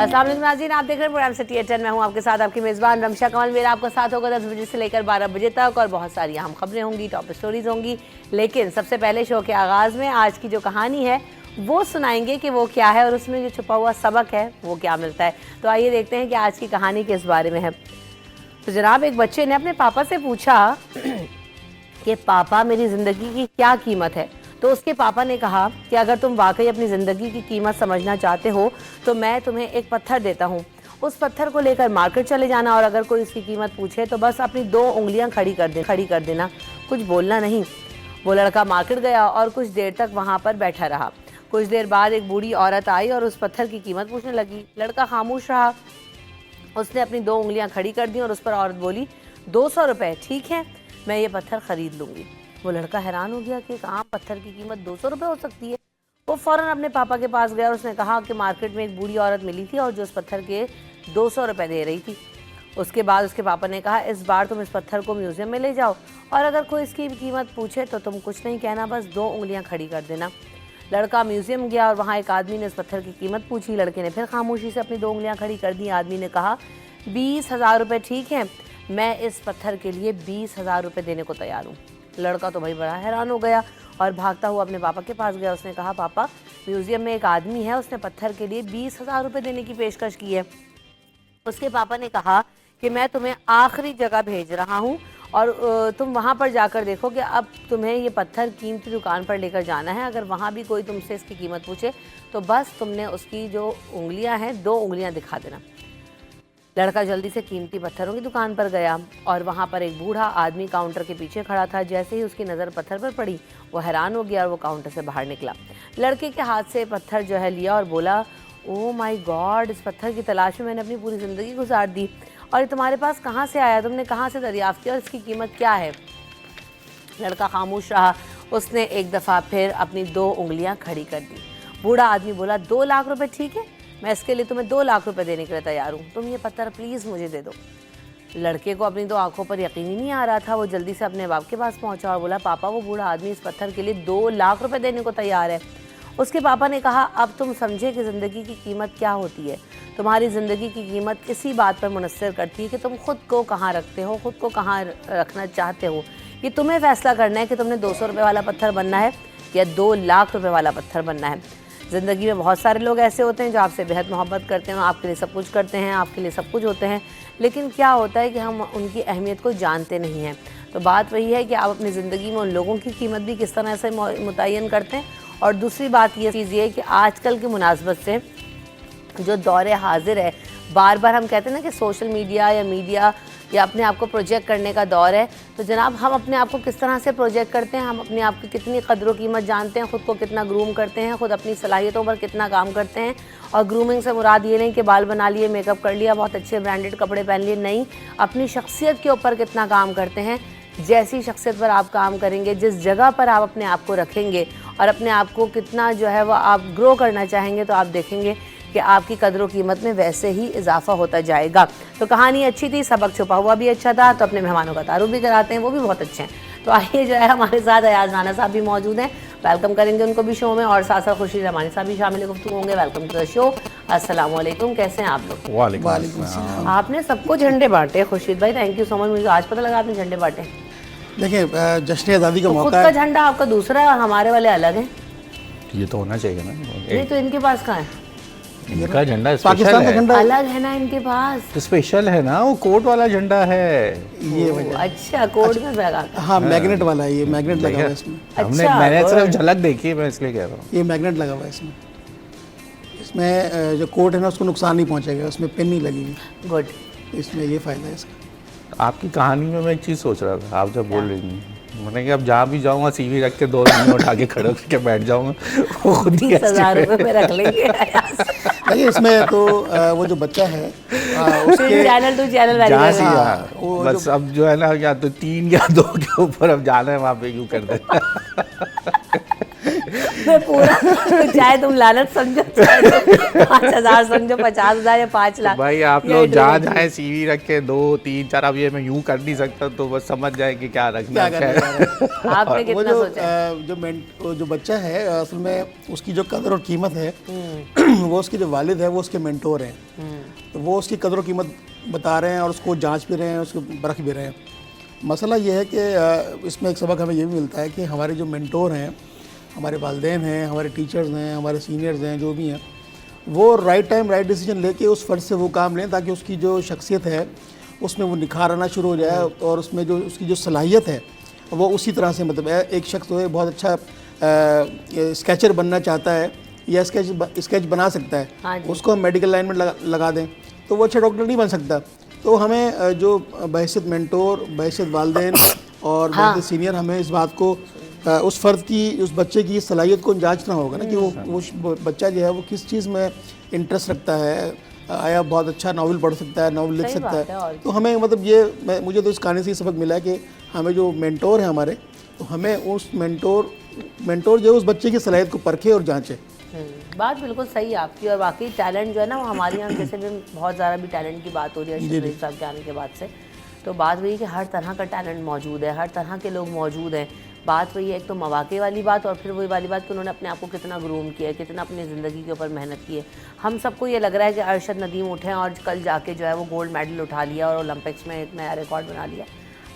अस्सलाम वालेकुम नाज़रीन, आप देख रहे हैं प्रोग्राम सिटी एट 10। मैं हूं आपके साथ आपकी मेज़बान रमशा कमल। मेरा आपका साथ होगा 10 बजे से लेकर 12 बजे तक और बहुत सारी अहम खबरें होंगी, टॉप स्टोरीज होंगी। लेकिन सबसे पहले शो के आगाज़ में आज की जो कहानी है वो सुनाएंगे कि वो क्या है और उसमें जो छुपा हुआ सबक है वो क्या मिलता है। तो आइए देखते हैं कि आज की कहानी किस बारे में है। तो जनाब, एक बच्चे ने अपने पापा से पूछा कि पापा, मेरी ज़िंदगी की क्या कीमत है। तो उसके पापा ने कहा कि अगर तुम वाकई अपनी ज़िंदगी की कीमत समझना चाहते हो तो मैं तुम्हें एक पत्थर देता हूँ। उस पत्थर को लेकर मार्केट चले जाना और अगर कोई इसकी कीमत पूछे तो बस अपनी 2 उंगलियां खड़ी कर देना, कुछ बोलना नहीं। वो लड़का मार्केट गया और कुछ देर तक वहाँ पर बैठा रहा। कुछ देर बाद एक बूढ़ी औरत आई और उस पत्थर की कीमत पूछने लगी। लड़का खामोश रहा। उसने अपनी 2 उंगलियां खड़ी कर दी और उस पर औरत बोली, 200 रुपये, ठीक है, मैं ये पत्थर खरीद लूँगी। वो लड़का हैरान हो गया कि एक आम पत्थर की कीमत 200 रुपये हो सकती है। वो फ़ौरन अपने पापा के पास गया और उसने कहा कि मार्केट में एक बूढ़ी औरत मिली थी और जो उस पत्थर के 200 रुपये दे रही थी। उसके बाद उसके पापा ने कहा, इस बार तुम इस पत्थर को म्यूज़ियम में ले जाओ और अगर कोई इसकी कीमत पूछे तो तुम कुछ नहीं कहना, बस 2 उंगलियाँ खड़ी कर देना। लड़का म्यूज़ियम गया और वहाँ एक आदमी ने इस पत्थर की कीमत पूछी। लड़के ने फिर खामोशी से अपनी 2 उंगलियाँ खड़ी कर दी। आदमी ने कहा, 20,000 रुपये, ठीक है, मैं इस पत्थर के लिए 20,000 रुपये देने को तैयार हूँ। लड़का तो भाई बड़ा हैरान हो गया और भागता हुआ अपने पापा के पास गया। उसने कहा, पापा, म्यूज़ियम में एक आदमी है, उसने पत्थर के लिए 20,000 रुपये देने की पेशकश की है। उसके पापा ने कहा कि मैं तुम्हें आखिरी जगह भेज रहा हूँ और तुम वहाँ पर जाकर देखो कि अब तुम्हें ये पत्थर कीमती दुकान पर लेकर जाना है। अगर वहाँ भी कोई तुमसे इसकी कीमत पूछे तो बस तुमने उसकी जो उंगलियाँ हैं 2 उंगलियाँ दिखा देना। लड़का जल्दी से कीमती पत्थरों की दुकान पर गया और वहाँ पर एक बूढ़ा आदमी काउंटर के पीछे खड़ा था। जैसे ही उसकी नज़र पत्थर पर पड़ी वो हैरान हो गया और वो काउंटर से बाहर निकला। लड़के के हाथ से पत्थर जो है लिया और बोला, ओ माय गॉड, इस पत्थर की तलाश में मैंने अपनी पूरी ज़िंदगी गुजार दी और ये तुम्हारे पास कहाँ से आया, तुमने कहाँ से दरियाफ्त किया और इसकी कीमत क्या है। लड़का खामोश रहा। उसने एक दफ़ा फिर अपनी 2 उंगलियाँ खड़ी कर दी। बूढ़ा आदमी बोला, 2 लाख रुपये, ठीक है, मैं इसके लिए तुम्हें 2 लाख रुपए देने के लिए तैयार हूँ, तुम ये पत्थर प्लीज़ मुझे दे दो। लड़के को अपनी 2 आंखों पर यकीन ही नहीं आ रहा था। वो जल्दी से अपने बाप के पास पहुँचा और बोला, पापा, वो बूढ़ा आदमी इस पत्थर के लिए 2 लाख रुपए देने को तैयार है। उसके पापा ने कहा, अब तुम समझे कि ज़िंदगी की कीमत क्या होती है। तुम्हारी ज़िंदगी की कीमत इसी बात पर मुनस्सर करती है कि तुम खुद को कहाँ रखते हो, खुद को कहाँ रखना चाहते हो। ये तुम्हें फ़ैसला करना है कि तुमने 200 रुपये वाला पत्थर बनना है या 2 लाख रुपये वाला पत्थर बनना है। ज़िंदगी में बहुत सारे लोग ऐसे होते हैं जो आपसे बेहद मोहब्बत करते हैं, आपके लिए सब कुछ करते हैं, आपके लिए सब कुछ होते हैं, लेकिन क्या होता है कि हम उनकी अहमियत को जानते नहीं हैं। तो बात वही है कि आप अपनी ज़िंदगी में उन लोगों की कीमत भी किस तरह से मुतय्यन करते हैं। और दूसरी बात ये चीज़ ये है कि आजकल की मुनासबत से जो दौरे हाजिर है, बार बार हम कहते हैं ना कि सोशल मीडिया या अपने आप को प्रोजेक्ट करने का दौर है। तो जनाब, हम अपने आप को किस तरह से प्रोजेक्ट करते हैं, हम अपने आप की कितनी कदर कीमत जानते हैं, ख़ुद को कितना ग्रूम करते हैं, ख़ुद अपनी सलाहियतों पर कितना काम करते हैं। और ग्रूमिंग से मुराद ये नहीं कि बाल बना लिए, मेकअप कर लिया, बहुत अच्छे ब्रांडेड कपड़े पहन लिए, नहीं, अपनी शख्सियत के ऊपर कितना काम करते हैं। जैसी शख्सियत पर आप काम करेंगे, जिस जगह पर आप अपने आप को रखेंगे और अपने आप को कितना जो है वो आप ग्रो करना चाहेंगे, तो आप देखेंगे कि आपकी कदर कीमत में वैसे ही इजाफा होता जाएगा। तो कहानी अच्छी थी, सबक छुपा हुआ भी अच्छा था। तो अपने मेहमानों का तारुफ भी कराते हैं, वो भी बहुत अच्छे हैं। तो आइए जो है हमारे साथ अयाज राना साहब भी मौजूद हैं, वेलकम करेंगे उनको भी शो में, और साथ साथ खुर्शीद रहमानी साहब भी शामिल गुफ्तगू होंगे। Welcome to the show. अस्सलाम वालेकुम, कैसे हैं आप लोग? वालेकुम। आपने सबको झंडे बांटे खुर्शीद भाई, थैंक यू सो मच। मुझे आज पता लगा आपने झंडे बांटे। देखिए, जश्न आज़ादी का तो मौका खुद का झंडा आपका दूसरा है और हमारे वाले अलग हैं। ये तो होना चाहिए ना। नहीं तो इनके पास कहाँ है? इनका झंडा पाकिस्तान का झंडा अलग है ना इनके पास, तो स्पेशल है ना, वो कोट वाला झंडा है। ये वजह। अच्छा, कोड में लगा। हाँ, मैग्नेट वाला है, ये मैग्नेट लगा हुआ है इसमें। मैंने सिर्फ झलक देखी है, मैं इसलिए कह रहा हूँ। ये मैग्नेट लगा हुआ है इसमें। इसमें जो कोट है ना, उसको नुकसान नहीं पहुंचेगा, उसमें पिन नहीं लगेगी। गुड। इसमें ये फ़ायदा है इसका। आपकी कहानी में मैं एक चीज़ सोच रहा था, आप जब बोल रही थी, मैंने कहा अब जहाँ भी जाऊँगा सीवी रख के 2 दिन उठा के खड़े करके बैठ जाऊँगा, वो खुद ही 20,000 रुपये में रख लेंगे। देखिए, इसमें तो वो जो बच्चा है उसके चैनल टू चैनल जहाँ से बस अब जो है ना, या तो 3 या 2 के ऊपर अब जाना है, वहाँ पे क्यों कर दे। उसमें पूरा चाहे तुम लालच समझो, चाहे तुम 5,000 समझो, 50,000 या 5 लाख। भाई आप ये लोग जहाँ introduction। जाए सीवी रख के 2 3 4, अब ये मैं यूं कर नहीं सकता, तो बस समझ जाए कि क्या रखना क्या है। करना है। आपने वो कितना जो सोचा है? वो जो बच्चा है असल में उसकी जो कदर और कीमत है वो उसके जो वालिद है वो उसके मेंटोर हैं, तो वो उसकी कदर और कीमत बता रहे हैं और उसको जांच भी रहे हैं, उसको परख भी रहे हैं। मसला ये है कि इसमें एक सबक हमें ये भी मिलता है कि हमारे जो मेंटोर हैं, हमारे वालिदैन हैं, हमारे टीचर्स हैं, हमारे सीनियर्स हैं, जो भी हैं, वो राइट टाइम राइट डिसीजन लेके उस फर्ज से वो काम लें ताकि उसकी जो शख्सियत है उसमें वो निखार आना शुरू हो जाए और उसमें जो उसकी जो सलाहियत है वो उसी तरह से, मतलब एक शख्स जो है बहुत अच्छा स्केचर बनना चाहता है या स्केच बना सकता हाँ है, जी। उसको हम मेडिकल लाइन में लगा दें तो वो अच्छा डॉक्टर नहीं बन सकता। तो हमें जो बहैसियत मेंटोर, बहैसियत वालिदैन और हाँ। बहैसियत सीनियर, हमें इस बात को उस फ़र्द की, उस बच्चे की सलाहियत को जांचना होगा ना कि वो बच्चा जो है वो किस चीज़ में इंटरेस्ट रखता है, आया बहुत अच्छा नावल पढ़ सकता है, नावल लिख सही सकता बात है, है। और तो हमें मतलब ये मुझे तो इस कहानी से ये सबक मिला है कि हमें जो मेंटोर है हमारे, तो हमें उस मेंटोर जो है उस बच्चे की सलाहियत को परखे और जांचे। बात बिल्कुल सही है आपकी। और वाकई टैलेंट जो है ना, वो हमारे यहाँ जैसे भी बहुत ज़्यादा भी टैलेंट की बात हो रही है अर्शद साहब के आने के बाद से, तो बात वही है कि हर तरह का टैलेंट मौजूद है, हर तरह के लोग मौजूद हैं। बात वही है, एक तो मौके वाली बात और फिर वही वाली बात कि उन्होंने अपने आप को कितना ग्रूम किया है, कितना अपनी ज़िंदगी के ऊपर मेहनत की है। हम सबको ये लग रहा है कि अरशद नदीम उठे और कल जाके जो है वो गोल्ड मेडल उठा लिया और ओलंपिक्स में एक नया रिकॉर्ड बना लिया।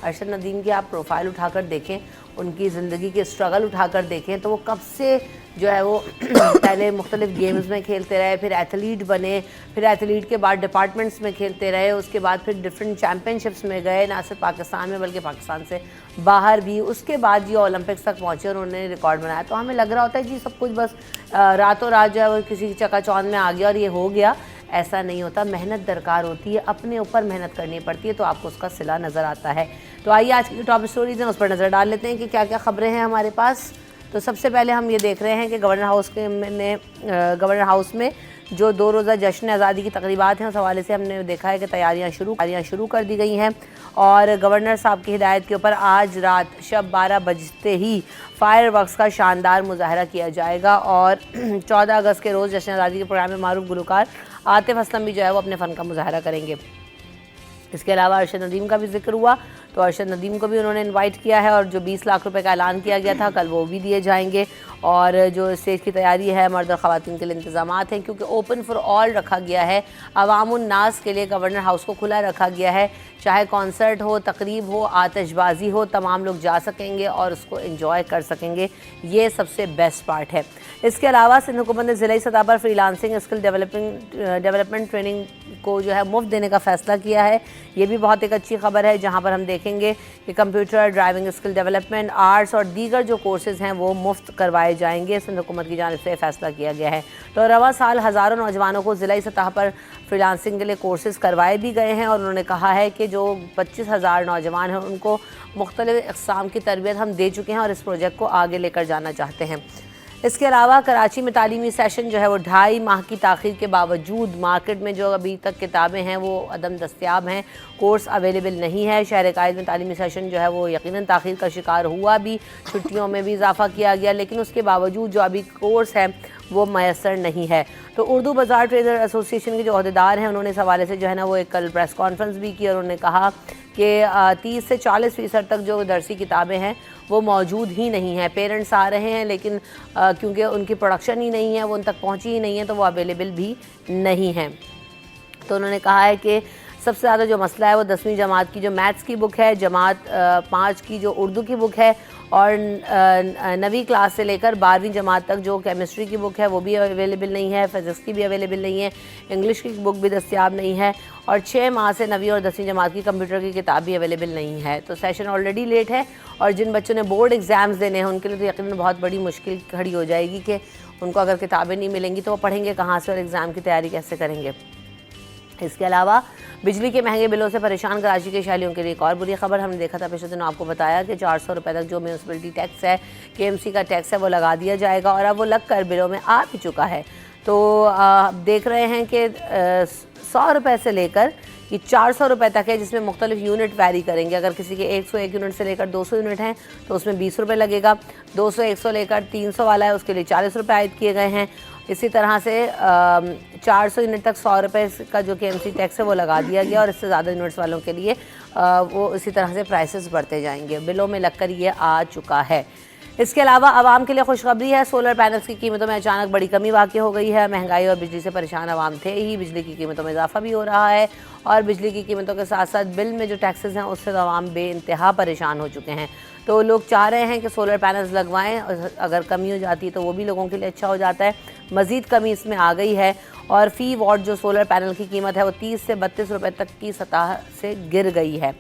अरशद नदीम की आप प्रोफाइल उठाकर देखें, उनकी ज़िंदगी के स्ट्रगल उठाकर देखें, तो वो कब से जो है वो पहले मुख्तलिफ गेम्स में खेलते रहे, फिर एथलीट बने, फिर एथलीट के बाद डिपार्टमेंट्स में खेलते रहे, उसके बाद फिर डिफरेंट चैम्पियनशिप्स में गए, ना सिर्फ पाकिस्तान में बल्कि पाकिस्तान से बाहर भी। उसके बाद जी ओलंपिक्स तक पहुँचे और उन्होंने रिकॉर्ड बनाया। तो हमें लग रहा होता है जी सब कुछ बस रातों रात जो है वो किसी चकाचौंध में आ गया और ये हो गया। ऐसा नहीं होता, मेहनत दरकार होती है, अपने ऊपर मेहनत करनी पड़ती है, तो आपको उसका सिला नज़र आता है। तो आइए आज की जो टॉप स्टोरीज हैं उस पर नज़र डाल लेते हैं कि क्या क्या खबरें हैं हमारे पास। तो सबसे पहले हम ये देख रहे हैं कि गवर्नर हाउस में जो 2 रोज़ा जश्न आज़ादी की तकरीबात हैं, उस हवाले से हमने देखा है कि तैयारियां शुरू कर दी गई हैं और गवर्नर साहब की हिदायत के ऊपर आज रात शब 12 बजते ही फायर वर्क्स का शानदार मुजाहरा किया जाएगा और 14 अगस्त के रोज़ जश्न आज़ादी के प्रोग्राम में मारूफ गुलकार आतिफ असलम भी जो है वो अपने फ़न का मुजाहरा करेंगे। इसके अलावा अरशद नदीम का भी जिक्र हुआ, तो अरशद नदीम को भी उन्होंने इनवाइट किया है और जो 20 लाख रुपए का ऐलान किया गया था कल वो भी दिए जाएंगे। और जो स्टेज की तैयारी है, मर्द और ख़वातीन के लिए इंतज़ामात हैं क्योंकि ओपन फॉर ऑल रखा गया है, अवामुन नास के लिए गवर्नर हाउस को खुला रखा गया है। चाहे कॉन्सर्ट हो, तकरीब हो, आतिशबाजी हो, तमाम लोग जा सकेंगे और उसको एंजॉय कर सकेंगे। ये सबसे बेस्ट पार्ट है। इसके अलावा सिंध हुकूमत ने ज़िलाई सतह पर फ्रीलांसिंग स्किल डेवलपमेंट ट्रेनिंग को जो है मुफ्त देने का फ़ैसला किया है। ये भी बहुत एक अच्छी खबर है, जहाँ पर हम देखेंगे कि computer, driving skill development, arts और दीगर जो कोर्सेज़ हैं वो मुफ्त करवाए जाएंगे। सिंध हुकूमत की जानिब से फ़ैसला किया गया है। तो रवा साल हज़ारों नौजवानों को ज़िलाई सतह पर फ्रीलांसिंग के लिए कोर्सेज़ करवाए भी गए हैं और उन्होंने कहा है कि जो 25,000 नौजवान हैं उनको मुख्तलिफ़ अक़साम की तरबियत हम दे चुके हैं और इस प्रोजेक्ट को आगे लेकर जाना चाहते हैं। इसके अलावा कराची में तालीमी सेशन जो है वो 2.5 माह की ताख़ीर के बावजूद मार्केट में जो अभी तक किताबें हैं वो अदम दस्तयाब हैं, कोर्स अवेलेबल नहीं है। शहर कायद में तालीमी सेशन जो है वो यकीनन ताख़ीर का शिकार हुआ भी, छुट्टियों में भी इजाफा किया गया, लेकिन उसके बावजूद जो अभी कोर्स है वो मैसर नहीं है। तो उर्दू बाज़ार ट्रेडर एसोसिएशन के जो अहदेदार हैं उन्होंने इस हवाले से जो है ना वो एक कल प्रेस कॉन्फ्रेंस भी की और उन्होंने कहा कि 30 से 40% तक जो दरसी किताबें हैं वो मौजूद ही नहीं हैं। पेरेंट्स आ रहे हैं लेकिन क्योंकि उनकी प्रोडक्शन ही नहीं है, वो उन तक पहुंची ही नहीं है, तो वो अवेलेबल भी नहीं हैं। तो उन्होंने कहा है कि सबसे ज़्यादा जो मसला है वो 10वीं जमात की जो मैथ्स की बुक है, जमात 5 की जो उर्दू की बुक है और 9वीं क्लास से लेकर 12वीं जमात तक जो केमिस्ट्री की बुक है वो भी अवेलेबल नहीं है, फिज़िक्स की भी अवेलेबल नहीं है, इंग्लिश की बुक भी दस्तयाब नहीं है और 6 माह से 9वीं और 10वीं जमात की कंप्यूटर की किताब भी अवेलेबल नहीं है। तो सेशन ऑलरेडी लेट है और जिन बच्चों ने बोर्ड एग्ज़ाम्स देने हैं उनके लिए तो यकीनन बहुत बड़ी मुश्किल खड़ी हो जाएगी कि उनको अगर किताबें नहीं मिलेंगी तो वो पढ़ेंगे कहाँ से और एग्ज़ाम की तैयारी कैसे करेंगे। इसके अलावा बिजली के महंगे बिलों से परेशान कराची के शहरियों के लिए एक और बुरी खबर हमने देखा था पिछले दिनों, आपको बताया कि 400 रुपये तक जो म्यूनसिपलिटी टैक्स है, KMC का टैक्स है वो लगा दिया जाएगा और अब वो लग कर बिलों में आ भी चुका है। तो देख रहे हैं कि 100 रुपये से लेकर कि 400 रुपये तक है, जिसमें मुख्तलिफ यूनिट वैरी करेंगे। अगर किसी के 101 यूनिट से लेकर 200 यूनिट हैं तो उसमें 20 रुपये लगेगा। 200 100 लेकर 300 वाला है, उसके लिए 40 रुपये आयद किए गए हैं। इसी तरह से 400 यूनिट तक 100 रुपये का जो KMC टैक्स है वो लगा दिया गया, और इससे ज़्यादा यूनिट्स वालों के लिए वो इसी तरह से प्राइसेस बढ़ते जाएंगे। बिलों में लगकर ये आ चुका है। इसके अलावा आवाम के लिए खुशखबरी है, सोलर पैनल्स की कीमतों में अचानक बड़ी कमी वाक़ई हो गई है। महंगाई और बिजली से परेशान आवाम थे ही, बिजली की कीमतों में इजाफा भी हो रहा है, और बिजली की कीमतों के साथ साथ बिल में जो टैक्सेस हैं उससे तो आवाम बेइंतहा परेशान हो चुके हैं। तो लोग चाह रहे हैं कि सोलर पैनल्स लगवाएं, अगर कमी हो जाती है तो वो भी लोगों के लिए अच्छा हो जाता है। मज़ीद कमी इसमें आ गई है, और फ़ी वॉट जो सोलर पैनल की कीमत है वो 30 से 32 रुपये तक की सतह से गिर गई है,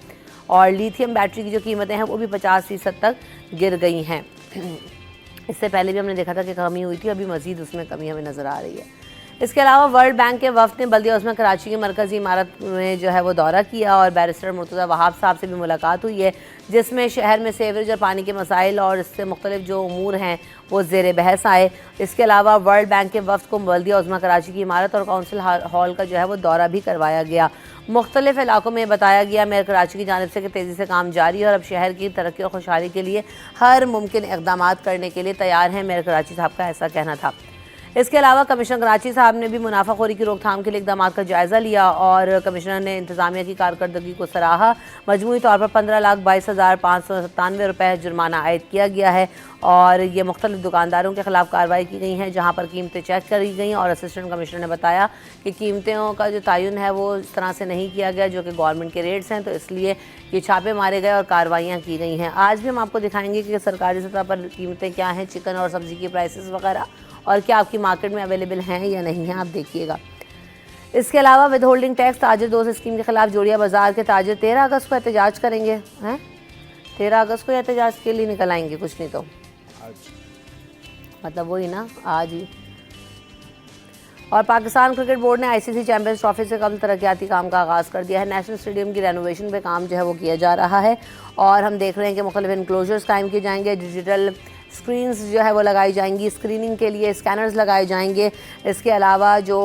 और लिथियम बैटरी की जो कीमतें हैं वो भी 50% तक गिर गई हैं। इससे पहले भी हमने देखा था कि कमी हुई थी, अभी मज़ीद उसमें कमी हमें नज़र आ रही है। इसके अलावा वर्ल्ड बैंक के वफ़द ने बल्दिया उस्मा कराची की मरकज़ी इमारत में जो है वो दौरा किया, और बैरिस्टर मुर्तज़ा वहाब साहब से भी मुलाकात हुई है, जिसमें शहर में सेवरेज और पानी के मसाइल और इससे मुख्तलिफ जो उमूर हैं वो ज़ेर बहस आए। इसके अलावा वर्ल्ड बैंक के वफ़द को बल्दिया उस्मा कराची की इमारत और काउंसिल हॉल का जो है वो दौरा भी करवाया गया। मुख्तलिफ इलाकों में बताया गया मेयर कराची की जानिब से कि तेज़ी से काम जारी है, और अब शहर की तरक्की और खुशहाली के लिए हर मुमकिन इक़दामात करने के लिए तैयार हैं। मेयर कराची साहब का ऐसा कहना था। इसके अलावा कमिश्नर कराची साहब ने भी मुनाफाखोरी की रोकथाम के लिए इक़दाम का जायज़ा लिया, और कमिश्नर ने इंतज़ामिया की कारकर्दगी को सराहा। मजमूई तौर पर 15,22,597 रुपये जुर्माना आयद किया गया है, और ये मुख्तलिफ दुकानदारों के ख़िलाफ़ कार्रवाई की गई हैं जहाँ पर कीमतें चेक करी गई। और असिस्टेंट कमिश्नर ने बताया कि कीमतों का जो तयन है वो इस तरह से नहीं किया गया जो कि गवर्नमेंट के रेट्स हैं, तो इसलिए ये छापे मारे गए और कार्रवाइयाँ की गई हैं। आज भी हम आपको दिखाएंगे कि सरकारी सतह पर कीमतें क्या हैं, चिकन और सब्ज़ी की प्राइसेस वगैरह, और क्या आपकी मार्केट में अवेलेबल हैं या नहीं हैं, आप देखिएगा। इसके अलावा विद होल्डिंग टैक्स ताजिर दोस्त स्कीम के खिलाफ जोड़िया बाज़ार के ताजिर 13 अगस्त को एहतजाज करेंगे। हैं 13 अगस्त को एहतजाज के लिए निकल आएंगे, कुछ नहीं तो मतलब वही ना आज ही। और पाकिस्तान क्रिकेट बोर्ड ने ICC चैम्पियंस ट्रॉफी से कम तरक्याती काम का आगाज़ कर दिया है। नेशनल स्टेडियम की रेनोवेशन पे काम जो है वो किया जा रहा है, और हम देख रहे हैं कि मुख्तलिफ इनक्लोजर्स कायम किए जाएंगे, डिजिटल स्क्रीन्स जो है वो लगाई जाएंगी, स्क्रीनिंग के लिए स्कैनर्स लगाए जाएंगे। इसके अलावा जो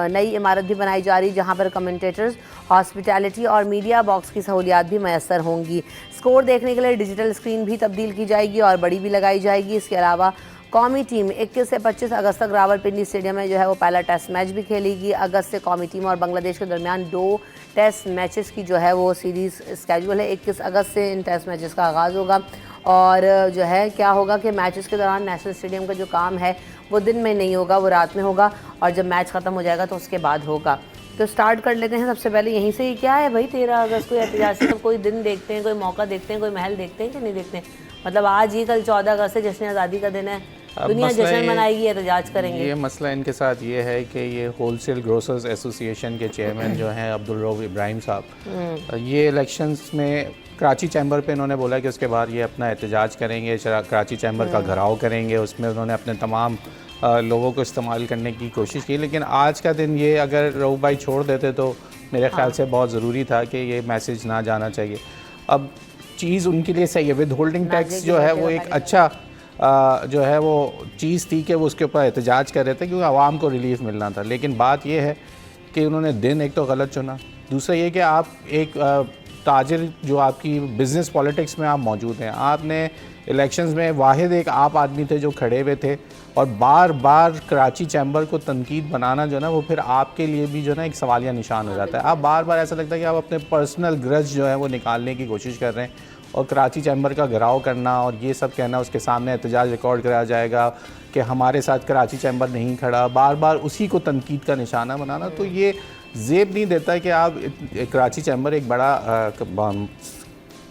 नई इमारत भी बनाई जा रही जहाँ पर कमेंटेटर्स, हॉस्पिटैलिटी और मीडिया बॉक्स की सहूलियात भी मैसर होंगी। स्कोर देखने के लिए डिजिटल स्क्रीन भी तब्दील की जाएगी और बड़ी भी लगाई जाएगी। इसके अलावा कौमी टीम 21 से 25 अगस्त तक रावलपिंडी स्टेडियम में जो है वो पहला टेस्ट मैच भी खेलेगी। अगस्त से कौमी टीम और बांग्लादेश के दरमियान 2 टेस्ट मैचेस की जो है वो सीरीज़ स्केड्यूल है। 21 अगस्त से इन टेस्ट मैचेस का आगाज़ होगा, और जो है क्या होगा कि मैचेस के दौरान नेशनल स्टेडियम का जो काम है वो दिन में नहीं होगा, वो रात में होगा, और जब मैच ख़त्म हो जाएगा तो उसके बाद होगा। तो स्टार्ट कर लेते हैं सबसे पहले यहीं से। ही क्या है भाई 13 अगस्त को एहतजाज से, तो कोई दिन देखते हैं, कोई मौका देखते हैं, कोई महल देखते हैं कि नहीं देखते हैं? मतलब आज ही कल 14 अगस्त से जश्न आज़ादी का दिन है, दुनिया जश्न मनाएगी, एहतजाज करेंगे। ये मसला इनके साथ ये है कि ये होलसेल ग्रोसर्स एसोसिएशन के चेयरमैन जो हैं अब्दुल रऊफ इब्राहिम साहब, ये इलेक्शंस में कराची चैम्बर पे इन्होंने बोला कि उसके बाद ये अपना एहतजाज करेंगे, कराची चैम्बर का घेराव करेंगे। उसमें उन्होंने अपने तमाम लोगों को इस्तेमाल करने की कोशिश की, लेकिन आज का दिन ये अगर रऊफ भाई छोड़ देते तो मेरे ख्याल से बहुत ज़रूरी था कि ये मैसेज ना जाना चाहिए। अब चीज़ उनके लिए सही है, विद होल्डिंग टैक्स जो है वो एक अच्छा जो है वो चीज़ थी कि वो उसके ऊपर एहतजाज कर रहे थे क्योंकि आवाम को रिलीफ मिलना था। लेकिन बात ये है कि उन्होंने दिन एक तो गलत चुना, दूसरा ये कि आप एक ताजिर जो आपकी बिज़नेस पॉलिटिक्स में आप मौजूद हैं, आपने इलेक्शंस में वाहिद एक आप आदमी थे जो खड़े हुए थे, और बार बार कराची चैम्बर को तनकीद बनाना जो है ना वो फिर आपके लिए भी जो है ना एक सवालिया निशान हो जाता है। आप बार बार ऐसा लगता है कि आप अपने पर्सनल ग्रज जो है वो निकालने की कोशिश कर रहे हैं, और कराची चैम्बर का घेराव करना और ये सब कहना, उसके सामने एहतजाज रिकॉर्ड कराया जाएगा कि हमारे साथ कराची चैम्बर नहीं खड़ा, बार बार उसी को तनकीद का निशाना बनाना, तो ये ज़ेब नहीं देता कि आप कराची चैम्बर एक बड़ा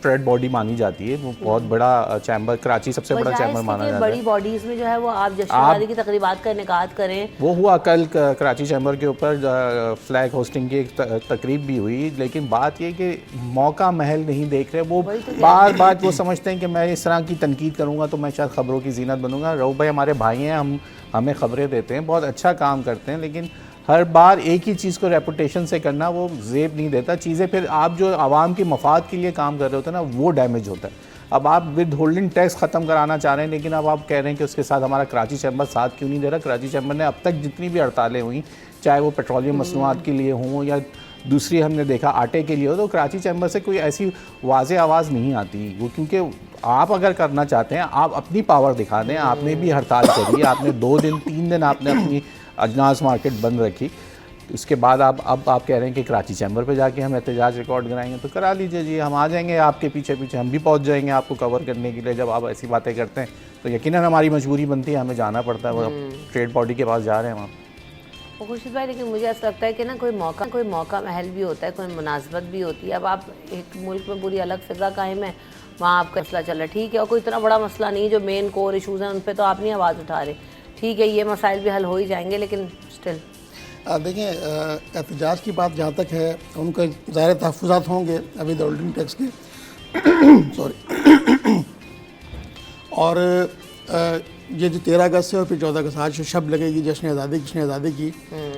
ट्रेड बॉडी मानी जाती है, वो बहुत बड़ा चैम्बर, कराची सबसे बड़ा चैम्बर माना जाता है। बड़ी बॉडीज़ में जो है वो आप जश्न की तकरीबात का इनेकाद करें। वो हुआ कल कराची चैम्बर के ऊपर फ्लैग होस्टिंग की एक तकरीब भी हुई, लेकिन बात ये कि मौका महल नहीं देख रहे, वो बार बार वो समझते हैं कि मैं इस तरह की तनकीद करूँगा तो मैं शायद ख़बरों की जीनत बनूंगा। रऊफ भाई हमारे भाई हैं, हमें ख़बरें देते हैं, बहुत अच्छा काम करते हैं, लेकिन हर बार एक ही चीज़ को रेपुटेशन से करना वो ज़ेब नहीं देता। चीज़ें फिर आप जो आवाम की मफाद के लिए काम कर रहे होते हैं ना वो डैमेज होता है। अब आप विद होल्डिंग टैक्स ख़त्म कराना चाह रहे हैं, लेकिन अब आप कह रहे हैं कि उसके साथ हमारा कराची चैम्बर साथ क्यों नहीं दे रहा। कराची चैम्बर ने अब तक जितनी भी हड़तालें हुई, चाहे वो पेट्रोलियम मसनूआत के लिए हों या दूसरी हमने देखा आटे के लिए हो, तो कराची चैम्बर से कोई ऐसी वाज़ेह आवाज़ नहीं आती वो, क्योंकि आप अगर करना चाहते हैं आप अपनी पावर दिखा दें। आपने भी हड़ताल करी, आपने 2 दिन 3 दिन आपने अपनी अजनास मार्केट बंद रखी, उसके बाद अब आप कह रहे हैं कि कराची चैम्बर पे जाके हम एहतजाज रिकॉर्ड कराएंगे, तो करा लीजिए जी, हम आ जाएंगे आपके पीछे पीछे, हम भी पहुंच जाएंगे आपको कवर करने के लिए। जब आप ऐसी बातें करते हैं तो यकीनन हमारी मजबूरी बनती है, हमें जाना पड़ता है, वो ट्रेड बॉडी के पास जा रहे हैं वहाँ। वो खुर्शीद भाई, लेकिन मुझे ऐसा लगता है कि ना कोई मौका महल भी होता है, कोई मुनासबत भी होती है। अब आप एक मुल्क में पूरी अलग फिजा कायम है, वहाँ आपका मसला चल रहा है, ठीक है, और कोई इतना बड़ा मसला नहीं, जो मेन कोर इशूज़ हैं उन पर तो आप नहीं आवाज़ उठा रहे, ठीक है, ये मसाइल भी हल हो ही जाएंगे, लेकिन स्टिल देखिए एहतजाज की बात जहाँ तक है, उनके ज़ाहिर तहफ़्फ़ुज़ात होंगे अभी होल्डिंग टैक्स के सॉरी और ये जो 13 अगस्त है और फिर 14 अगस्त, आज शब लगेगी जश्न आज़ादी की,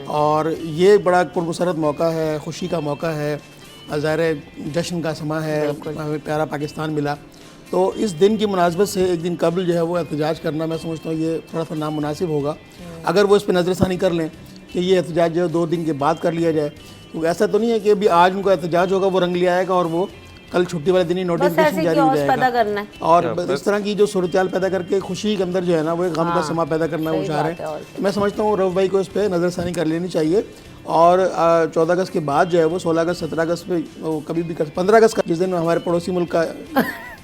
और ये बड़ा पुरमसरत मौका है, खुशी का मौका है, ज़ाहिर जश्न का समा है, हमें प्यारा पाकिस्तान मिला। तो इस दिन की मुनासबत से एक दिन कबल जो है वो एहतजाज करना, मैं समझता हूँ ये थोड़ा सा नामुनासिब होगा। अगर वो इस पर नज़रसानी कर लें कि ये एहतजाज जो 2 दिन के बाद कर लिया जाए, क्योंकि ऐसा तो नहीं है कि अभी आज उनको एहतजाज होगा, वो रंग ले आएगा और वो कल छुट्टी वाले दिन ही नोटिफिकेशन जारी हो जाएगा, और इस तरह की जो सूरत पैदा करके खुशी के अंदर जो है ना वो एक गम का समा पैदा करना वो चाह रहे हैं। मैं समझता हूँ रऊफ भाई को इस पर नज़रसानी कर लेनी चाहिए, और 14 अगस्त के बाद जो है वो 16 अगस्त 17 अगस्त पे कभी भी कर, 15 अगस्त का जिस दिन हमारे पड़ोसी मुल्क का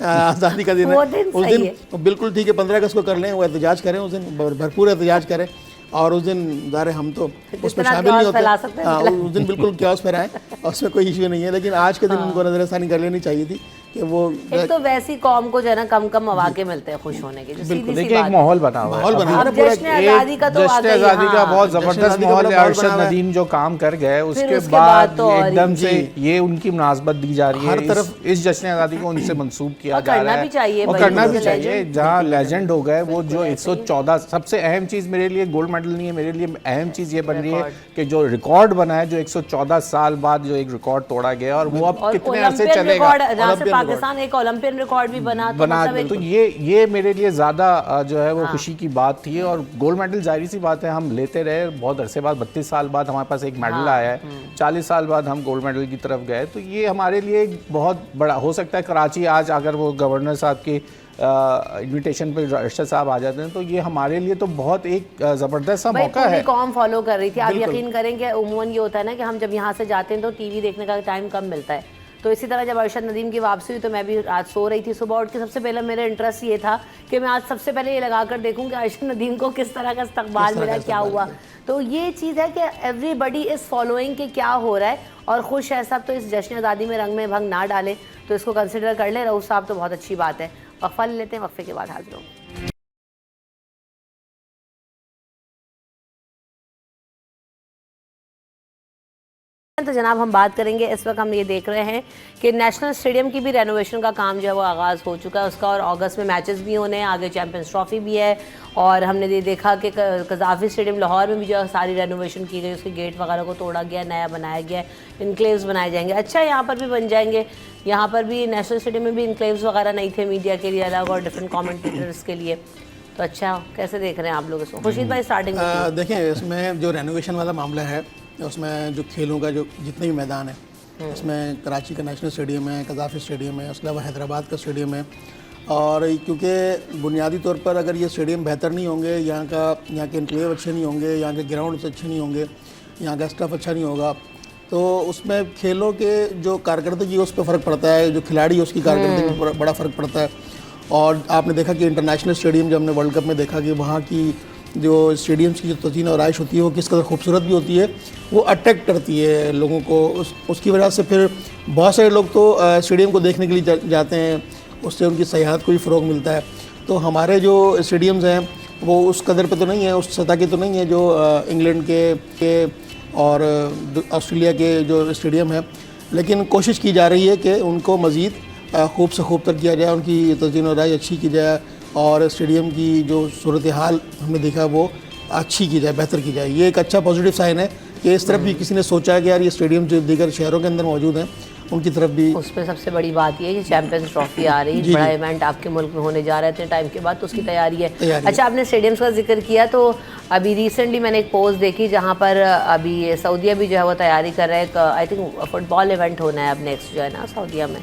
आज़ादी का दिन है, उस दिन बिल्कुल ठीक है, 15 अगस्त को कर लें, वो एहतजाज करें, उस दिन भरपूर एहतजाज करें, और उस दिन ज़ाहिर हम तो उसमें शामिल नहीं होते, हाँ उस दिन बिल्कुल क्यास फैलाएं, और उसमें कोई इशू नहीं है, लेकिन आज के दिन उनको नज़रसानी कर लेनी चाहिए थी कि वो एक तो वैसी कौम को जो है ना कम मौके मिलते हैं खुश होने के, जो सीधी सी बात, एक माहौल बना हुआ है, जश्न आज़ादी का तो आज़ादी का बहुत ज़बरदस्त माहौल है। अरशद नदीम जो काम कर गए उसके बाद एकदम से ये उनकी मुनासबत दी जा रही है, हर तरफ इस जश्न आज़ादी को उनसे मंसूब किया जा रहा है, और करना भी चाहिए। जहाँ लेजेंड हो गए वो जो 114, सबसे अहम चीज़ मेरे लिए गोल्ड मेडल नहीं है, मेरे लिए अहम चीज़ ये बन रही है कि जो रिकॉर्ड बना है, जो 114 साल बाद जो एक रिकॉर्ड तोड़ा गया, और वो अब कितने अरसे चलेगा। पाकिस्तान एक ओलंपियन रिकॉर्ड भी बना तो ये मेरे लिए ज़्यादा जो है वो खुशी की बात थी। और गोल्ड मेडल जाहिर सी बात है हम लेते रहे, बहुत अरसे बाद 32 साल बाद हमारे पास एक मेडल आया है, 40 साल बाद हम गोल्ड मेडल की तरफ गए, तो ये हमारे लिए एक बहुत बड़ा हो सकता है। कराची आज अगर वो गवर्नर साहब की इन्विटेशन पे अरशद साहब आ जाते हैं तो ये हमारे लिए तो बहुत एक ज़बरदस्त सा मौका है। कौम फॉलो कर रही थी, आप यकीन करेंगे, उमूमन ये होता है ना कि हम जब यहाँ से जाते हैं तो टीवी देखने का टाइम कम मिलता है, तो इसी तरह जब अरशद नदीम की वापसी हुई तो मैं भी आज सो रही थी, सुबह उठ के सबसे पहले मेरा इंटरेस्ट ये था कि मैं आज सबसे पहले ये लगा कर देखूँ कि अरशद नदीम को किस तरह का इस्तकबाल मिला, क्या हुआ। तो ये चीज़ है कि एवरीबडी इज़ फॉलोइंग कि क्या हो रहा है, और खुश है सब, तो इस जश्न आज़ादी में रंग में भंग ना डालें, तो इसको कंसिडर कर लें रऊफ साहब, तो बहुत अच्छी बात है। वक्फा ले लेते हैं, वक्फे के बाद हाजिर होंगे। तो जनाब हम बात करेंगे, इस वक्त हम ये देख रहे हैं कि नेशनल स्टेडियम की भी रेनोवेशन का काम जो है वो आगाज़ हो चुका है उसका, और अगस्त में मैचेस भी होने हैं, आगे चैंपियंस ट्रॉफी भी है, और हमने ये देखा कि कज़ाफ़ी स्टेडियम लाहौर में भी जो है सारी रेनोवेशन की गई, उसके गेट वगैरह को तोड़ा गया, नया बनाया गया, इनक्लेव्स बनाए जाएंगे। अच्छा, यहाँ पर भी बन जाएंगे, यहाँ पर भी नेशनल स्टेडियम में भी इनक्लेव्स वगैरह नहीं थे मीडिया के लिए अलग और डिफरेंट कॉमेंटेटर्स के लिए, तो अच्छा कैसे देख रहे हैं आप लोग इसको? खुर्शीद भाई स्टार्टिंग देखें, इसमें जो रेनोवेशन वाला मामला है, उसमें जो खेलों का जो जितने भी मैदान है, उसमें कराची का नेशनल स्टेडियम है, कज़ाफ़ी स्टेडियम है, उसके अलावा हैदराबाद का स्टेडियम है, और क्योंकि बुनियादी तौर पर अगर ये स्टेडियम बेहतर नहीं होंगे, यहाँ के इनक्लेव अच्छे नहीं होंगे, यहाँ के ग्राउंड अच्छे नहीं होंगे, यहाँ का स्टाफ अच्छा नहीं होगा, तो उसमें खेलों के जो कारकर्दगी उस पर फ़र्क पड़ता है, जो खिलाड़ी उसकी कारकर्दगी पर बड़ा फ़र्क पड़ता है। और आपने देखा कि इंटरनेशनल स्टेडियम जब हमने वर्ल्ड कप में देखा कि वहाँ की जो स्टेडियम्स की जो तज़ीन और आइश होती है वो किस कदर खूबसूरत भी होती है, वो अट्रैक्ट करती है लोगों को, उसकी वजह से फिर बहुत सारे लोग तो स्टेडियम को देखने के लिए जाते हैं, उससे उनकी सयाहत को भी फ़रोग़ मिलता है। तो हमारे जो स्टेडियम्स हैं वो उस कदर पे तो नहीं है, उस सतह के तो नहीं है जो इंग्लैंड के और ऑस्ट्रेलिया के जो स्टेडियम है, लेकिन कोशिश की जा रही है कि उनको मज़ीद खूब से खूब तर किया जाए, उनकी तज़ीन और राय अच्छी की जाए, और स्टेडियम की जो सूरत हाल हमने देखा वो अच्छी की जाए, बेहतर की जाए। ये एक अच्छा पॉजिटिव साइन है कि इस तरफ भी किसी ने सोचा है कि यार ये स्टेडियम जो दीगर शहरों के अंदर मौजूद हैं उनकी तरफ भी। उसमें सबसे बड़ी बात ये है कि चैंपियंस ट्रॉफी आ रही है, बड़ा इवेंट आपके मुल्क में होने जा रहा है इतने टाइम के बाद, तो उसकी तैयारी है। अच्छा, आपने स्टेडियम्स का जिक्र किया, तो अभी रिसेंटली मैंने एक पोस्ट देखी जहाँ पर अभी सऊदीया भी जो है वो तैयारी कर रहा है, एक आई थिंक फुटबॉल इवेंट होना है अब नेक्स्ट जो है ना सऊदीया में,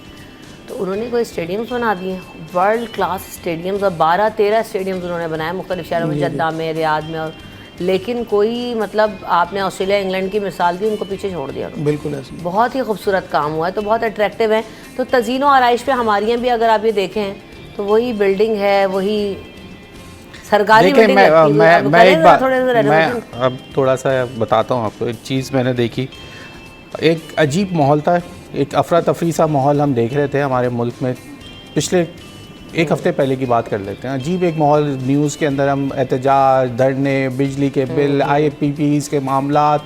तो उन्होंने कोई स्टेडियम्स बना दिए, वर्ल्ड क्लास स्टेडियम्स, और 12-13 स्टेडियम्स उन्होंने बनाए मुख्तलिफ शहरों में, जद्दा में, रियाद में, और लेकिन कोई मतलब आपने ऑस्ट्रेलिया इंग्लैंड की मिसाल दी, उनको पीछे छोड़ दिया। बिल्कुल ऐसे बहुत ही खूबसूरत काम हुआ है, तो बहुत अट्रैक्टिव है। तो तज़ीन और आराइश पे हमारी भी अगर आप ये देखें तो वही बिल्डिंग है, वही सरकारी बिल्डिंग लगती है। मैं अब थोड़ा सा बताता हूँ आपको। एक चीज़ मैंने देखी, एक अजीब माहौल था, एक अफरा तफरी सा माहौल हम देख रहे थे हमारे मुल्क में। पिछले एक हफ़्ते पहले की बात कर लेते हैं, अजीब एक माहौल न्यूज़ के अंदर, हम एहतजाज, धरने, बिजली के बिल, IPPs के मामलात,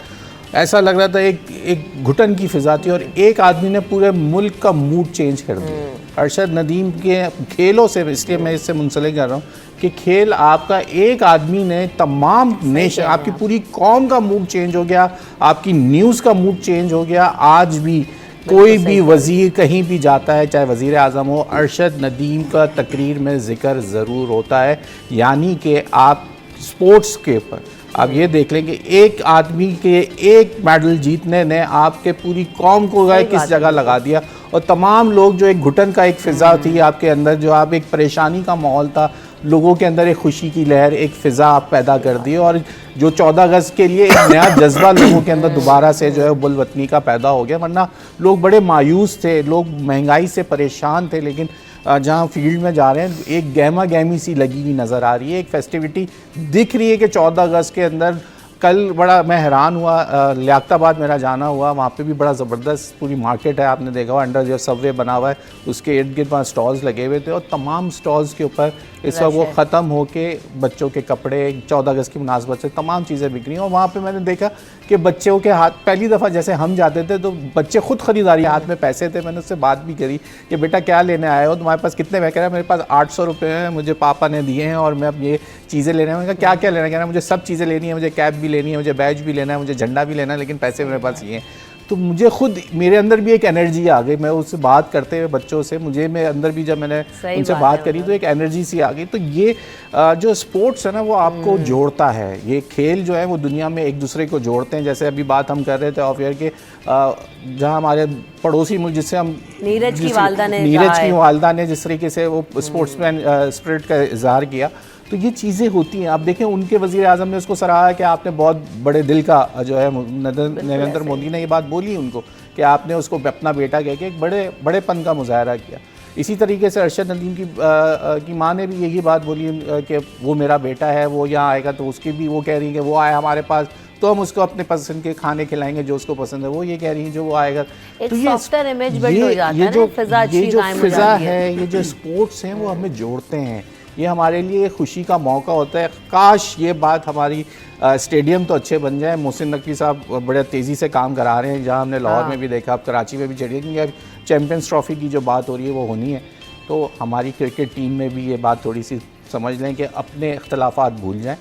ऐसा लग रहा था एक घुटन की फ़िज़ा थी, और एक आदमी ने पूरे मुल्क का मूड चेंज कर दिया। अरशद नदीम के खेलों से, इसलिए मैं इससे मुंसलिक कर रहा हूँ कि खेल आपका, एक आदमी ने तमाम नेशन, आपकी पूरी कौम का मूड चेंज हो गया, आपकी न्यूज़ का मूड चेंज हो गया। आज भी कोई भी वज़ीर कहीं भी जाता है, चाहे वज़ीर आज़म हो, अरशद नदीम का तकरीर में ज़िक्र ज़रूर होता है। यानी कि आप स्पोर्ट्स के ऊपर आप ये देख लें कि एक आदमी के एक मेडल जीतने ने आपके पूरी कौम को किस जगह लगा दिया, और तमाम लोग जो एक घुटन का एक फ़िज़ा थी आपके अंदर, जो आप एक परेशानी का माहौल था, लोगों के अंदर एक खुशी की लहर, एक फ़िज़ा आप पैदा कर दी, और जो 14 अगस्त के लिए एक नया जज्बा लोगों के अंदर दोबारा से जो है बुलवतनी का पैदा हो गया। वरना लोग बड़े मायूस थे, लोग महंगाई से परेशान थे, लेकिन जहाँ फील्ड में जा रहे हैं एक गहमा गहमी सी लगी हुई नज़र आ रही है, एक फेस्टिविटी दिख रही है कि 14 अगस्त के अंदर। कल बड़ा मैं हैरान हुआ, लियाकताबाद मेरा जाना हुआ, वहाँ पे भी बड़ा ज़बरदस्त पूरी मार्केट है, आपने देखा हुआ, अंडर जो सबवे बना हुआ है उसके इर्द गिर्द वहाँ स्टॉल्स लगे हुए थे, और तमाम स्टॉल्स के ऊपर इस वक्त वो ख़त्म होके बच्चों के कपड़े, 14 अगस्त की मुनासबत से तमाम चीज़ें बिक रही हैं। और वहाँ पे मैंने देखा कि बच्चों के हाथ, पहली दफ़ा जैसे हम जाते थे तो बच्चे खुद ख़रीदारी, हाथ में पैसे थे, मैंने उससे बात भी करी कि बेटा क्या लेने आए हो, तुम्हारे पास कितने? मैं कह रहा मेरे पास 800 रुपये हैं, मुझे पापा ने दिए हैं और मैं अब ये चीज़ें लेने हैं। मैंने कहा क्या क्या लेना है? कह रहा मुझे सब चीज़ें लेनी है, मुझे कैप भी लेनी है, मुझे बैज भी लेना है, मुझे झंडा भी लेना है, लेकिन पैसे मेरे पास ये हैं। तो मुझे खुद, मेरे अंदर भी एक एनर्जी आ गई, मैं उससे बात करते हुए बच्चों से, मुझे मेरे अंदर भी जब मैंने उनसे बात करी तो एक एनर्जी सी आ गई। तो ये जो स्पोर्ट्स है ना वो आपको जोड़ता है, ये खेल जो है वो दुनिया में एक दूसरे को जोड़ते हैं। जैसे अभी बात हम कर रहे थे ऑफ एयर के, जहाँ हमारे पड़ोसी मुल्क, जिससे हम नीरज की वालदा ने जिस तरीके से वो स्पोर्ट्समैन स्पिरिट का इजहार किया, तो ये चीज़ें होती हैं। आप देखें उनके वज़ीर आज़म ने उसको सराहा कि आपने बहुत बड़े दिल का जो है, नरेंद्र मोदी ने ये बात बोली उनको कि आपने उसको अपना बेटा कह के एक बड़ेपन का मुजाहरा किया। इसी तरीके से अरशद नदीम की माँ ने भी यही बात बोली कि वो मेरा बेटा है, वो यहाँ आएगा तो उसकी भी वो कह रही है कि वो आए हमारे पास तो हम उसको अपने पसंद के खाने खिलाएंगे जो उसको पसंद है, वो ये कह रही है जो वो आएगा। तो ये जो फिज़ा है, ये जो स्पोर्ट्स हैं वो हमें जोड़ते हैं, ये हमारे लिए खुशी का मौका होता है। काश ये बात हमारी स्टेडियम तो अच्छे बन जाए। मोहसिन नकवी साहब बड़े तेज़ी से काम करा रहे हैं, जहाँ हमने लाहौर में भी देखा, अब कराची में भी चढ़ी है, क्योंकि अब चैम्पियंस ट्रॉफ़ी की जो बात हो रही है वो होनी है। तो हमारी क्रिकेट टीम में भी ये बात थोड़ी सी समझ लें कि अपने इख्तलाफात भूल जाएँ,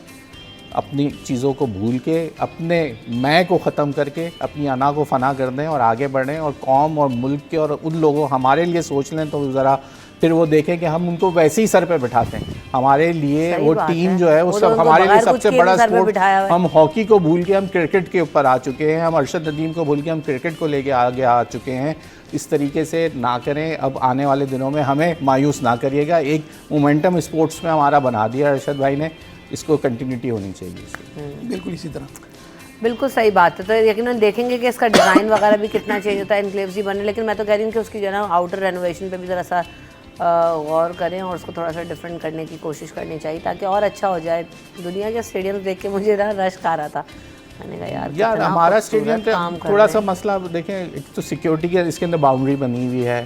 अपनी चीज़ों को भूल के, अपने मैं को ख़त्म करके अपनी अना को फ़ना कर दें और आगे बढ़ें, और कौम और मुल्क के और उन लोगों हमारे लिए सोच लें। तो ज़रा फिर वो देखें कि हम उनको वैसे ही सर पे बिठाते हैं। हमारे लिए वो टीम जो है वो सब हमारे लिए सबसे बड़ा स्पोर्ट, हम हॉकी को भूल के हम क्रिकेट के ऊपर आ चुके हैं, हम अरशद नदीम को भूल के हम क्रिकेट को लेके आगे आ चुके हैं। इस तरीके से ना करें। अब आने वाले दिनों में हमें मायूस ना करिएगा। एक मोमेंटम स्पोर्ट्स में हमारा बना दिया अरशद भाई ने, इसको कंटिन्यूटी होनी चाहिए। बिल्कुल इसी तरह, बिल्कुल सही बात है। तो यकीनन देखेंगे कि इसका डिज़ाइन वगैरह भी कितना चेंज होता है, इनक्लेव्स ही बने। लेकिन मैं तो कह रही हूँ कि उसकी जो है ना आउटर रेनोवेशन पे भी ज़रा सा गौर करें और उसको थोड़ा सा डिफरेंट करने की कोशिश करनी चाहिए ताकि और अच्छा हो जाए। दुनिया के स्टेडियम देख के मुझे ना रश आ रहा था, मैंने कहा यार हमारा स्टेडियम थोड़ा सा मसला देखें, एक तो सिक्योरिटी की इसके अंदर बाउंड्री बनी हुई है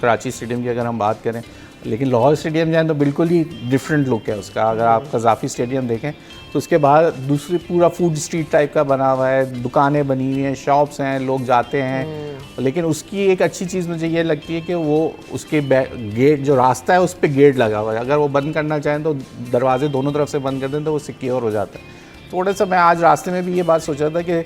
कराची स्टेडियम की अगर हम बात करें, लेकिन लाहौर स्टेडियम जाए तो बिल्कुल ही डिफरेंट लुक है उसका। अगर आप कज़ाफ़ी स्टेडियम देखें तो उसके बाद दूसरी पूरा फूड स्ट्रीट टाइप का बना हुआ है, दुकानें बनी हुई हैं, शॉप्स हैं, लोग जाते हैं। लेकिन उसकी एक अच्छी चीज़ मुझे ये लगती है कि वो उसके गेट जो रास्ता है उस पर गेट लगा हुआ है। अगर वो बंद करना चाहें तो दरवाजे दोनों तरफ से बंद कर दें तो वो सिक्योर हो जाता है। थोड़ा सा मैं आज रास्ते में भी ये बात सोच रहा था कि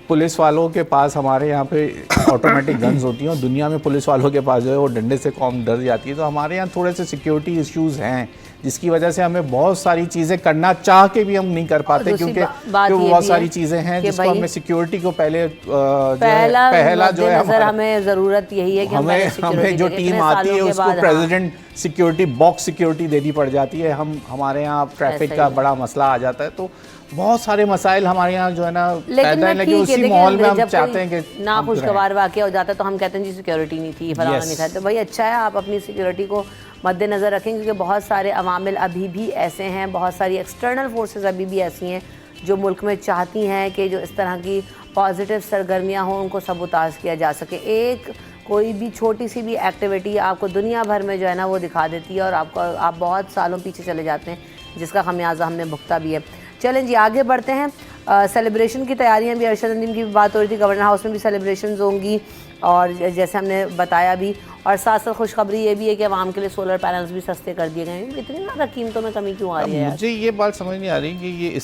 पुलिस वालों के पास हमारे यहाँ पे ऑटोमेटिक गन्स होती हैं और दुनिया में पुलिस वालों के पास जो है वो डंडे से कौम डर जाती है। तो हमारे यहाँ थोड़े से सिक्योरिटी इश्यूज़ हैं जिसकी वजह से हमें बहुत सारी चीज़ें करना चाह के भी हम नहीं कर पाते, क्योंकि बहुत सारी चीज़ें हैं जिसको हमें सिक्योरिटी को पहला जो है हमें ज़रूरत यही है कि हमें जो टीम आती है उसको प्रेसिडेंट सिक्योरिटी बॉक्स सिक्योरिटी देनी पड़ जाती है। हमारे यहाँ ट्रैफिक का बड़ा मसला आ जाता है, तो बहुत सारे मसाइल हमारे यहाँ जो है ना पैदा है, लेकिन उसी माहौल में हम चाहते हैं कि ना खुशगवार वाक़या हो जाता है तो हम कहते हैं जी सिक्योरिटी नहीं थी, फलाना नहीं था। तो भाई अच्छा है आप अपनी सिक्योरिटी को मद्देनज़र रखें, क्योंकि बहुत सारे अवामिल अभी भी ऐसे हैं, बहुत सारी एक्सटर्नल फोर्सेस अभी भी ऐसी हैं जो मुल्क में चाहती हैं कि जो इस तरह की पॉजिटिव सरगर्मियाँ हों उनको सबूताज किया जा सके। एक कोई भी छोटी सी भी एक्टिविटी आपको दुनिया भर में जो है ना वो दिखा देती है और आप बहुत सालों पीछे चले जाते हैं, जिसका खमियाजा हमने भुगता भी है। चलें जी आगे बढ़ते हैं। सेलिब्रेशन की तैयारियां भी, अरशद नदीम की भी बात हो रही थी, गवर्नर हाउस में भी सेलिब्रेशंस होंगी और जैसे हमने बताया भी, और साथ साथ खुशखबरी ये भी है कि आवाम के लिए सोलर पैनल्स भी सस्ते कर दिए गए हैं। इतनी ज़्यादा कीमतों में कमी क्यों आ रही है? मुझे ये बात समझ नहीं आ रही कि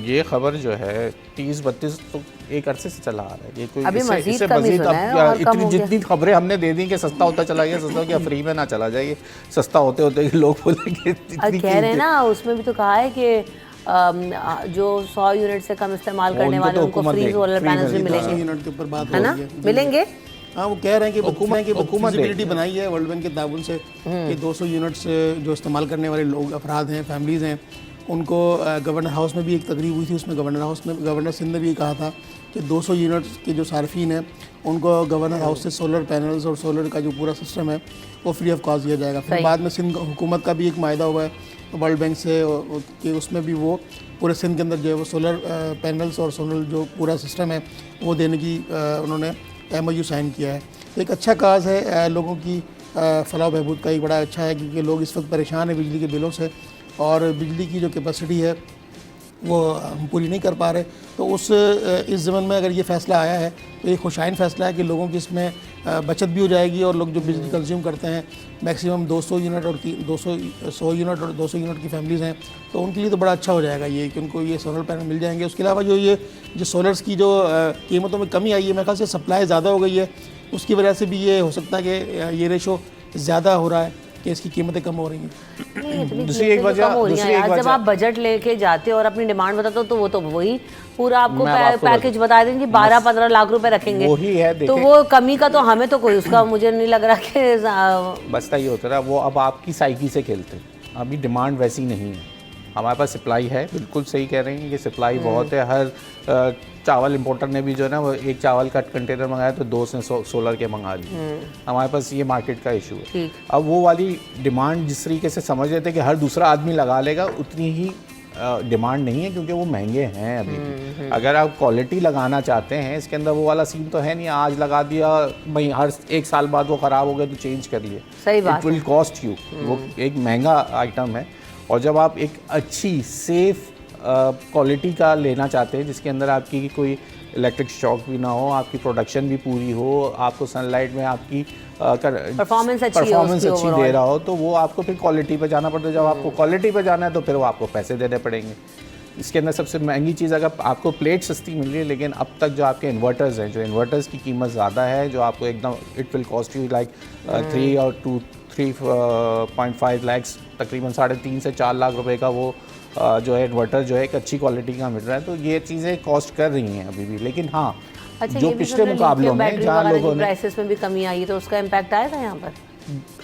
ये खबर जो है 30-32 तो एक अरसे से चला आ रहा है, ये कोई अभी इससे मजीद इतनी जितनी खबरें हमने दे दी कि सस्ता होता चला गया, सस्ता क्या फ्री में ना चला जाए, सस्ता होते होते लोग बोलेंगे। कह रहे हैं ना, उसमें भी तो कहा है कि जो 100 यूनिट से कम इस्तेमाल करने वाले उनको फ्री सोलर पैनल्स भी मिलेंगे, यूनिट के ऊपर बात है ना, मिलेंगे। हाँ, वो कह रहे हैं कि हुकूमत बनाई है वर्ल्ड बैंक के ताउन से कि 200 यूनिट्स जो इस्तेमाल करने वाले लोग, अफराद हैं, फैमिलीज़ हैं, उनको गवर्नर हाउस में भी एक तकरीब हुई थी, उसमें गवर्नर सिंध ने भी कहा था कि 200 यूनिट्स के जो सार्फिन हैं उनको गवर्नर हाउस से सोलर पैनल्स और सोलर का जो पूरा सिस्टम है वो फ्री ऑफ कॉस्ट दिया जाएगा। फिर बाद में सिंध हुकूमत का भी एक मायदा हुआ है वर्ल्ड बैंक से कि उसमें भी वो पूरे सिंध के अंदर जो है वो सोलर पैनल्स और सोलर जो पूरा सिस्टम है वो देने की उन्होंने MOU साइन किया है। तो एक अच्छा काज है, लोगों की फलाह बहबूद का एक बड़ा अच्छा है, क्योंकि लोग इस वक्त परेशान हैं बिजली के बिलों से और बिजली की जो कैपेसिटी है वो हम पूरी नहीं कर पा रहे। तो इस ज़मन में अगर ये फ़ैसला आया है तो ये खुशाइन फ़ैसला है कि लोगों की इसमें बचत भी हो जाएगी और लोग जो बिजली कंज्यूम करते हैं मैक्सिमम 200 यूनिट और 100 यूनिट और 200 यूनिट की फैमिलीज़ हैं तो उनके लिए तो बड़ा अच्छा हो जाएगा ये कि उनको ये सोलर पैनल मिल जाएंगे। उसके अलावा जो सोलर्स की जो कीमतों में कमी आई है, मेरे ख्याल से सप्लाई ज़्यादा हो गई है, उसकी वजह से भी ये हो सकता है कि ये रेशो ज़्यादा हो रहा है कि इसकी कीमतें कम हो रही हैं। दूसरी एक वजह जब आप बजट लेके जाते हो और अपनी डिमांड बताते हो तो वो तो वही पूरा आपको पैकेज बता देंगे 12-15 लाख रुपए रखेंगे, वही है। तो वो कमी का तो हमें तो कोई उसका मुझे नहीं लग रहा कि बसता ही होता है। वो अब आपकी साइकी से खेलते हैं, अभी डिमांड वैसी नहीं है। हमारे पास सप्लाई है, बिल्कुल सही कह रहे हैं कि सप्लाई बहुत है। हर चावल इंपोर्टर ने भी जो है ना वो एक चावल का कंटेनर मंगाया तो 2 से सोलर के मंगा लिए। हमारे पास ये मार्केट का इशू है। अब वो वाली डिमांड जिस तरीके से समझ रहे थे कि हर दूसरा आदमी लगा लेगा, उतनी ही डिमांड नहीं है, क्योंकि वो महंगे हैं अभी भी। अगर आप क्वालिटी लगाना चाहते हैं, इसके अंदर वो वाला सीन तो है नहीं आज लगा दिया भाई हर 1 साल बाद वो ख़राब हो गया तो चेंज करिए। सही बात, इट विल कॉस्ट यू। वो एक महंगा आइटम है। और जब आप एक अच्छी सेफ क्वालिटी का लेना चाहते हैं जिसके अंदर आपकी कोई इलेक्ट्रिक शॉक भी ना हो, आपकी प्रोडक्शन भी पूरी हो, आपको सनलाइट में आपकी परफॉर्मेंस अच्छी दे रहा हो, तो वो आपको फिर क्वालिटी पे जाना पड़ता है। जब आपको क्वालिटी पे जाना है तो फिर वो आपको पैसे देने पड़ेंगे। इसके अंदर सबसे महंगी चीज़, अगर आपको प्लेट सस्ती मिल रही है, लेकिन अब तक जो आपके इन्वर्टर्स हैं, जो इन्वर्टर्स की कीमत ज़्यादा है, जो आपको एकदम it will cost you like 3 और 3.5 लाख, तकरीबन 3.5 से 4 लाख रुपए का वो जो है इन्वर्टर जो है एक अच्छी क्वालिटी का मिल रहा है। तो ये चीज़ें कॉस्ट कर रही हैं अभी भी, लेकिन हाँ अच्छा, जो पिछले मुकाबलों में जहाँ लोगों ने प्राइसेस में भी कमी आई है तो उसका इम्पैक्ट आएगा यहाँ पर।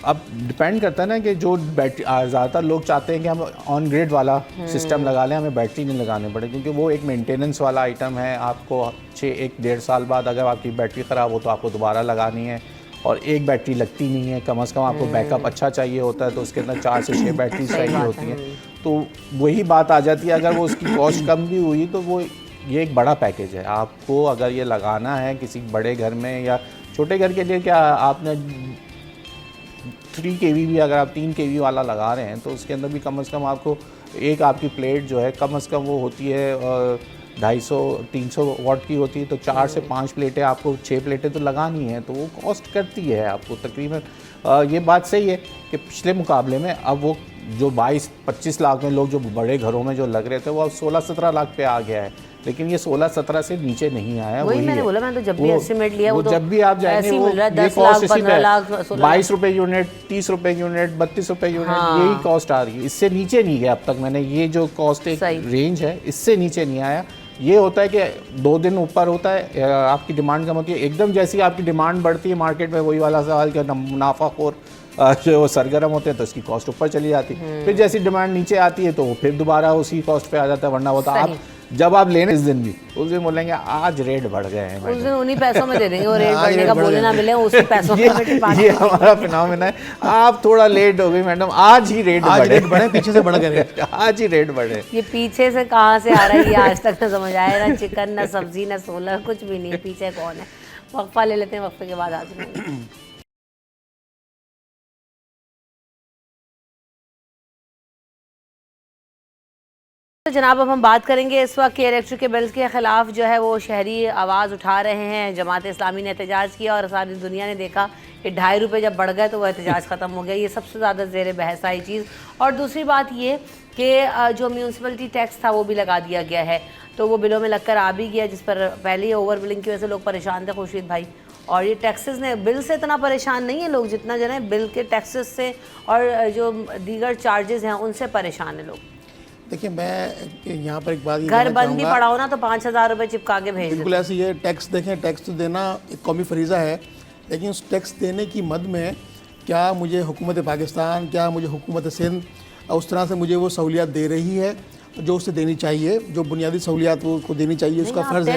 अब डिपेंड करता है ना कि जो बैटरी, ज़्यादातर लोग चाहते हैं कि हम ऑन ग्रिड वाला सिस्टम लगा लें, हमें बैटरी नहीं लगाने पड़े, क्योंकि वो एक मेंटेनेंस वाला आइटम है। आपको 1-1.5 साल बाद अगर आपकी बैटरी ख़राब हो तो आपको दोबारा लगानी है, और एक बैटरी लगती नहीं है। कम से कम आपको बैकअप अच्छा चाहिए होता है, तो उसके अंदर 4 से 6 बैटरी चाहिए होती हैं। तो वही बात आ जाती है, अगर वो उसकी कॉस्ट कम भी हुई तो वो ये एक बड़ा पैकेज है। आपको अगर ये लगाना है किसी बड़े घर में या छोटे घर के लिए, क्या आपने 3 kV भी अगर आप 3 kV वाला लगा रहे हैं तो उसके अंदर भी कम से कम आपको एक आपकी प्लेट जो है कम से कम वो होती है 250-300 वाट की होती है, तो 4 से 5 प्लेटें आपको 6 प्लेटें तो लगानी है, तो वो कॉस्ट करती है आपको तकरीबन। ये बात सही है कि पिछले मुकाबले में अब वो जो 22-25 लाख में लोग जो बड़े घरों में जो लग रहे थे वो अब 16-17 लाख पे आ गया है, लेकिन ये 16-17 से नीचे नहीं आया। वही मैंने बोला, मैं तो जब भी एस्टिमेट लिया वो तो जब भी आप जाएंगे वो ये कॉस्ट इसी पे 22 रुपए यूनिट, 30 रुपए यूनिट, 32 रुपए यूनिट, यही कॉस्ट आ रही है। इससे नीचे नहीं गया अब तक। मैंने ये जो कॉस्ट एक रेंज है इससे नीचे नहीं आया। ये होता है कि 2 दिन ऊपर होता है, आपकी डिमांड कम होती है, एकदम जैसी आपकी डिमांड बढ़ती है मार्केट में, वही वाला सवाल कि मुनाफाखोर जो सरगर्म होते हैं तो उसकी कॉस्ट ऊपर चली जाती है। फिर जैसी डिमांड नीचे आती है तो वो फिर दोबारा उसी कॉस्ट पे आ जाता है। वरना होता आप जब आप लेने इस दिन भी उस दिन बोलेंगे आज रेट बढ़ गए हैं, उस दिन उन्हीं पैसों में दे देंगे, वो रेट बढ़ने का बोले ना मिले उसी पैसों में। ये हमारा फिनोमेना है। आप थोड़ा लेट हो गई मैडम, आज ही रेट बढ़े, पीछे से बढ़ गए, आज ही रेट बढ़े। ये पीछे से कहाँ से आ रहा है ये आज तक ना समझ आया, ना चिकन ना सब्जी ना सोलर, कुछ भी नहीं। पीछे कौन है? वक्फा ले लेते हैं, वक्फे के बाद हाजिर होंगे। तो जनाब अब हम बात करेंगे इस वक्त के इलेक्ट्रिक के बिल्स के ख़िलाफ़ जो है वो शहरी आवाज़ उठा रहे हैं। जमात इस्लामी ने एहतजाज किया और सारी दुनिया ने देखा कि 2.5 रुपये जब बढ़ गए तो वह एहतजाज ख़त्म हो गया। ये सबसे ज़्यादा ज़ेर बहस आई चीज़। और दूसरी बात ये कि जो म्यूनसिपलिटी टैक्स था वो भी लगा दिया गया है, तो वो बिलों में लगकर आ भी गया, जिस पर पहले ही ओवर बिलिंग की वजह से लोग परेशान थे खुर्शीद भाई। और ये टैक्सेस ने, बिल से इतना परेशान नहीं है लोग जितना जो है बिल के टैक्सेस से और जो दीगर चार्जेस हैं उनसे परेशान है लोग। देखिए मैं यहाँ पर एक बात, घर बंद भी पड़ाओ ना तो 5,000 रुपये चिपका के भेज बिल्कुल ऐसे। ये टैक्स देखें, टैक्स तो देना एक कौमी फरीज़ा है, लेकिन उस टैक्स देने की मद में क्या मुझे हुकूमत पाकिस्तान, क्या मुझे हुकूमत सिंध उस तरह से मुझे वो सहूलियात दे रही है जो उससे देनी चाहिए, जो बुनियादी सहूलियात वो उसको देनी चाहिए, उसका फ़र्ज़ है।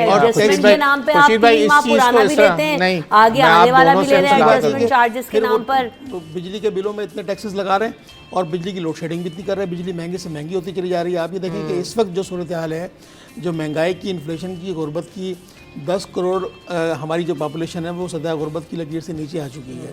और एडजस्टमेंट के नाम पे आप 3 माह पुराना भी लेते हैं, आगे आने वाला भी ले रहे हैं एडजस्टमेंट चार्जेस के नाम पर। बिजली के बिलों में इतने टैक्सेस लगा रहे हैं और बिजली की लोड शेडिंग भी इतनी कर रहे हैं, बिजली महंगी से महंगी होती चली जा रही है। आप ये देखें कि इस वक्त जो सूरत हाल है, जो महंगाई की, इन्फ्लेशन की, गुर्बत की, 10 करोड़ हमारी जो पॉपुलेशन है वो सदा गुर्बत की लकीर से नीचे आ चुकी है।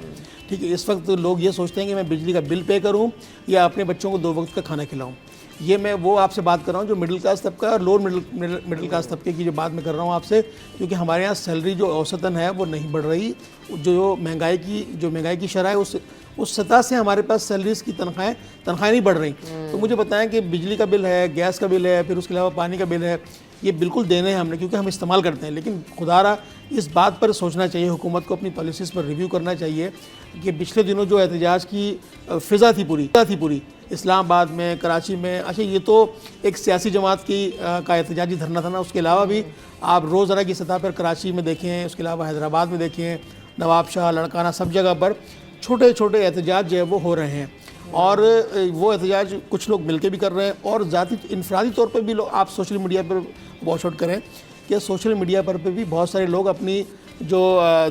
ठीक है, इस वक्त लोग ये सोचते हैं कि मैं बिजली का बिल पे करूं या अपने बच्चों को 2 वक्त का खाना खिलाऊं। ये मैं वो आपसे बात कर रहा हूँ जो मिडिल क्लास तबका और लोअर मिडिल क्लास तबके की जो बात मैं कर रहा हूँ आपसे, क्योंकि हमारे यहाँ सैलरी जो औसतन है वो नहीं बढ़ रही। जो महंगाई की शरह है उस सतह से हमारे पास सैलरीज की तनख्वाहें नहीं बढ़ रही। तो मुझे बताएं कि बिजली का बिल है, गैस का बिल है, फिर उसके अलावा पानी का बिल है, ये बिल्कुल देने हैं हमने क्योंकि हम इस्तेमाल करते हैं। लेकिन खुदारा इस बात पर सोचना चाहिए, हुकूमत को अपनी पॉलिसीज़ पर रिव्यू करना चाहिए कि पिछले दिनों जो एहतजाज की फ़िज़ा थी पूरी इस्लामाबाद में, कराची में, अच्छा ये तो एक सियासी जमात का एहतजाजी धरना था ना, उसके अलावा भी आप रोज़ाना की सतह पर कराची में देखें, उसके अलावा हैदराबाद में देखें, नवाबशाह, लड़काना, सब जगह पर छोटे छोटे एहतजाज जो है वो हो रहे हैं। और वो एहतजाज कुछ लोग मिलके भी कर रहे हैं और ज़ाती इनफरादी तौर पर भी लोग, आप सोशल मीडिया पर वॉच आउट करें कि सोशल मीडिया पर भी बहुत सारे लोग अपनी जो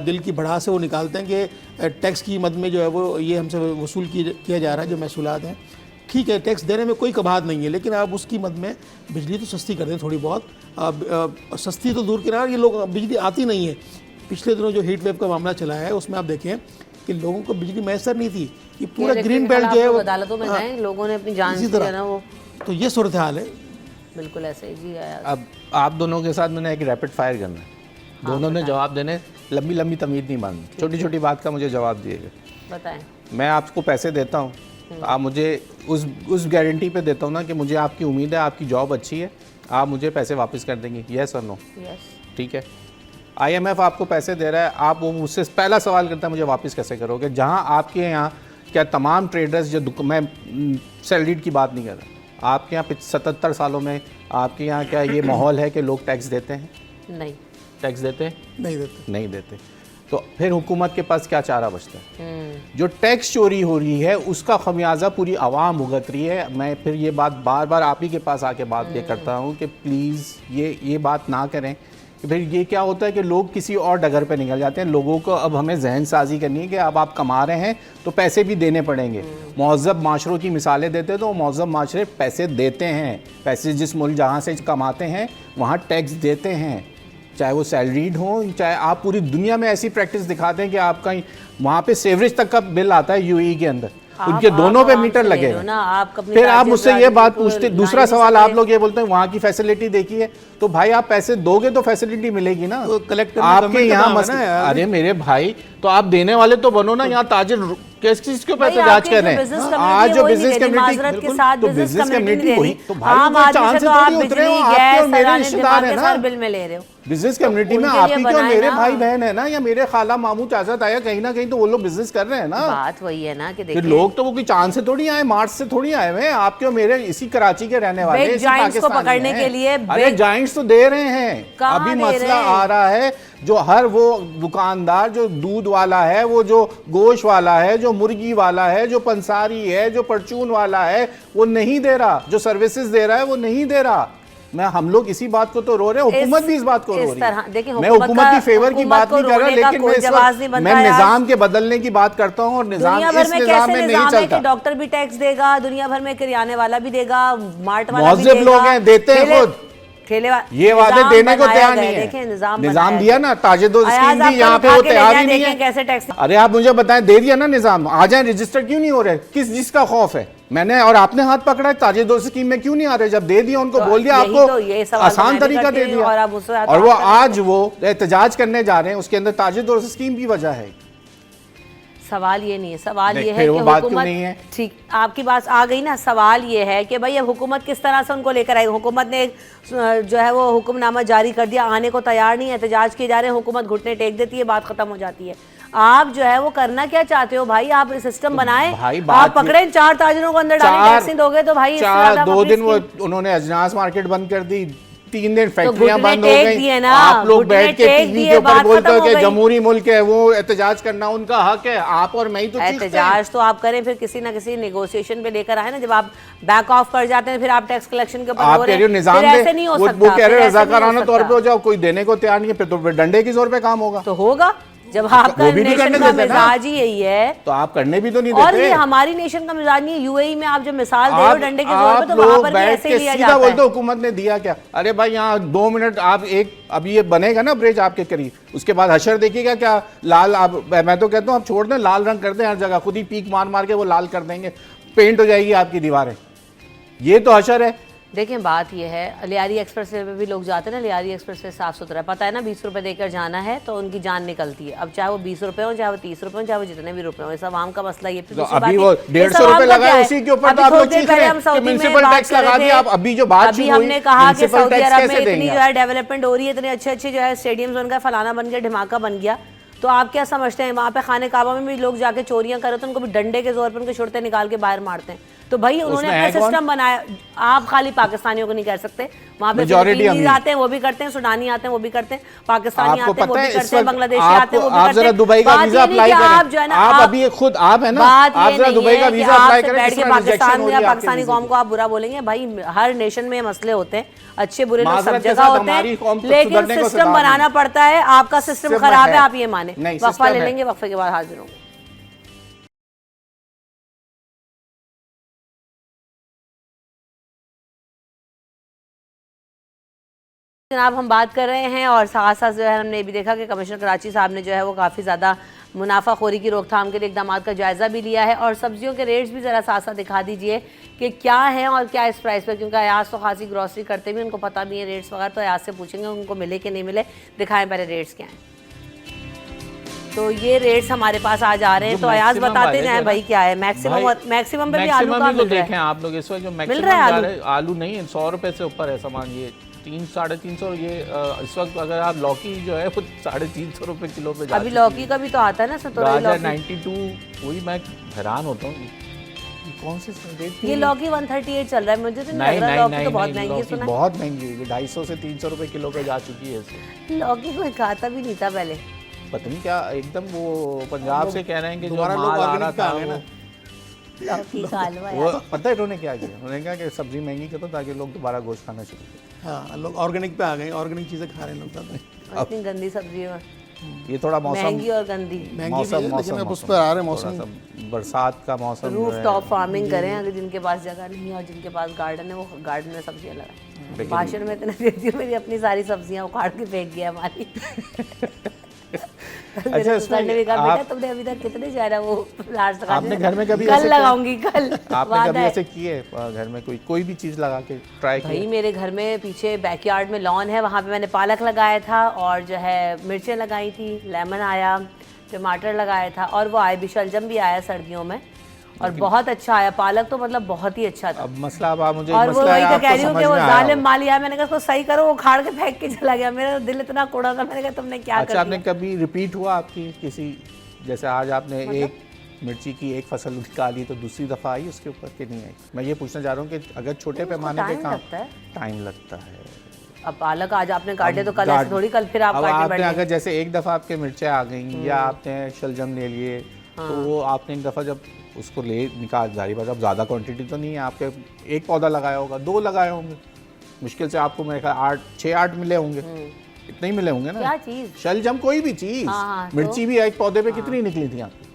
दिल की भड़ास है वो निकालते हैं कि टैक्स की मद में जो है वो ये हमसे वसूल किया जा रहा है जो महसूलात हैं। ठीक है, टैक्स देने में कोई कबाहत नहीं है, लेकिन आप उसकी मद में बिजली तो सस्ती कर दें थोड़ी बहुत। सस्ती तो दूर किनार, ये लोग बिजली आती नहीं है। पिछले दिनों जो हीट वेव का मामला चला है उसमें आप देखें कि लोगों को बिजली मैसर नहीं थी। ये पूरा ग्रीन बेल्ट जो है वो अदालतों में गए, लोगों ने अपनी जान दी है ना वो। तो ये सूरत हाल है। बिल्कुल ऐसे ही जी। अब आप दोनों के साथ मैंने एक रैपिड फायर करना है, दोनों ने जवाब देने, लंबी लंबी तमीज़ नहीं माननी, छोटी छोटी बात का मुझे जवाब दिएगा। बताएं। मैं आपको पैसे देता हूँ, आप मुझे उस गारंटी पे देता हूँ ना कि मुझे आपकी उम्मीद है, आपकी जॉब अच्छी है, आप मुझे पैसे वापस कर देंगे, यस और नो? यस। ठीक है, IMF आपको पैसे दे रहा है, आप वो मुझसे पहला सवाल करता है मुझे वापस कैसे करोगे? जहाँ आपके यहाँ क्या तमाम ट्रेडर्स जो, मैं सैलरीड की बात नहीं कर रहा, आपके यहाँ 77 सालों में आपके यहाँ क्या ये माहौल है कि लोग टैक्स देते हैं? नहीं। टैक्स देते हैं? नहीं देते। तो फिर हुकूमत के पास क्या चारा बचता है? जो टैक्स चोरी हो रही है उसका खमियाजा पूरी आवाम भुगत रही है। मैं फिर ये बात बार बार आप ही के पास आके बात ये करता हूँ कि प्लीज़ ये बात ना करें कि फिर ये क्या होता है कि लोग किसी और डगर पे निकल जाते हैं। लोगों को अब हमें जहन साजी करनी है कि अब आप कमा रहे हैं तो पैसे भी देने पड़ेंगे। महज़्ज़ब माशरों की मिसालें देते हैं तो महज़्ज़ब माशरे पैसे देते हैं, पैसे जिस मुल्क जहाँ से कमाते हैं वहाँ टैक्स देते हैं, चाहे वो सैलरीड हो, चाहे आप पूरी दुनिया में ऐसी प्रैक्टिस दिखाते हैं कि आपका वहाँ पे सेवरेज तक का बिल आता है UAE के अंदर, उनके दोनों पे मीटर लगे हैं। फिर आप मुझसे ये बात पूछते, दूसरा सवाल आप लोग ये बोलते हैं वहाँ की फैसिलिटी देखिए, तो भाई आप पैसे दोगे तो फैसिलिटी मिलेगी ना। तो कलेक्टर आपके यहाँ अरे मेरे भाई, तो आप देने वाले तो बनो ना। यहाँ ताजिर किस चीज के ऊपर भाई, एहतजाज आपकी कर जो रहे business हैं? community आज है, जो वही बिजनेस नहीं दे रही, कम्युनिटी माजरत के साथ तो business बिजनेस community कम्युनिटी नहीं वही दे तो रही। भाई आम वो आदमी चांद से से तो आप थोड़ी उतरे हो, बिजली, आपके गैस, और मेरे सराहने, रिश्तेदार दिमाग है के ना। साथ बिल में ले रहे हो। बिजनेस कम्युनिटी में उनके लिए आपकी और बनाए मेरे ना। भाई बहन है ना, या मेरे खाला मामू चाचा ताया, कहीं ना कहीं तो वो लोग बिजनेस कर रहे हैं ना। बात वही है ना कि कि देखिए, लोग तो वो कोई चांद से थोड़ी आए, मार्स से थोड़ी आए हुए हैं। आपके और मेरे इसी कराची के रहने वाले Big इसी giants को पाकिस्तानी पकड़ने हैं। के लिए अरे big- जाइंट्स तो दे रहे हैं। कहाँ अभी दे मसला रहे हैं? आ रहा है जो हर वो दुकानदार जो दूध वाला है, वो जो गोश्त वाला है, जो मुर्गी वाला है, जो पंसारी है, जो परचून वाला है, वो नहीं दे रहा। जो सर्विसेज दे रहा है वो नहीं दे रहा। हम लोग इसी बात को तो रो रहे हैं, हुकूमत भी इस बात को रो रही है। देखिए, मैं हुकूमत की फेवर की बात नहीं कर रहा, लेकिन मैं इस वक्त मैं निजाम के बदलने की बात करता हूँ, और निजाम दुनिया भर इस में निजाम कैसे में नहीं निजाम है कि चलता। डॉक्टर भी टैक्स देगा, दुनिया भर में किराने वाला भी देगा, मार्ट वाला भी मौजूद देगा, लोग हैं, देते हैं ठेले- खुद। ठेले ये वादे निजाम देने को बनाया तैयार गया नहीं है। देखें, निजाम निजाम बनाया दिया गया। ना, ताजिदो अयाज स्कीम आप दी, यहाँ पे उठा वो के ले तैयार जाएं, ही नहीं देखें है। कैसे टैक्स। अरे आप मुझे बताएं, दे दिया ना निजाम, आ जाए, रजिस्टर क्यों नहीं हो रहे? किस जिसका खौफ है? मैंने और आपने हाथ पकड़ा है, ताजिदो स्कीम में क्यों नहीं आ रहे? जब दे दिया उनको, बोल दिया यही आपको तो, ये सवाल तो आसान मैं भी तरीका करती दे हूँ दिया, और आप उससे और वो बात करते आज वो एहतजाज करने जा रहे हैं, उसके अंदर ताजिदो स्कीम की वजह है। सवाल ये नहीं है, सवाल ये है फिर कि वो बात क्यों हुकूमत, नहीं है? ठीक आपकी बात आ गई ना। सवाल ये है कि भाई अब हुकूमत किस तरह से उनको लेकर आई। हुकूमत ने एक जो है वो हुक्मनामा जारी कर दिया, आने को तैयार नहीं है, एहतजाज किए जा रहे हैं, हुकूमत घुटने टेक देती है, बात खत्म हो जाती है। आप जो है वो करना क्या चाहते हो भाई? आप सिस्टम बनाएं, भाई आप पकड़े 4 ताजिरों को अंदर डालें, टैक्स नहीं दोगे तो भाई इससे ज्यादा 2 अपनी दिन वो स्कीम- उन्होंने अजनास मार्केट बंद कर दी, 3 दिन फैक्ट्रियां घुटने बंद हो टेक गई। दिए ना, आप लोग घुटने बैठ के टेक टीवी दिए, के ऊपर बात बोलते खत्म हो हो कि गई। जमहूरी मुल्क है, वो एहतजाज करना उनका हक है। आप और मैं ही तो चीखते हैं। एहतजाज तो आप करें, फिर किसी ना किसी नेगोशिएशन पे लेकर आए ना। जब आप बैक ऑफ कर जाते हैं फिर आप टैक्स कलेक्शन के ऊपर आप रो कह रहे रहे हो हैं, निजाम फिर दे, ऐसे नहीं हो वो सकता। कह रहे फिर हो ऐसे नहीं हो रजाकाराना तौर सकता। पे हो जाओ, कोई देने को तैयार नहीं है, फिर तो डंडे की जोर पे काम होगा। तो होगा जब आपका वो भी नहीं नेशन करने का देते ना। मिजाज ही यही है। तो आप करने भी तो नहीं और देते। ये हमारी नेशन का मिजाज नहीं है। यूएई में आप जो मिसाल दे रहे हो आप डंडे के जोर पे, तो वहां लोग पर भी बैठ ऐसे ही के लिया सीधा जाता बोलते है। हुकूमत ने दिया क्या? अरे भाई यहाँ 2 मिनट आप एक, अभी ये बनेगा ना ब्रिज आपके करीब, उसके बाद हशर देखिएगा क्या लाल। आप, मैं तो कहता हूँ आप छोड़ दें, लाल रंग कर दें हर जगह, खुद ही पीक मार मार के वो लाल कर देंगे, पेंट हो जाएगी आपकी दीवारें। ये तो हशर है। देखिए बात ये है, लियारी एक्सप्रेस वे पे भी लोग जाते हैं ना, लियारी एक्सप्रेस वे साफ सुथरा है, पता है ना 20 रुपए देकर जाना है तो उनकी जान निकलती है। अब चाहे वो 20 रुपए हो, चाहे वो 30 रुपए हो, चाहे वो जितने भी रुपए हो, इस आवाम का मसला ये। तो अभी वो 150 रुपए लगाए उसी के ऊपर, तो आप लोग चीख रहे हैं कि म्युनिसिपल टैक्स लगा दिया। आप अभी जो बात अभी हमने कहा कि म्युनिसिपल सऊदी टैक्स अरब में कैसे इतनी देंगे? जो है डेवलपमेंट हो रही है, इतने अच्छे अच्छे जो है स्टेडियम्स उनका फलाना बन गया, ढिमाका बन गया। तो आप क्या समझते हैं वहाँ पे खाने काबा में भी लोग जाके चोरियां कर रहे थे, उनको भी डंडे के जोर पर उनके छुड़ते निकाल के बाहर मारते हैं। तो भाई उन्होंने अपना सिस्टम बनाया। आप खाली पाकिस्तानियों को नहीं कह सकते, वहाँ पे फिलिपीनीज आते हैं वो भी करते हैं, सुडानी आते हैं वो भी करते हैं, पाकिस्तानी आते हैं वो भी करते हैं, बांग्लादेशी आते हैं वो भी करते हैं। आप जरा दुबई का वीजा अप्लाई करें, आप जो है ना, आप अभी खुद आप है ना, आप जरा दुबई का वीजा अप्लाई करें, बैठ के पाकिस्तान या पाकिस्तानी कौम को आप बुरा बोलेंगे। भाई हर नेशन में मसले होते हैं, अच्छे बुरे लोग सब जगह होते हैं, लेकिन सिस्टम बनाना पड़ता है। आपका सिस्टम खराब है, आप ये माने। वक्फा ले लेंगे, वक्फे के बाद हाजिर होंगे। जनाब हम बात कर रहे हैं और साथ साथ जो है हमने ये भी देखा कि कमिश्नर कराची साहब ने जो है वो काफ़ी ज़्यादा मुनाफाखोरी की रोकथाम के लिए इकदाम का जायज़ा भी लिया है। और सब्जियों के रेट्स भी ज़रा साथ साथ दिखा दीजिए कि क्या है और क्या इस प्राइस पर, क्योंकि अयाज तो खासी ग्रॉसरी करते भी, उनको पता भी है रेट्स वगैरह, तो अयाज से पूछेंगे उनको मिले कि नहीं मिले। दिखाएं पहले रेट्स क्या हैं। तो ये रेट्स हमारे पास आज आ रहे हैं, तो अयाज बताते जाएं भाई क्या है। मैक्सिमम पे भी आलू का मिल रहा है। आप लोग इस वक्त जो मिल रहा है आलू नहीं है, 100 रुपए से ऊपर है सामान, ये 300-350। ये इस वक्त अगर आप लौकी जो है वो 350 रुपए किलो पे अभी लौकी का भी तो आता है ना, सतोरी लौकी 92। वही मैं हैरान होता हूँ, कौन सी रेट? ये लौकी 138 चल रहा है, मुझे तो नहीं लग रहा। लौकी तो बहुत महंगी है, सुना है। बहुत महंगी हुई, 250 से 300 रुपए किलो पे जा चुकी है। लौकी कोई खाता भी नहीं था पहले, पता नहीं क्या एकदम वो पंजाब से कह रहे हैं कि जो माल आ रहा था वो लौकी का हलवा वो पता है इन्होंने क्या किया? उन्होंने कहा कि सब्जी महंगी कर दो ताकि लोग दोबारा गोश्त खाना शुरू करें। हाँ, लोग ऑर्गेनिक पे आ गए, ऑर्गेनिक चीज़ें खा रहे हैं लोग ज़्यादा। इतनी गंदी सब्जी है, ये थोड़ा मौसम महंगी और गंदी। महंगी भी है, लेकिन अब उस पर आ रहे हैं मौसम, बरसात का मौसम। रूफ टॉप फार्मिंग करें अगर जिनके पास जगह नहीं है और जिनके पास गार्डन है, वो गार्डन में सब्जियां लगाएं। भाषण में इतना देती हूँ, मेरी अपनी सारी सब्जियां उखाड़ के फेंक गया हमारी। अच्छा, इसमें ने भी कहा बेटा तुमने अभी तक कितने जा रहा वो लास्ट तक आपने घर में कभी कल लगाऊंगी कल। आपने कभी ऐसे किए घर में कोई भी चीज लगा के ट्राई किया? भाई मेरे घर में पीछे बैकयार्ड में लॉन है, वहाँ पे मैंने पालक लगाया था और जो है मिर्चें लगाई थी, लेमन आया, टमाटर लगाया था, और वो आए भी, शलजम भी आया सर्दियों में और बहुत अच्छा आया। पालक तो मतलब बहुत ही अच्छा था। अब मसला, अब आप मुझे और वो मसला वही है, तो आपको कह रही हूँ समझ कि वो में आया जालिम होगा। माली आया, मैंने कहा उसको सही करो, वो खाड़ के फेंक के चला गया। मेरा दिल इतना कोड़ा था, मैंने कहा तुमने क्या अच्छा, कर आपने दिया। कभी रिपीट हुआ आपकी किसी, जैसे आज आपने एक मिर्ची की एक फसल निकाली तो दूसरी दफ़ा आई उसके ऊपर कि नहीं आई? मैं ये पूछना चाह रहा हूँ कि अगर छोटे पैमाने पे टाइम काम, लगता है। टाइम लगता है। अब पालक आज आपने काटे तो कल गार्ड- ऐसे थोड़ी कल फिर आप अब काटने आपने बैठ अगर गए। जैसे एक दफ़ा आपके मिर्चें आ गई या आपने शलजम ले लिए, तो वो आपने एक दफ़ा जब उसको ले निकाल, जारी बात, अब ज़्यादा क्वांटिटी तो नहीं है आपके, एक पौधा लगाया होगा, 2 लगाए होंगे, मुश्किल से आपको मेरे ख्याल 6-8 मिले होंगे, इतने ही मिले होंगे ना। क्या चीज़? शलजम, कोई भी चीज़। हाँ, तो? मिर्ची भी एक पौधे पे कितनी निकली थी आपकी?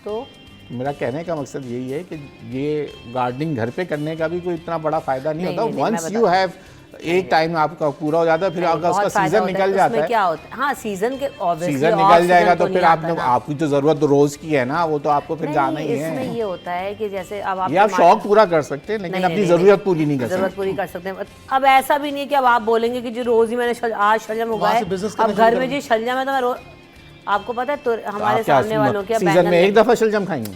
तो मेरा कहने का मकसद यही है कि ये गार्डनिंग घर पे करने का भी कोई इतना बड़ा फायदा नहीं होता। नहीं, वंस मैं यू हैव, एक टाइम आपका पूरा हो जाता है, फिर अगर उसका बहुत फायदा सीजन होता निकल है। जाता उसमें है, क्या होता है, हाँ सीजन के obviously सीजन off निकल जाएगा season तो फिर नहीं आपने, आता ना। आपकी तो जरूरत तो रोज की है ना, वो तो आपको फिर जाना ही इसमें है। ये होता है कि जैसे अब आप ये आप शौक पूरा कर सकते हैं, लेकिन अपनी जरूरत पूरी नहीं कर जरूरत सकते। पूरी कर सकते हैं। अब ऐसा भी नहीं है कि अब आप बोलेंगे कि जो रोज ही मैंने आज शलजम उगाए, से business अब करना घर शुरू में जो शलजम है तो मैं रोज, आपको पता है तो हमारे आप क्या सामने वालों के सीजन बैंगन में एक दफा शलजम खाएंगे?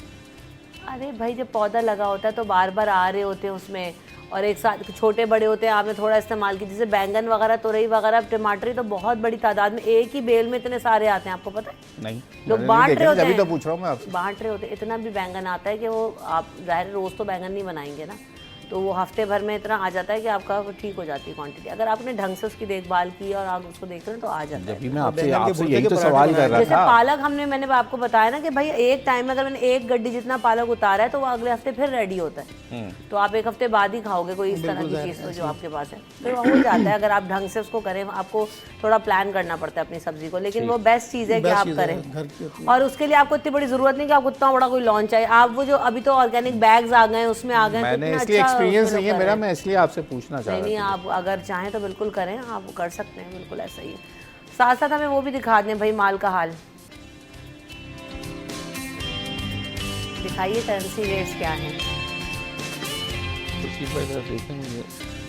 अरे भाई जब पौधा लगा होता है तो बार बार आ रहे होते हैं उसमें, और एक साथ छोटे बड़े होते हैं, आपने थोड़ा इस्तेमाल की, जैसे बैंगन वगैरह, तुरई वगैरह, टमाटर, तो बहुत बड़ी तादाद में एक ही बेल में इतने सारे आते हैं, आपको पता है? नहीं, लोग मैंने बांट नहीं रहे देखा, होते तभी हैं, तो पूछ रहा हूँ मैं आपसे। बांट रहे होते हैं। इतना भी बैंगन आता है कि वो आप ज़ाहिर है रोज़ तो बैंगन नहीं बनाएंगे ना, तो वो हफ्ते भर में इतना आ जाता है कि आपका वो ठीक हो जाती है क्वांटिटी, अगर आपने ढंग से उसकी देखभाल की और आप उसको देख रहे हैं तो आ जाता है। जब भी मैं आपसे बैंगन के आपसे भुर्ते यही के तो पराठे सवाल बनाए कर रहा जैसे था। पालक मैंने आपको बताया ना कि भाई एक टाइम में अगर मैंने 1 गड्डी जितना पालक उतारा है तो वो अगले हफ्ते फिर रेडी होता है, तो आप 1 हफ्ते बाद ही खाओगे कोई इस तरह की चीज़ तो जो आपके पास है, तो वो हो जाता है अगर आप ढंग से उसको करें। आपको थोड़ा प्लान करना पड़ता है अपनी सब्जी को, लेकिन वो बेस्ट चीज़ है कि आप करें, घर की होती और उसके लिए आपको इतनी बड़ी जरूरत नहीं कि आपको इतना बड़ा कोई लॉन्च चाहिए। आप वो जो अभी तो ऑर्गेनिक बैग्स आ गए उसमें आ गए, मैंने कितना इसलिए अच्छा एक्सपीरियंस उसमें नहीं है लोग कर मेरा, रहे हैं। मैं इसलिए आपसे पूछना चाह नहीं रहा था। आप अगर चाहें तो बिल्कुल करें, आप कर सकते हैं, बिल्कुल ऐसा ही है। साथ साथ हमें वो भी दिखा दें भाई माल का हाल, दिखाइए करेंसी रेट्स क्या हैं।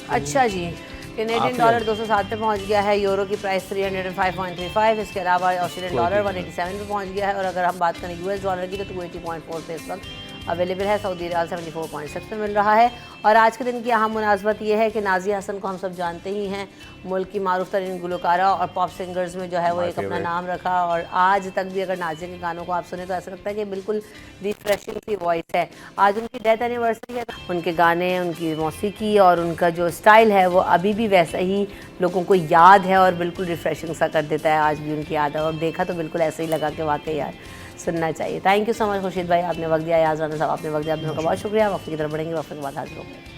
अच्छा जी, कैनेडियन डॉलर 207 पे पहुंच गया है, यूरो की प्राइस 305.35, इसके अलावा ऑस्ट्रेलियन डॉलर 187 पे पहुंच गया है, और अगर हम बात करें यूएस डॉलर की तो 280.4 पे इस वक्त अवेलेबल है। सऊदी रियाल 74.6 पे मिल रहा है। और आज के दिन की अहम मुनासबत ये है कि नाज़िया हसन को हम सब जानते ही हैं, मुल्क की मारूफ तरीन गुलकारा और पॉप सिंगर्स में जो है वो एक अपना नाम रखा, और आज तक भी अगर नाज़िया के गानों को आप सुने तो ऐसा लगता है कि बिल्कुल रिफ्रेशिंग सी वॉइस है। आज उनकी डेथ एनिवर्सरी है, उनके गाने, उनकी मौसीकी और उनका जो स्टाइल है वो अभी भी वैसा ही लोगों को याद है और बिल्कुल रिफ्रेशिंग सा कर देता है। आज भी उनकी याद है, और देखा तो बिल्कुल ऐसे ही लगा कि वाकई यार सुनना चाहिए। Thank you so much Khurshid भाई, आपने वक्त दिया, याद राना साहब आपने वक्त दिया, आप दोनों का बहुत शुक्रिया। वक्त की तरफ बढ़ेंगे, वक्त के बाद हाजिर होंगे।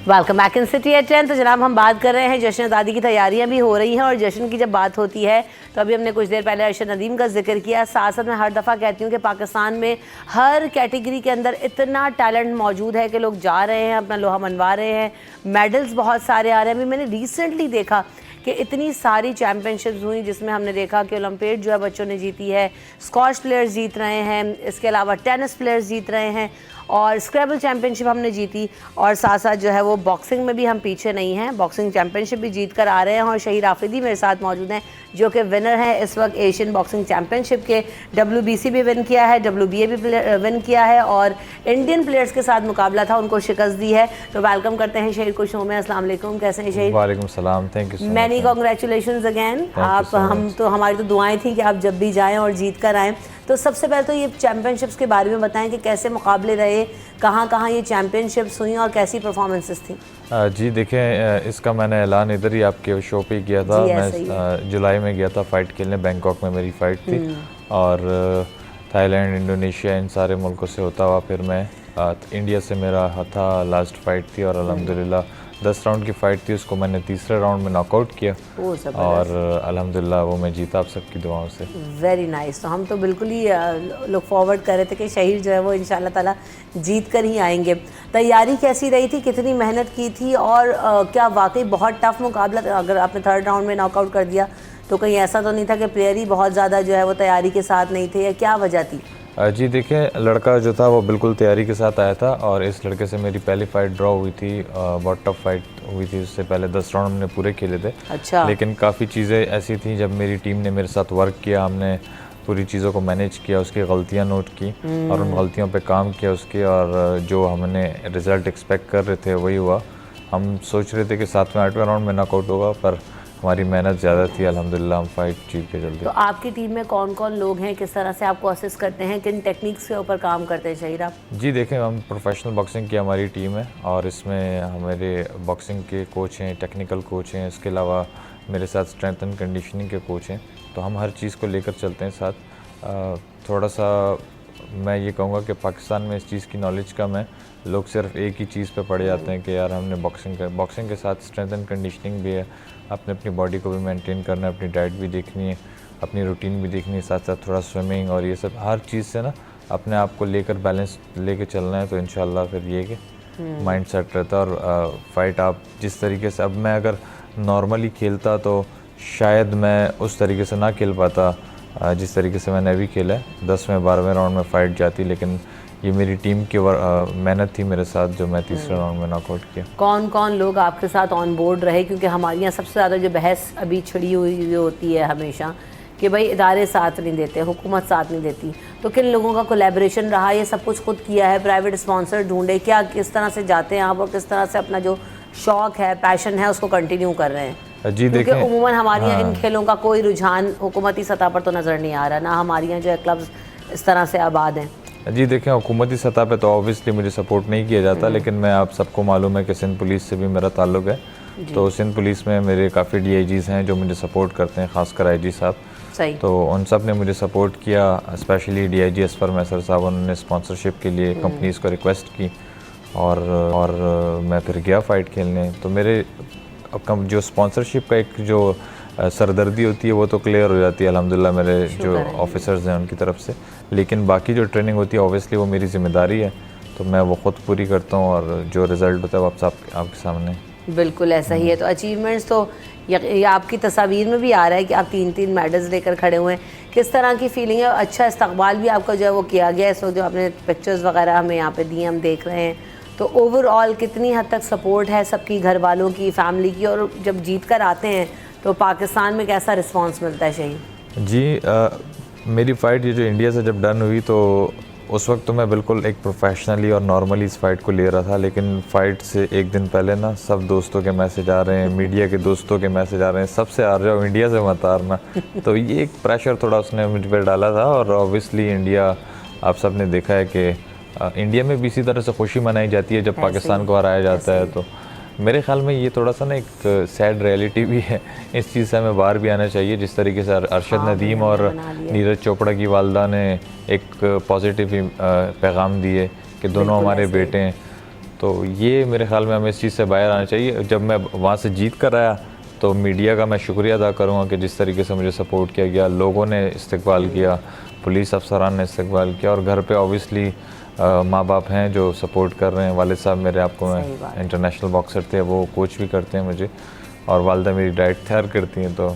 Welcome back in city at 10। तो जनाब हम बात कर रहे हैं जश्न आज़ादी की तैयारियां भी हो रही हैं, और जश्न की जब बात होती है तो अभी हमने कुछ देर पहले अरशद नदीम का जिक्र किया। साथ साथ मैं हर दफ़ा कहती हूँ कि पाकिस्तान में हर कैटेगरी के अंदर इतना टैलेंट मौजूद है कि लोग जा रहे हैं, अपना लोहा मनवा रहे हैं, मेडल्स बहुत सारे आ रहे हैं। अभी मैंने रिसेंटली देखा कि इतनी सारी चैम्पियनशिप्स हुई जिसमें हमने देखा कि ओलंपियाड जो है बच्चों ने जीती है, स्क्वॉश प्लेयर्स जीत रहे हैं, इसके अलावा टेनिस प्लेयर्स जीत रहे हैं, और स्क्रैबल चैम्पियनशिप हमने जीती, और साथ साथ जो है वो बॉक्सिंग में भी हम पीछे नहीं हैं, बॉक्सिंग चैम्पियनशिप भी जीत कर आ रहे हैं। और शहीद आफरीदी मेरे साथ मौजूद हैं जो कि विनर हैं इस वक्त एशियन बॉक्सिंग चैम्पियनशिप के, WBC भी विन किया है, WBA भी विन किया है, और इंडियन प्लेयर्स के साथ मुकाबला था, उनको शिकस्त दी है। तो वेलकम करते हैं शहीद को शो में। अस्सलाम वालेकुम, कैसे हैं शहीद? वालेकुम सलाम, thank you so much. Many congratulations again. आप हम तो हमारी तो दुआएं थी कि आप जब भी जाएं और जीत कर आएँ। तो सबसे पहले तो ये चैम्पियनशिप्स के बारे में बताएं कि कैसे मुकाबले रहे, कहाँ कहाँ ये चैम्पियनशिप्स हुई और कैसी परफॉर्मेंसेस थी? जी देखें, इसका मैंने ऐलान इधर ही आपके शो पे किया था। मैं जुलाई में गया था फ़ाइट खेलने, बैंकॉक में मेरी फ़ाइट थी, और थाईलैंड, इंडोनेशिया, इन सारे मुल्कों से होता हुआ फिर मैं इंडिया से मेरा था लास्ट फ़ाइट थी, और अल्हम्दुलिल्लाह 10 राउंड की फ़ाइट थी, उसको मैंने तीसरे राउंड में नॉकआउट किया, और अल्हम्दुलिल्लाह वो मैं जीता आप सबकी दुआओं से। Very nice. तो हम तो बिल्कुल ही लुक फॉरवर्ड कर रहे थे कि शहीद जो है वो इंशाल्लाह ताला जीत कर ही आएंगे। तैयारी कैसी रही थी, कितनी मेहनत की थी, और क्या वाकई बहुत टफ मुकाबला था? अगर आपने 3rd राउंड में नॉकआउट कर दिया तो कहीं ऐसा तो नहीं था कि प्लेयर ही बहुत ज़्यादा जो है वो तैयारी के साथ नहीं थे, या क्या वजह थी? जी देखिए, लड़का जो था वो बिल्कुल तैयारी के साथ आया था और इस लड़के से मेरी पहली फ़ाइट ड्रॉ हुई थी। बहुत टफ फाइट हुई थी, उससे पहले 10 राउंड हमने पूरे खेले थे। अच्छा। लेकिन काफ़ी चीज़ें ऐसी थी, जब मेरी टीम ने मेरे साथ वर्क किया, हमने पूरी चीज़ों को मैनेज किया, उसकी गलतियां नोट की और उन गलतियों पे काम किया उसके, और जो हमने रिज़ल्ट एक्सपेक्ट कर रहे थे वही हुआ। हम सोच रहे थे कि 7वें 8वें राउंड में नॉकआउट होगा, पर हमारी मेहनत ज़्यादा थी, अल्हम्दुलिल्लाह हम फाइट जीत के जल्दी। तो आपकी टीम में कौन कौन लोग हैं, किस तरह से आपको असिस्ट करते हैं, किन टेक्निक्स के ऊपर काम करते हैं शहीर आप? जी देखें, हम प्रोफेशनल बॉक्सिंग की हमारी टीम है और इसमें हमारे बॉक्सिंग के कोच हैं, टेक्निकल कोच हैं, इसके अलावा मेरे साथ स्ट्रेंथ एंड कंडीशनिंग के कोच हैं। तो हम हर चीज़ को लेकर चलते हैं साथ। थोड़ा सा मैं ये कहूँगा कि पाकिस्तान में इस चीज़ की नॉलेज कम है। लोग सिर्फ एक ही चीज़ पे पड़े जाते हैं कि यार हमने बॉक्सिंग के साथ स्ट्रेंथ एंड कंडीशनिंग भी है, आपने अपनी बॉडी को भी मेंटेन करना है, अपनी डाइट भी देखनी है, अपनी रूटीन भी देखनी है, साथ साथ थोड़ा स्विमिंग और ये सब हर चीज़ से ना अपने आप को लेकर बैलेंस लेके चलना है। तो इंशाल्लाह फिर ये कि माइंड सेट रहता है। और फाइट आप जिस तरीके से, अब मैं अगर नॉर्मली खेलता तो शायद मैं उस तरीके से ना खेल पाता जिस तरीके से मैंने अभी खेला है। 10वें 12वें राउंड में फ़ाइट जाती, लेकिन ये मेरी टीम की मेहनत थी मेरे साथ, जो मैं तीसरे राउंड में नॉकआउट किया। कौन कौन लोग आपके साथ ऑन बोर्ड रहे? क्योंकि हमारे यहाँ सबसे ज़्यादा जो बहस अभी छिड़ी हुई होती है हमेशा कि भाई इदारे साथ नहीं देते, हुकूमत साथ नहीं देती, तो किन लोगों का कोलैबोरेशन रहा? ये सब कुछ खुद किया है, प्राइवेट स्पॉन्सर ढूंढे क्या, किस तरह से जाते हैं आप और किस तरह से अपना जो शौक़ है, पैशन है, उसको कंटिन्यू कर रहे हैं? जी क्योंकि देखें, उमूमन हमारे यहाँ इन खेलों का कोई रुझान हुकूमती सतह पर तो नज़र नहीं आ रहा, ना हमारे यहाँ जो है क्लब्स इस तरह से आबाद हैं। जी देखें, हुकूमती सतह पे तो ऑब्वियसली मुझे सपोर्ट नहीं किया जाता, लेकिन मैं आप सबको मालूम है कि सिंध पुलिस से भी मेरा ताल्लुक़ है। तो सिंध पुलिस में मेरे काफ़ी DIGs हैं जो मुझे सपोर्ट करते हैं, ख़ासकर IG साहब। सही। तो उन सब ने मुझे सपोर्ट किया, स्पेशली DIG असफर मैसर साहब, उन्होंने स्पॉन्सरशिप के लिए कंपनीज़ को रिक्वेस्ट की और मैं फिर गया फ़ाइट खेलने। तो मेरे जो स्पॉन्सरशिप का एक जो सरदर्दी होती है वो तो क्लियर हो जाती है अल्हम्दुलिल्लाह मेरे जो ऑफिसर्स हैं उनकी तरफ से। लेकिन बाकी जो ट्रेनिंग होती है ऑब्वियसली वो मेरी ज़िम्मेदारी है, तो मैं वो ख़ुद पूरी करता हूँ और जो रिज़ल्ट होता है वो आपके सामने। बिल्कुल ऐसा ही है। तो अचीवमेंट्स तो ये आपकी तस्वीर में भी आ रहा है कि आप 3-3 मेडल्स लेकर खड़े हुए हैं। किस तरह की फीलिंग है? अच्छा इस्तकबाल भी आपका जो है वो किया गया है, इस वक्त जो आपने पिक्चर्स वगैरह हमें यहाँ पे दिए हम देख रहे हैं। तो ओवरऑल कितनी हद तक सपोर्ट है सबकी, घर वालों की, फैमिली की, और जब जीत कर आते हैं तो पाकिस्तान में कैसा रिस्पांस मिलता है शहीद? जी मेरी फ़ाइट ये जो इंडिया से जब डन हुई तो उस वक्त तो मैं बिल्कुल एक प्रोफेशनली और नॉर्मली इस फ़ाइट को ले रहा था, लेकिन फ़ाइट से एक दिन पहले ना सब दोस्तों के मैसेज आ रहे हैं, मीडिया के दोस्तों के मैसेज आ रहे हैं, सबसे आ रहे हो इंडिया से मत हारना। तो ये एक प्रेशर थोड़ा उसने मुझ पर डाला था। और ऑब्वियसली इंडिया, आप सब ने देखा है कि इंडिया में भी इसी तरह से खुशी मनाई जाती है जब पाकिस्तान को हराया जाता है। तो मेरे ख्याल में ये थोड़ा सा ना एक सैड रियलिटी भी है, इस चीज़ से हमें बाहर भी आना चाहिए। जिस तरीके से अरशद नदीम और नीरज चोपड़ा की वालदा ने एक पॉजिटिव पैगाम दिए कि दोनों हमारे बेटे हैं, तो ये मेरे ख्याल में हमें इस चीज़ से बाहर आना चाहिए। जब मैं वहाँ से जीत कर आया तो मीडिया का मैं शुक्रिया अदा करूँगा कि जिस तरीके से मुझे सपोर्ट किया गया, लोगों ने इस्तकबाल किया, पुलिस अफसरान ने इस्तकबाल किया, और घर पे ऑब्वियसली माँ बाप हैं जो सपोर्ट कर रहे हैं। वालिद साहब मेरे, आपको मैं इंटरनेशनल बॉक्सर थे, वो कोच भी करते हैं मुझे, और वालदा मेरी डाइट तैयार करती हैं, तो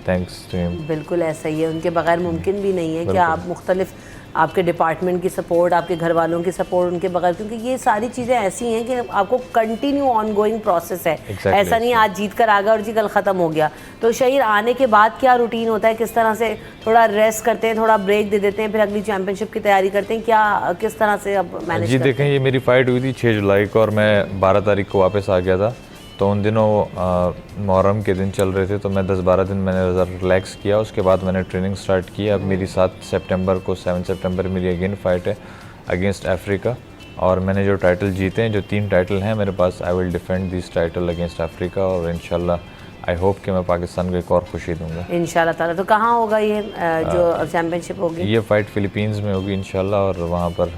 थैंक्स टू हिम। बिल्कुल ऐसा ही है, उनके बगैर मुमकिन भी नहीं है कि आप मुख्तलिफ आपके डिपार्टमेंट की सपोर्ट, आपके घर वालों की सपोर्ट, उनके बगैर, क्योंकि ये सारी चीज़ें ऐसी हैं कि आपको कंटिन्यू ऑन गोइंग प्रोसेस है। ऐसा नहीं आज जीत कर आ गया और जी कल ख़त्म हो गया। तो शहीर आने के बाद क्या रूटीन होता है, किस तरह से थोड़ा रेस्ट करते हैं, थोड़ा ब्रेक दे देते हैं, फिर अगली चैम्पियनशिप की तैयारी करते हैं, क्या किस तरह से अब मैनेज? जी देखें, ये मेरी फ़ाइट हुई थी 6 जुलाई को और मैं 12 तारीख को वापस आ गया था। तो उन दिनों मुहर्रम के दिन चल रहे थे, तो मैं 10-12 दिन मैंने रिलैक्स किया, उसके बाद मैंने ट्रेनिंग स्टार्ट की। अब मेरी 7 सितंबर मेरी अगेन फ़ाइट है अगेंस्ट अफ्रीका, और मैंने जो टाइटल जीते हैं, जो 3 टाइटल हैं मेरे पास, I will defend this title against Africa, और इंशाल्लाह आई होप कि मैं पाकिस्तान को एक और खुशी दूंगा इंशाल्लाह ताला। तो कहाँ होगा ये जो चैम्पियनशिप होगी? ये फ़ाइट फ़िलीपींस में होगी इंशाल्लाह, और वहाँ पर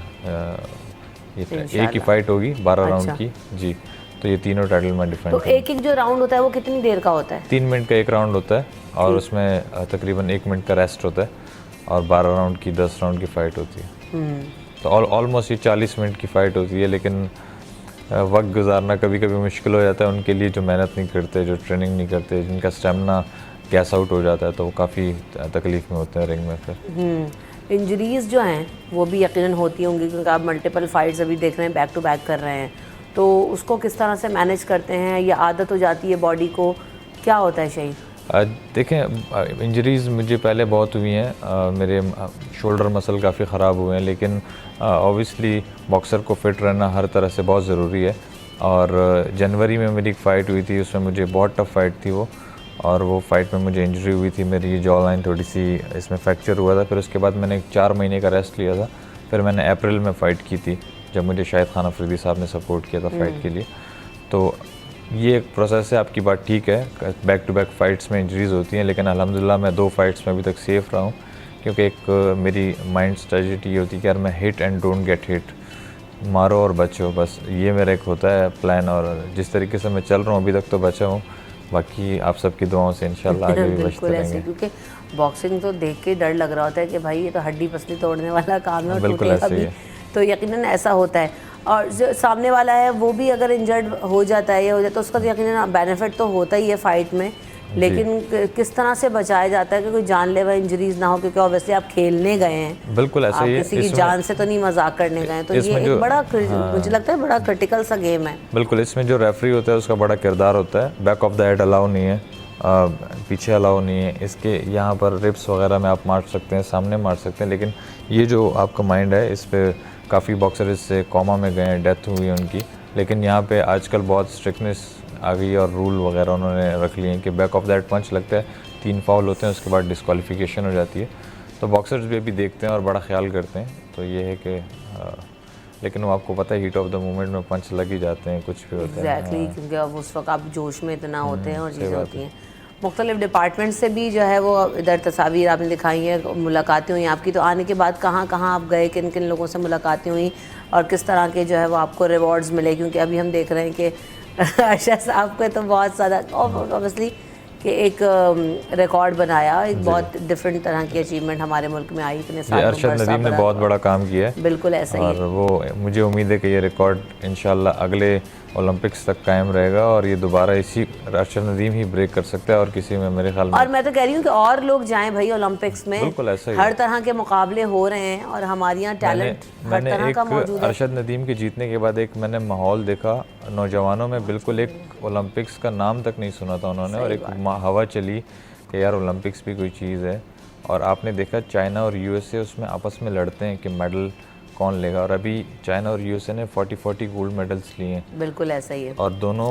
एक ही फ़ाइट होगी 12 राउंड की। जी, तो ये तीनों टाइटल में डिफेंड। तो एक जो राउंड होता है वो कितनी देर का होता है? 3 मिनट का एक राउंड होता है, और उसमें तकरीबन 1 मिनट का रेस्ट होता है, और 12 राउंड की 10 राउंड की फ़ाइट होती है। तो ऑलमोस्ट ये 40 मिनट की फ़ाइट होती है, लेकिन वक्त गुजारना कभी कभी मुश्किल हो जाता है उनके लिए जो मेहनत नहीं करते, जो ट्रेनिंग नहीं करते, जिनका स्टेमिना गैस आउट हो जाता है, तो वो काफ़ी तकलीफ़ में होते हैं रिंग में फिर। इंजरीज़ जो हैं वो भी यकीनन होती होंगी, क्योंकि आप मल्टीपल फाइट्स अभी देख रहे हैं, बैक टू बैक कर रहे हैं, तो उसको किस तरह से मैनेज करते हैं? या आदत हो जाती है बॉडी को, क्या होता है शहीद? देखें, इंजरीज़ मुझे पहले बहुत हुई हैं, मेरे शोल्डर मसल काफ़ी ख़राब हुए हैं, लेकिन ऑब्वियसली बॉक्सर को फ़िट रहना हर तरह से बहुत ज़रूरी है। और जनवरी में मेरी एक फ़ाइट हुई थी, उसमें मुझे बहुत टफ फाइट थी वो, और वो फाइट में मुझे इंजरी हुई थी, मेरी जॉ लाइन थोड़ी सी इसमें फ्रैक्चर हुआ था। फिर उसके बाद मैंने 4 महीने का रेस्ट लिया था, फिर मैंने अप्रैल में फ़ाइट की थी, जब मुझे शाहिद खान अफरीदी साहब ने सपोर्ट किया था फ़ाइट के लिए। तो ये एक प्रोसेस है, आपकी बात ठीक है, बैक टू बैक फ़ाइट्स में इंजरीज़ होती हैं, लेकिन अल्हम्दुलिल्लाह मैं 2 फाइट्स में अभी तक सेफ़ रहा हूँ, क्योंकि एक मेरी माइंड स्ट्रेटजी ये होती है कि यार मैं hit and don't get hit, मारो और बचो, बस ये मेरा एक होता है प्लान। और जिस तरीके से मैं चल रहा हूँ अभी तक तो बचा हूँ, बाकी आप सबकी दुआओं से इंशाल्लाह आगे भी बचते रहेंगे। क्योंकि बॉक्सिंग तो देख के डर लग रहा होता है कि भाई ये तो हड्डी पसली तोड़ने वाला काम है और बिल्कुल टूटेगा ऐसे ही भी, है। तो यकीनन ऐसा होता है। और जो सामने वाला है वो भी अगर इंजर्ड हो जाता है या हो जाता है तो उसका तो यकीनन बेनिफिट तो होता ही है फ़ाइट में, लेकिन किस तरह से बचाया जाता है कि कोई जानलेवा इंजरीज ना हो? क्योंकि ऑब्वियसली आप खेलने गए हैं, बिल्कुल ऐसा आप ही है, किसी की जान से तो नहीं मजाक करने गए, तो ये एक बड़ा मुझे लगता है बड़ा क्रिटिकल सा गेम है। बिल्कुल, इसमें जो रेफरी होता है उसका बड़ा किरदार होता है। Back of the head allow नहीं है, पीछे अलाउ नहीं है, इसके यहाँ पर रिप्स वगैरह में आप मार सकते हैं, सामने मार सकते हैं, लेकिन ये जो आपका माइंड है इस पर काफ़ी बॉक्सर इससे कॉमा में गए हैं, डेथ हुई है उनकी। लेकिन यहाँ पे आजकल बहुत स्ट्रिक्टनेस आ गई है और रूल वगैरह उन्होंने रख लिए हैं कि बैक ऑफ द हेड पंच लगता है, 3 फाउल होते हैं, उसके बाद डिस्क्वालिफिकेशन हो जाती है। तो बॉक्सर्स भी अभी देखते हैं और बड़ा ख्याल करते हैं, तो ये है कि लेकिन वो आपको पता है हीट ऑफ द मोमेंट में पंच लग ही जाते हैं, कुछ भी होता है। एग्जैक्टली, क्योंकि अब उस वक्त आप जोश में इतना होते हैं और चीज़ें होती हैं। मुख्तलिफ डिपार्टमेंट से भी जो है वो इधर तस्वीर आपने दिखाई हैं, मुलाकातें हुई आपकी, तो आने के बाद कहाँ कहाँ आप गए, किन किन लोगों से मुलाकातें हुई और किस तरह के जो है वो आपको रिवॉर्ड्स मिले? क्योंकि अभी हम देख रहे हैं कि अरशद साहब को तो बहुत ज़्यादा ऑब्वियसली कि एक रिकॉर्ड बनाया, एक बहुत डिफरेंट तरह की अचीवमेंट हमारे मुल्क में आई इतने साल में। अरशद नदीम ने बहुत बड़ा काम किया है, बिल्कुल ऐसा ही, और वो मुझे उम्मीद है कि ये रिकॉर्ड इंशाल्लाह अगले ओलंपिक्स तक कायम रहेगा और ये दोबारा इसी अरशद नदीम ही ब्रेक कर सकता है और किसी में मेरे ख्याल में। और मैं तो कह रही हूँ कि और लोग जाएं भाई ओलंपिक्स में, बिल्कुल ऐसा ही हर तरह के मुकाबले हो रहे हैं और हमारे यहाँ टैलेंट हर तरह का मौजूद है। अरशद नदीम के जीतने के बाद एक मैंने माहौल देखा नौजवानों में, बिल्कुल एक ओलंपिक्स का नाम तक नहीं सुना था उन्होंने, और एक हवा चली कि यार ओलंपिक्स भी कोई चीज़ है। और आपने देखा चाइना और यूएसए उसमें आपस में लड़ते हैं कि मेडल कौन लेगा, और अभी चाइना और यूएसए ने 40 गोल्ड मेडल्स लिए हैं। बिल्कुल ऐसा ही है, और दोनों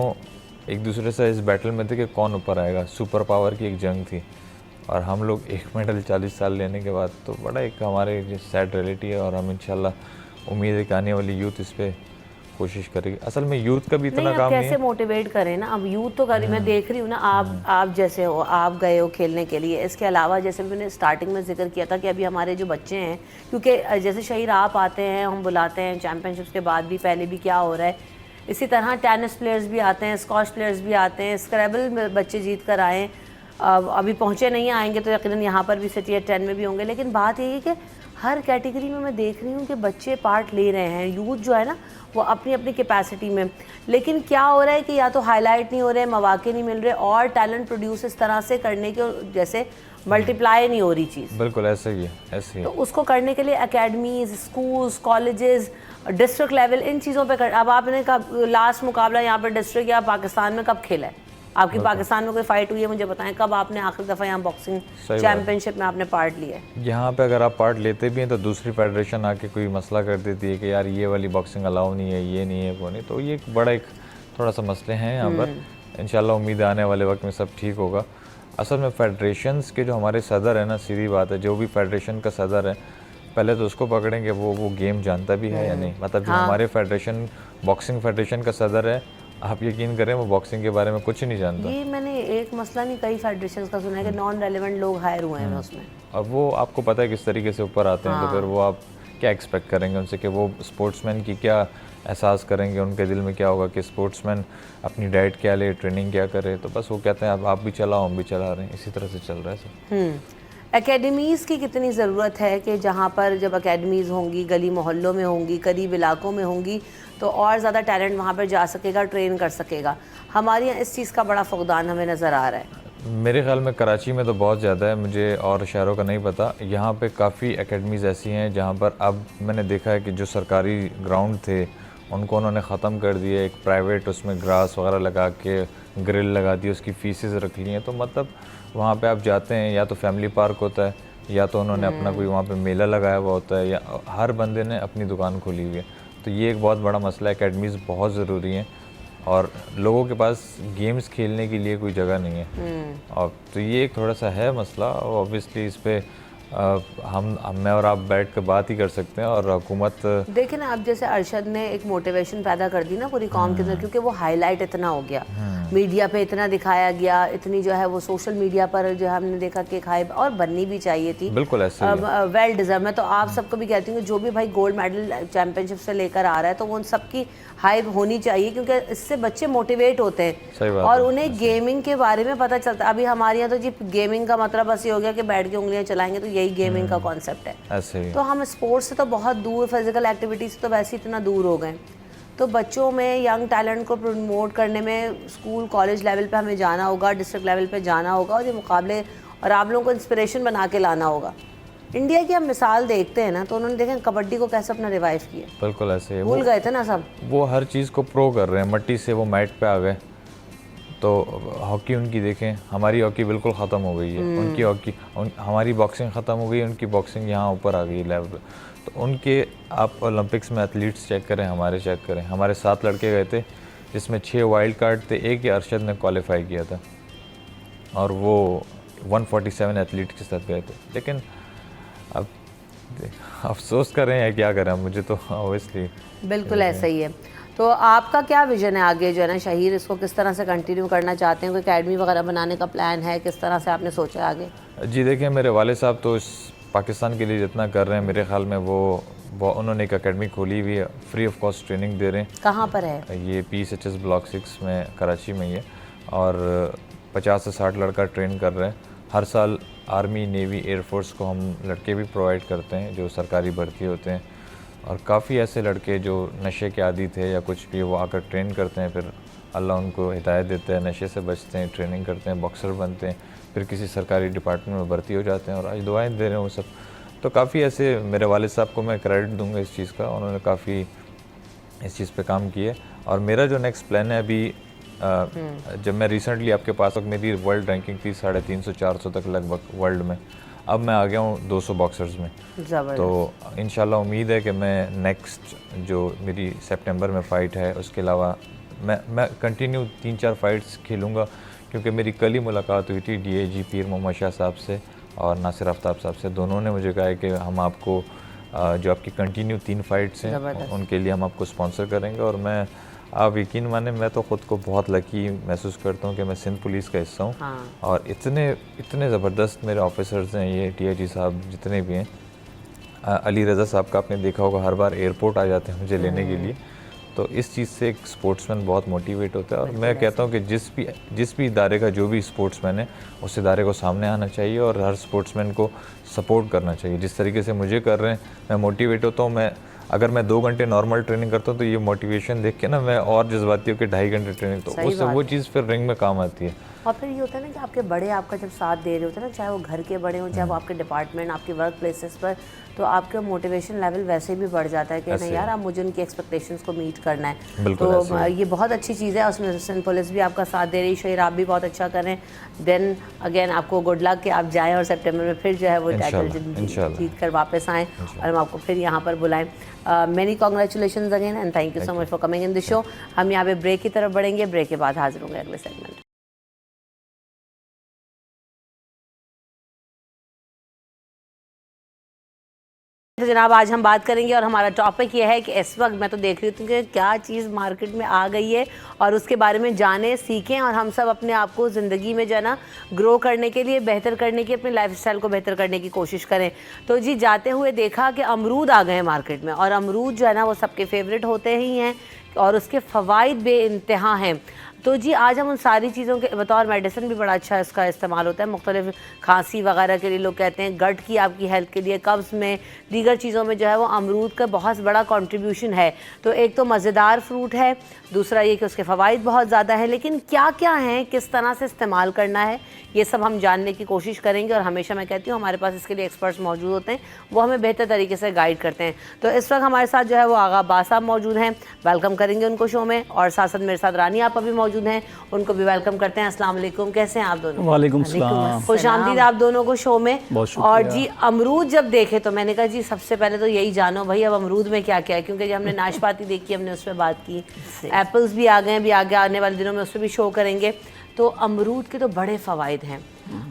एक दूसरे से इस बैटल में थे कि कौन ऊपर आएगा, सुपर पावर की एक जंग थी, और हम लोग एक मेडल 40 साल लेने के बाद, तो बड़ा एक हमारे सैड रियलिटी है। और हम इंशाल्लाह उम्मीद है कि आने वाली यूथ इस पर कोशिश करेगी। असल में यूथ का भी इतना काम नहीं है, कैसे मोटिवेट करें ना, अब यूथ तो करी, मैं देख रही हूँ ना, आप जैसे हो, आप गए हो खेलने के लिए, इसके अलावा जैसे मैंने स्टार्टिंग में जिक्र किया था कि अभी हमारे जो बच्चे हैं, क्योंकि जैसे शहीर आप आते हैं, हम बुलाते हैं चैम्पियनशिप्स के बाद भी, पहले भी क्या हो रहा है, इसी तरह टेनिस प्लेयर्स भी आते हैं, स्कॉश प्लेयर्स भी आते हैं, स्क्रैबल में बच्चे जीत कर आए, अभी पहुँचे नहीं, आएंगे तो यकीनन यहाँ पर भी सिटी 10 में भी होंगे। लेकिन बात यही है कि हर कैटेगरी में मैं देख रही हूँ कि बच्चे पार्ट ले रहे हैं, यूथ जो है ना वो अपनी अपनी कैपेसिटी में, लेकिन क्या हो रहा है कि या तो हाईलाइट नहीं हो रहे, मौके नहीं मिल रहे, और टैलेंट प्रोड्यूस इस तरह से करने के जैसे मल्टीप्लाई नहीं हो रही चीज़। बिल्कुल ऐसे ही है, ऐसे ही। तो उसको करने के लिए academies, schools, colleges, district level, इन चीज़ों पे कर। अब आपने कब लास्ट मुकाबला यहाँ पर डिस्ट्रिक्ट या पाकिस्तान में कब खेला है? आपकी पाकिस्तान में कोई फाइट हुई है मुझे बताएं, कब आपने आखिरी दफ़ा यहाँ बॉक्सिंग चैम्पियनशिप में आपने पार्ट लिया है? यहाँ पे अगर आप पार्ट लेते भी हैं तो दूसरी फेडरेशन आके कोई मसला कर देती है कि यार ये वाली बॉक्सिंग अलाउ नहीं है, ये नहीं है, वो नहीं, तो ये एक बड़ा एक थोड़ा सा मसले हैं यहाँ पर। इंशाल्लाह उम्मीद है आने वाले वक्त में सब ठीक होगा। असल में फेडरेशंस के जो हमारे सदर है ना, सीधी बात है, जो भी फेडरेशन का सदर है पहले तो उसको पकड़ेंगे वो गेम जानता भी है या नहीं। मतलब जो हमारे फेडरेशन बॉक्सिंग फेडरेशन का सदर है, आप यकीन करें वो बॉक्सिंग के बारे में कुछ नहीं जानता। ये मैंने एक मसला नहीं, कई फेडरेशन का सुना है कि नॉन रेलेवेंट लोग हायर हुए हैं उसमें। अब वो आपको पता है किस तरीके से ऊपर आते हैं, तो फिर वो आप क्या एक्सपेक्ट करेंगे उनसे कि वो स्पोर्ट्समैन की क्या एहसास करेंगे, उनके दिल में क्या होगा कि स्पोर्ट्समैन अपनी डाइट क्या ले, ट्रेनिंग क्या करे। तो बस वो कहते हैं आप भी चलाओ, हम भी चला रहे हैं, इसी तरह से चल रहा है सब। एकेडमीज़ की कितनी ज़रूरत है कि जहाँ पर जब एकेडमीज़ होंगी, गली मोहल्लों में होंगी, करीब इलाकों में होंगी, तो और ज़्यादा टैलेंट वहाँ पर जा सकेगा, ट्रेन कर सकेगा। हमारे यहाँ इस चीज़ का बड़ा फुकदान हमें नज़र आ रहा है। मेरे ख्याल में कराची में तो बहुत ज़्यादा है, मुझे और शहरों का नहीं पता। यहाँ पे काफ़ी एकेडमीज़ ऐसी हैं जहाँ पर अब मैंने देखा है कि जो सरकारी ग्राउंड थे उनको उन्होंने ख़त्म कर दिया, एक प्राइवेट उसमें ग्रास वगैरह लगा के ग्रिल लगा दी, उसकी फ़ीसेस रख ली हैं। तो मतलब वहाँ पे आप जाते हैं, या तो फैमिली पार्क होता है, या तो उन्होंने अपना कोई वहाँ पे मेला लगाया हुआ होता है, या हर बंदे ने अपनी दुकान खोली हुई है। तो ये एक बहुत बड़ा मसला है, एकेडमीज़ बहुत ज़रूरी हैं और लोगों के पास गेम्स खेलने के लिए कोई जगह नहीं है। और तो ये एक थोड़ा सा है मसला, और ऑब्वियसली इस पे मैं और आप बैठ कर बात ही कर सकते हैं। और हुकूमत देखिए ना, अब जैसे अरशद ने एक मोटिवेशन पैदा कर दी ना पूरी कौम के अंदर, क्योंकि वो हाईलाइट इतना हो गया, मीडिया पे इतना दिखाया गया, इतनी जो है वो सोशल मीडिया पर जो है हमने देखा कि हाइप, और बननी भी चाहिए थी। बिल्कुल ऐसे ही है। Well deserve. मैं तो आप सबको भी कहती हूँ जो भी भाई गोल्ड मेडल चैंपियनशिप से लेकर आ रहा है तो वो उन सबकी हाइप होनी चाहिए, क्योंकि इससे बच्चे मोटिवेट होते हैं सही बात और है। उन्हें गेमिंग के बारे में पता चलता है। अभी हमारे यहाँ तो जी गेमिंग का मतलब बस ये हो गया कि बैठ के उंगलियां चलाएंगे, तो यही गेमिंग का कॉन्सेप्ट है। ऐसे ही तो हम स्पोर्ट्स से तो बहुत दूर, फिजिकल एक्टिविटीज से तो वैसे ही इतना दूर हो गए। तो बच्चों में यंग टैलेंट को प्रमोट करने में स्कूल कॉलेज लेवल पे हमें जाना होगा, डिस्ट्रिक्ट लेवल पे जाना होगा, और ये मुकाबले और आप लोगों को इंस्पिरेशन बना के लाना होगा। इंडिया की हम मिसाल देखते हैं ना, तो उन्होंने देखें कबड्डी को कैसे अपना रिवाइव किया, बिल्कुल ऐसे ही भूल गए थे ना सब। वो हर चीज़ को प्रो कर रहे हैं, मट्टी से वो मैट पे आ गए। तो हॉकी उनकी देखें, हमारी हॉकी बिल्कुल ख़त्म हो गई है, उनकी हॉकी हमारी बॉक्सिंग ख़त्म हो गई, उनकी बॉक्सिंग यहाँ ऊपर आ गई लेवल पे। तो उनके आप ओलंपिक्स में एथलीट्स चेक करें, हमारे चेक करें, हमारे 7 लड़के गए थे जिसमें 6 वाइल्ड कार्ड थे, एक ही अरशद ने क्वालिफाई किया था और वो 147 एथलीट के साथ गए थे। लेकिन अब अफसोस कर रहे हैं, क्या करें, मुझे तो ऑब्वियसली बिल्कुल ऐसा ही है। तो आपका क्या विजन है आगे जो है ना शहीर, इसको किस तरह से कंटिन्यू करना चाहते हैं? कोई अकेडमी वगैरह बनाने का प्लान है? किस तरह से आपने सोचा आगे? जी देखिए, मेरे वाले साहब तो इस पाकिस्तान के लिए जितना कर रहे हैं, मेरे ख्याल में वो उन्होंने एक अकेडमी खोली हुई है, फ्री ऑफ कॉस्ट ट्रेनिंग दे रहे हैं। कहाँ पर है ये PSHS ब्लॉक 6 में कराची में ही है, और 50 से 60 लड़का ट्रेन कर रहे हैं। हर साल आर्मी, नेवी, एयरफोर्स को हम लड़के भी प्रोवाइड करते हैं जो सरकारी भर्ती होते हैं, और काफ़ी ऐसे लड़के जो नशे के आदी थे या कुछ भी, वो आकर ट्रेन करते हैं, फिर अल्लाह उनको हिदायत देता है, नशे से बचते हैं, ट्रेनिंग करते हैं, बॉक्सर बनते हैं, फिर किसी सरकारी डिपार्टमेंट में भर्ती हो जाते हैं, और आज दुआएं दे रहे हैं वो सब। तो काफ़ी ऐसे मेरे वालिद साहब को मैं क्रेडिट दूंगा इस चीज़ का, उन्होंने काफ़ी इस चीज़ पे काम किया। और मेरा जो नेक्स्ट प्लान है अभी, जब मैं रिसेंटली आपके पास तक मेरी वर्ल्ड रैंकिंग थी 350-400 तक लगभग वर्ल्ड में, अब मैं आ गया हूँ 200 बॉक्सर्स में। तो इंशाल्लाह उम्मीद है कि मैं नेक्स्ट जो मेरी सितंबर में फ़ाइट है, उसके अलावा मैं कंटिन्यू 3-4 फाइट्स खेलूँगा, क्योंकि मेरी कल ही मुलाकात हुई थी DIG पीर मोहम्मद शाह साहब से और नासिर आफ्ताब साहब से। दोनों ने मुझे कहा है कि हम आपको जो आपकी कंटिन्यू 3 फाइट्स हैं उनके लिए हम आपको स्पॉन्सर करेंगे। और मैं, आप यकीन माने, मैं तो ख़ुद को बहुत लकी महसूस करता हूँ कि मैं सिंध पुलिस का हिस्सा हूँ। और इतने ज़बरदस्त मेरे ऑफिसर्स हैं, ये DIG साहब जितने भी हैं। अली रज़ा साहब का आपने देखा होगा, हर बार एयरपोर्ट आ जाते हैं मुझे लेने के लिए। तो इस चीज़ से एक स्पोर्ट्समैन बहुत मोटिवेट होता है, और मैं कहता हूँ कि जिस भी इदारे का जो भी स्पोर्ट्समैन है, उस इदारे को सामने आना चाहिए और हर स्पोर्ट्समैन को सपोर्ट करना चाहिए। जिस तरीके से मुझे कर रहे हैं, मैं मोटिवेट होता हूँ। अगर मैं 2 घंटे नॉर्मल ट्रेनिंग करता हूँ तो ये मोटिवेशन देख के ना मैं और जज्बाती हूँ कि 2.5 घंटे ट्रेनिंग, तो उससे वो चीज़ फिर रिंग में काम आती है। और फिर ये होता है ना कि आपके बड़े आपका जब साथ दे रहे होते हैं ना, चाहे वो घर के बड़े हों, चाहे वो आपके डिपार्टमेंट, आपके वर्क प्लेसेस पर, तो आपका मोटिवेशन लेवल वैसे भी बढ़ जाता है कि नहीं यार, आप मुझे उनकी एक्सपेक्टेशंस को मीट करना है। तो ये बहुत अच्छी चीज़ है। उसमें सिंध पुलिस भी आपका साथ दे रही, शहीर आप भी बहुत अच्छा कर रहे हैं। देन अगेन आपको गुड लक कि आप जाएँ और सितंबर में फिर जो है वो टाइटल जीत कर वापस आएँ और हम आपको फिर यहाँ पर बुलाएँ। Many congratulation again and thank you so much for coming in the show. हम यहाँ पे ब्रेक की तरफ बढ़ेंगे, ब्रेक के बाद हाजिर होंगे अगले सेगमेंट। तो जनाब आज हम बात करेंगे और हमारा टॉपिक ये है कि इस वक्त मैं तो देख रही हूँ कि क्या चीज़ मार्केट में आ गई है और उसके बारे में जानें, सीखें और हम सब अपने आप को ज़िंदगी में जो है ना ग्रो करने के लिए, बेहतर करने की, अपने लाइफस्टाइल को बेहतर करने की कोशिश करें। तो जी जाते हुए देखा कि अमरूद आ गए हैं मार्केट में, और अमरूद जो है ना वो सबके फेवरेट होते ही हैं और उसके फ़वाइद बेइंतहा हैं। तो जी आज हम उन सारी चीज़ों के बतौर मेडिसिन भी बड़ा अच्छा इसका इस्तेमाल होता है, मुख्तलिफ खांसी वगैरह के लिए लोग कहते हैं, गट की आपकी हेल्थ के लिए, कब्ज़ में, दीगर चीज़ों में जो है वो अमरूद का बहुत बड़ा कंट्रीब्यूशन है। तो एक तो मज़ेदार फ्रूट है, दूसरा ये कि उसके फ़वाइद बहुत ज़्यादा है, लेकिन क्या क्या हैं, किस तरह से इस्तेमाल करना है, ये सब हम जानने की कोशिश करेंगे। और हमेशा मैं कहती हूँ हमारे पास इसके लिए एक्सपर्ट्स मौजूद होते हैं, वो हमें बेहतर तरीके से गाइड करते हैं। तो इस वक्त हमारे साथ जो है वो आगा अब्बास साहब मौजूद हैं, वेलकम करेंगे उनको शो में। और साथ साथ मेरे साथ रानी आपा भी मौजूद हैं, उनको भी वेलकम करते हैं। अस्सलाम वालेकुम, कैसे हैं आप दोनों? वालेकुम सलाम। खुश आमदीद आप दोनों को शो में। बहुत शुक्रिया। और जी अमरूद जब देखे तो मैंने कहा जी सबसे पहले तो यही जानो भाई अब अमरूद में क्या क्या है, क्योंकि जब हमने नाशपाती देखी हमने उस पर बात की, एप्पल्स भी आ गए हैं, भी आगे आने वाले दिनों में उस पर भी शो करेंगे। तो अमरूद के तो बड़े फ़वाइद हैं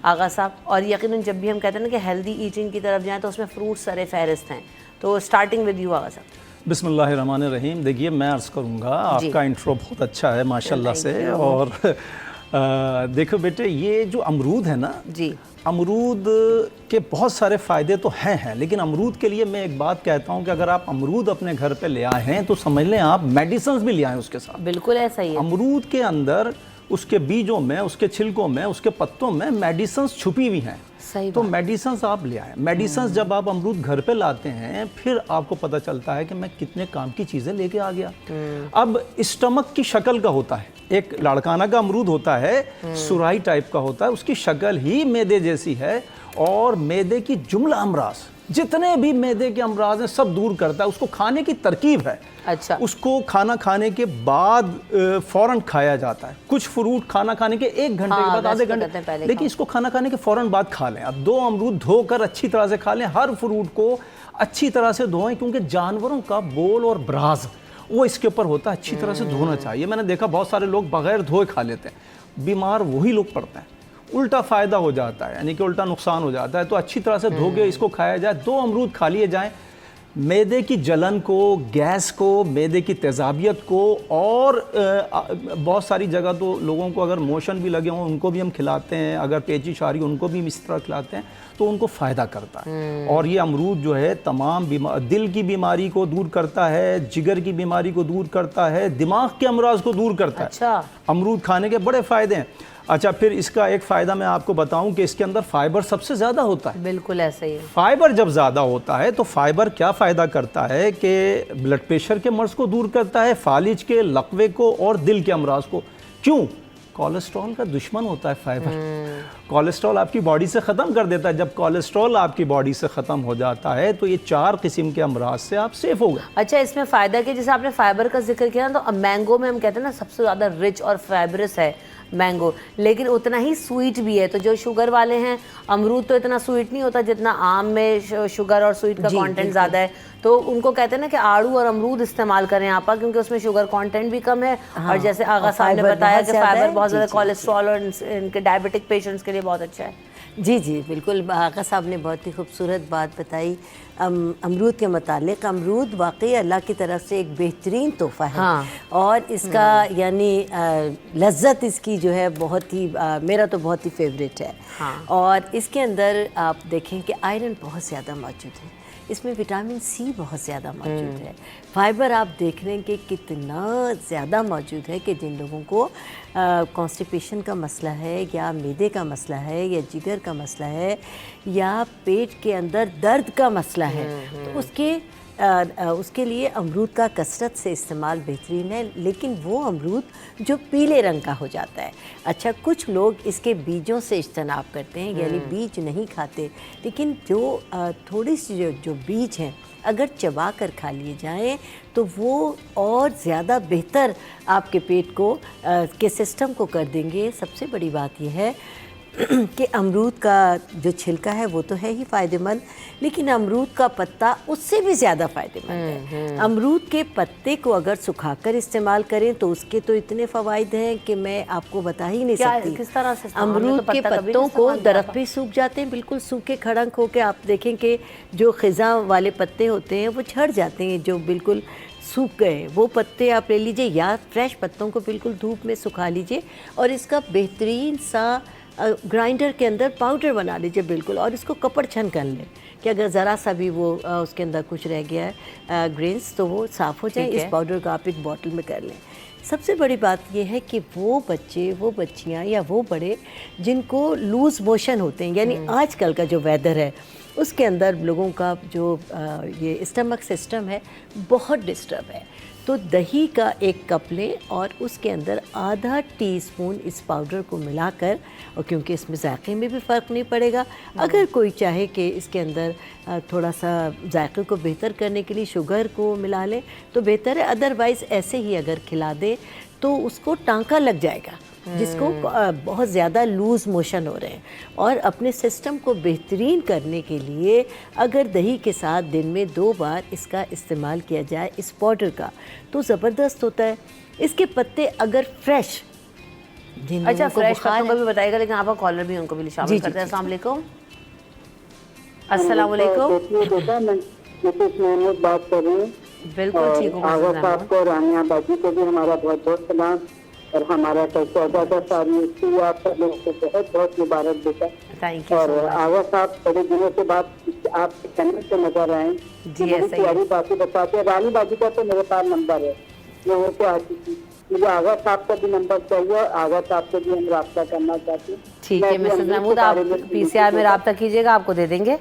आगा साहब, और यकीनन जब भी हम कहते हैं ना कि हेल्दी ईटिंग की तरफ जाएँ तो उसमें फ्रूट सरे फहरिस्त हैं। तो स्टार्टिंग विद यू आगा साहब। बिस्मिल्लाहिर्रहमानिर्रहीम। देखिए मैं अर्ज़ करूँगा, आपका इंट्रो बहुत अच्छा है माशाल्लाह से। और देखो बेटे, ये जो अमरूद है ना जी, अमरूद के बहुत सारे फ़ायदे तो हैं, लेकिन अमरूद के लिए मैं एक बात कहता हूँ कि अगर आप अमरूद अपने घर पे ले आए हैं तो समझ लें आप मेडिसिन भी ले आए उसके साथ। बिल्कुल ऐसा ही है। अमरूद के अंदर, उसके बीजों में, उसके छिलकों में, उसके पत्तों में मेडिसिन छुपी हुई हैं। सही तो बात। मेडिसिन आप ले आए। मेडिसिन जब आप अमरूद घर पे लाते हैं फिर आपको पता चलता है कि मैं कितने काम की चीज़ें लेके आ गया। अब स्टमक की शक्ल का होता है, एक लाड़काना का अमरूद होता है, सुराही टाइप का होता है, उसकी शक्ल ही मैदे जैसी है। और मैदे की जुमला अमराज, जितने भी मैदे के अमराज हैं सब दूर करता है। उसको खाने की तरकीब है, अच्छा, उसको खाना खाने के बाद फ़ौरन खाया जाता है। कुछ फ्रूट खाना खाने के 1 घंटे के बाद, आधे घंटे, लेकिन इसको खाना खाने के फ़ौरन बाद खा लें। अब 2 अमरूद धोकर अच्छी तरह से खा लें, हर फ्रूट को अच्छी तरह से धोएं, क्योंकि जानवरों का बोल और ब्राज वो इसके ऊपर होता है, अच्छी तरह से धोना चाहिए। मैंने देखा बहुत सारे लोग बगैर धोए खा लेते हैं, बीमार वही लोग पड़ते हैं, उल्टा फ़ायदा हो जाता है, यानी कि उल्टा नुकसान हो जाता है। तो अच्छी तरह से धो के इसको खाया जाए। 2 अमरूद खा लिए जाएं, मैदे की जलन को, गैस को, मैदे की तेज़ाबियत को, और बहुत सारी जगह तो लोगों को अगर मोशन भी लगे हों उनको भी हम खिलाते हैं, अगर पेचिश आ रही उनको भी इस तरह खिलाते हैं, तो उनको फ़ायदा करता है। और ये अमरूद जो है तमाम दिल की बीमारी को दूर करता है, जिगर की बीमारी को दूर करता है, दिमाग के अमराज को दूर करता है। अच्छा, अमरूद खाने के बड़े फ़ायदे हैं। अच्छा, फिर इसका एक फ़ायदा मैं आपको बताऊं कि इसके अंदर फाइबर सबसे ज़्यादा होता है। बिल्कुल ऐसा ही है। फाइबर जब ज़्यादा होता है तो फाइबर क्या फ़ायदा करता है कि ब्लड प्रेशर के मर्ज़ को दूर करता है, फालिज के, लकवे को और दिल के अमराज को। क्यों? कोलेस्ट्रॉल का दुश्मन होता है फाइबर। कोलेस्ट्रॉल आपकी बॉडी से ख़त्म कर देता है। जब कोलेस्ट्रॉल आपकी बॉडी से ख़त्म हो जाता है तो ये 4 किस्म के अमराज से आप सेफ हो गए। अच्छा, इसमें फ़ायदा कि जैसे आपने फाइबर का जिक्र किया ना, तो मैंगो में हम कहते हैं ना सबसे ज़्यादा रिच और फाइबरस है मैंगो, लेकिन उतना ही स्वीट भी है। तो जो शुगर वाले हैं, अमरूद तो इतना स्वीट नहीं होता जितना आम में शुगर और स्वीट का कंटेंट ज़्यादा है। तो उनको कहते हैं ना कि आड़ू और अमरूद इस्तेमाल करें आपा, क्योंकि उसमें शुगर कंटेंट भी कम है। हाँ, और जैसे आगा साहब ने फाइबर बताया बहुत कि ज़्यादा फाइबर है। बहुत जी, ज़्यादा जी, कोलेस्ट्रॉल और इनके डायबिटिक पेशेंट्स के लिए बहुत अच्छा है। जी जी बिल्कुल, आका साहब ने बहुत ही खूबसूरत बात बताई अमरूद के मुतालिक। अमरूद वाकई अल्लाह की तरफ से एक बेहतरीन तोहफ़ा है। हाँ। और इसका यानी लज्जत इसकी जो है बहुत ही मेरा तो बहुत ही फेवरेट है। हाँ। और इसके अंदर आप देखें कि आयरन बहुत ज़्यादा मौजूद है, इसमें विटामिन सी बहुत ज़्यादा मौजूद है, फाइबर आप देख रहे हैं कि कितना ज़्यादा मौजूद है कि जिन लोगों को कॉन्स्टिपेशन का मसला है, या मैदे का मसला है, या जिगर का मसला है, या पेट के अंदर दर्द का मसला है, तो उसके लिए अमरूद का कसरत से इस्तेमाल बेहतरीन है। लेकिन वो अमरूद जो पीले रंग का हो जाता है। अच्छा, कुछ लोग इसके बीजों से इज्तनाब करते हैं, यानी बीज नहीं खाते, लेकिन जो थोड़ी सी जो बीज हैं अगर चबा कर खा लिए जाएं तो वो और ज़्यादा बेहतर आपके पेट को के सिस्टम को कर देंगे। सबसे बड़ी बात यह है कि अमरूद का जो छिलका है वो तो है ही फ़ायदेमंद, लेकिन अमरूद का पत्ता उससे भी ज़्यादा फ़ायदेमंद है। अमरूद के पत्ते को अगर सुखाकर इस्तेमाल करें तो उसके तो इतने फ़वाइद हैं कि मैं आपको बता ही नहीं सकती। किस तरह से? अमरूद के पत्तों को दरख्त पे सूख जाते हैं, बिल्कुल सूखे खड़ंक होकर आप देखें कि जो ख़िज़ा वाले पत्ते होते हैं वो झड़ जाते हैं, जो बिल्कुल सूख गए वो पत्ते आप ले लीजिए, या फ्रेश पत्तों को बिल्कुल धूप में सुखा लीजिए और इसका बेहतरीन सा ग्राइंडर के अंदर पाउडर बना लीजिए बिल्कुल, और इसको कपड़ छन कर लें कि अगर ज़रा सा भी वो उसके अंदर कुछ रह गया है ग्रेन्स तो वो साफ़ हो जाए। ठीक है। इस पाउडर को आप एक बॉटल में कर लें। सबसे बड़ी बात यह है कि वो बच्चे, वो बच्चियाँ या वो बड़े जिनको लूज़ मोशन होते हैं, यानी आजकल का जो वेदर है उसके अंदर लोगों का जो ये स्टमक सिस्टम है बहुत डिस्टर्ब है, तो दही का एक कप लें और उसके अंदर आधा टीस्पून इस पाउडर को मिलाकर, और क्योंकि इसमें जायके में भी फ़र्क नहीं पड़ेगा, अगर कोई चाहे कि इसके अंदर थोड़ा सा जायके को बेहतर करने के लिए शुगर को मिला लें तो बेहतर है, अदरवाइज़ ऐसे ही अगर खिला दें तो उसको टांका लग जाएगा जिसको बहुत ज़्यादा लूज़ मोशन हो रहे हैं। और अपने सिस्टम को बेहतरीन करने के लिए अगर दही के साथ दिन में 2 बार इसका इस्तेमाल किया जाए इस पाउडर का तो ज़बरदस्त होता है। इसके पत्ते अगर फ्रेश, अच्छा फ्रेश पत्तों का भी बताइएगा, लेकिन आपका कॉलर भी उनको भी शामिल करते हैं। अस्सलाम वालेकुम। अस्सलाम वालेकुम। मोहम्मद बात कर रहे हैं। बिल्कुल ठीक हूँ। आगा साहब को, रानिया बाजी को भी हमारा बहुत बहुत सलाम, और हमारा 14 साल इसलिए आप सब लोगों को बहुत बहुत मुबारक देता। Thank you. और आगा साहब बड़े दिनों के बाद आपके चैनल पे नजर आए जी, ऐसा ही है। प्यारी बातें बताते हैं। रानी बाजी का तो मेरे पास नंबर है, वो होके आती थी, मुझे आगा साहब का भी नंबर चाहिए, आगा साहब से भी हम राब्ता करना चाहते हैं। ठीक है मिसेस महमूद, आप पीसीआर में रब्ता कीजिएगा, आपको दे देंगे।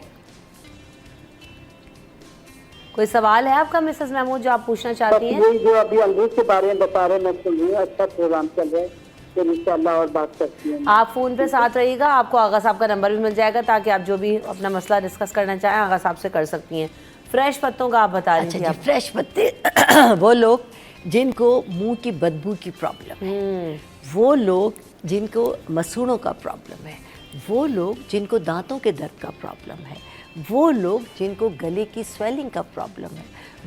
कोई सवाल है आपका मिसेस महमूद जो आप पूछना चाहती हैं? यही जो अभी अमरूद के बारे में बता रहे हैं, मैं सुन रही हूँ, अच्छा प्रोग्राम चल रहा है, फिर इंशाल्लाह और बात करती हैं। आप फ़ोन पे साथ रहिएगा, आपको आगा साहब का नंबर भी मिल जाएगा ताकि आप जो भी अपना मसला डिस्कस करना चाहें आगा साहब से कर सकती हैं। फ्रेश पत्तों का आप बता रही थी। अच्छा जी, फ्रेश पत्ते वो लोग जिनको मुंह की बदबू की प्रॉब्लम है, वो लोग जिनको मसूड़ों का प्रॉब्लम है, वो लोग जिनको दांतों के दर्द का प्रॉब्लम है, वो लोग जिनको गले की स्वेलिंग का प्रॉब्लम है,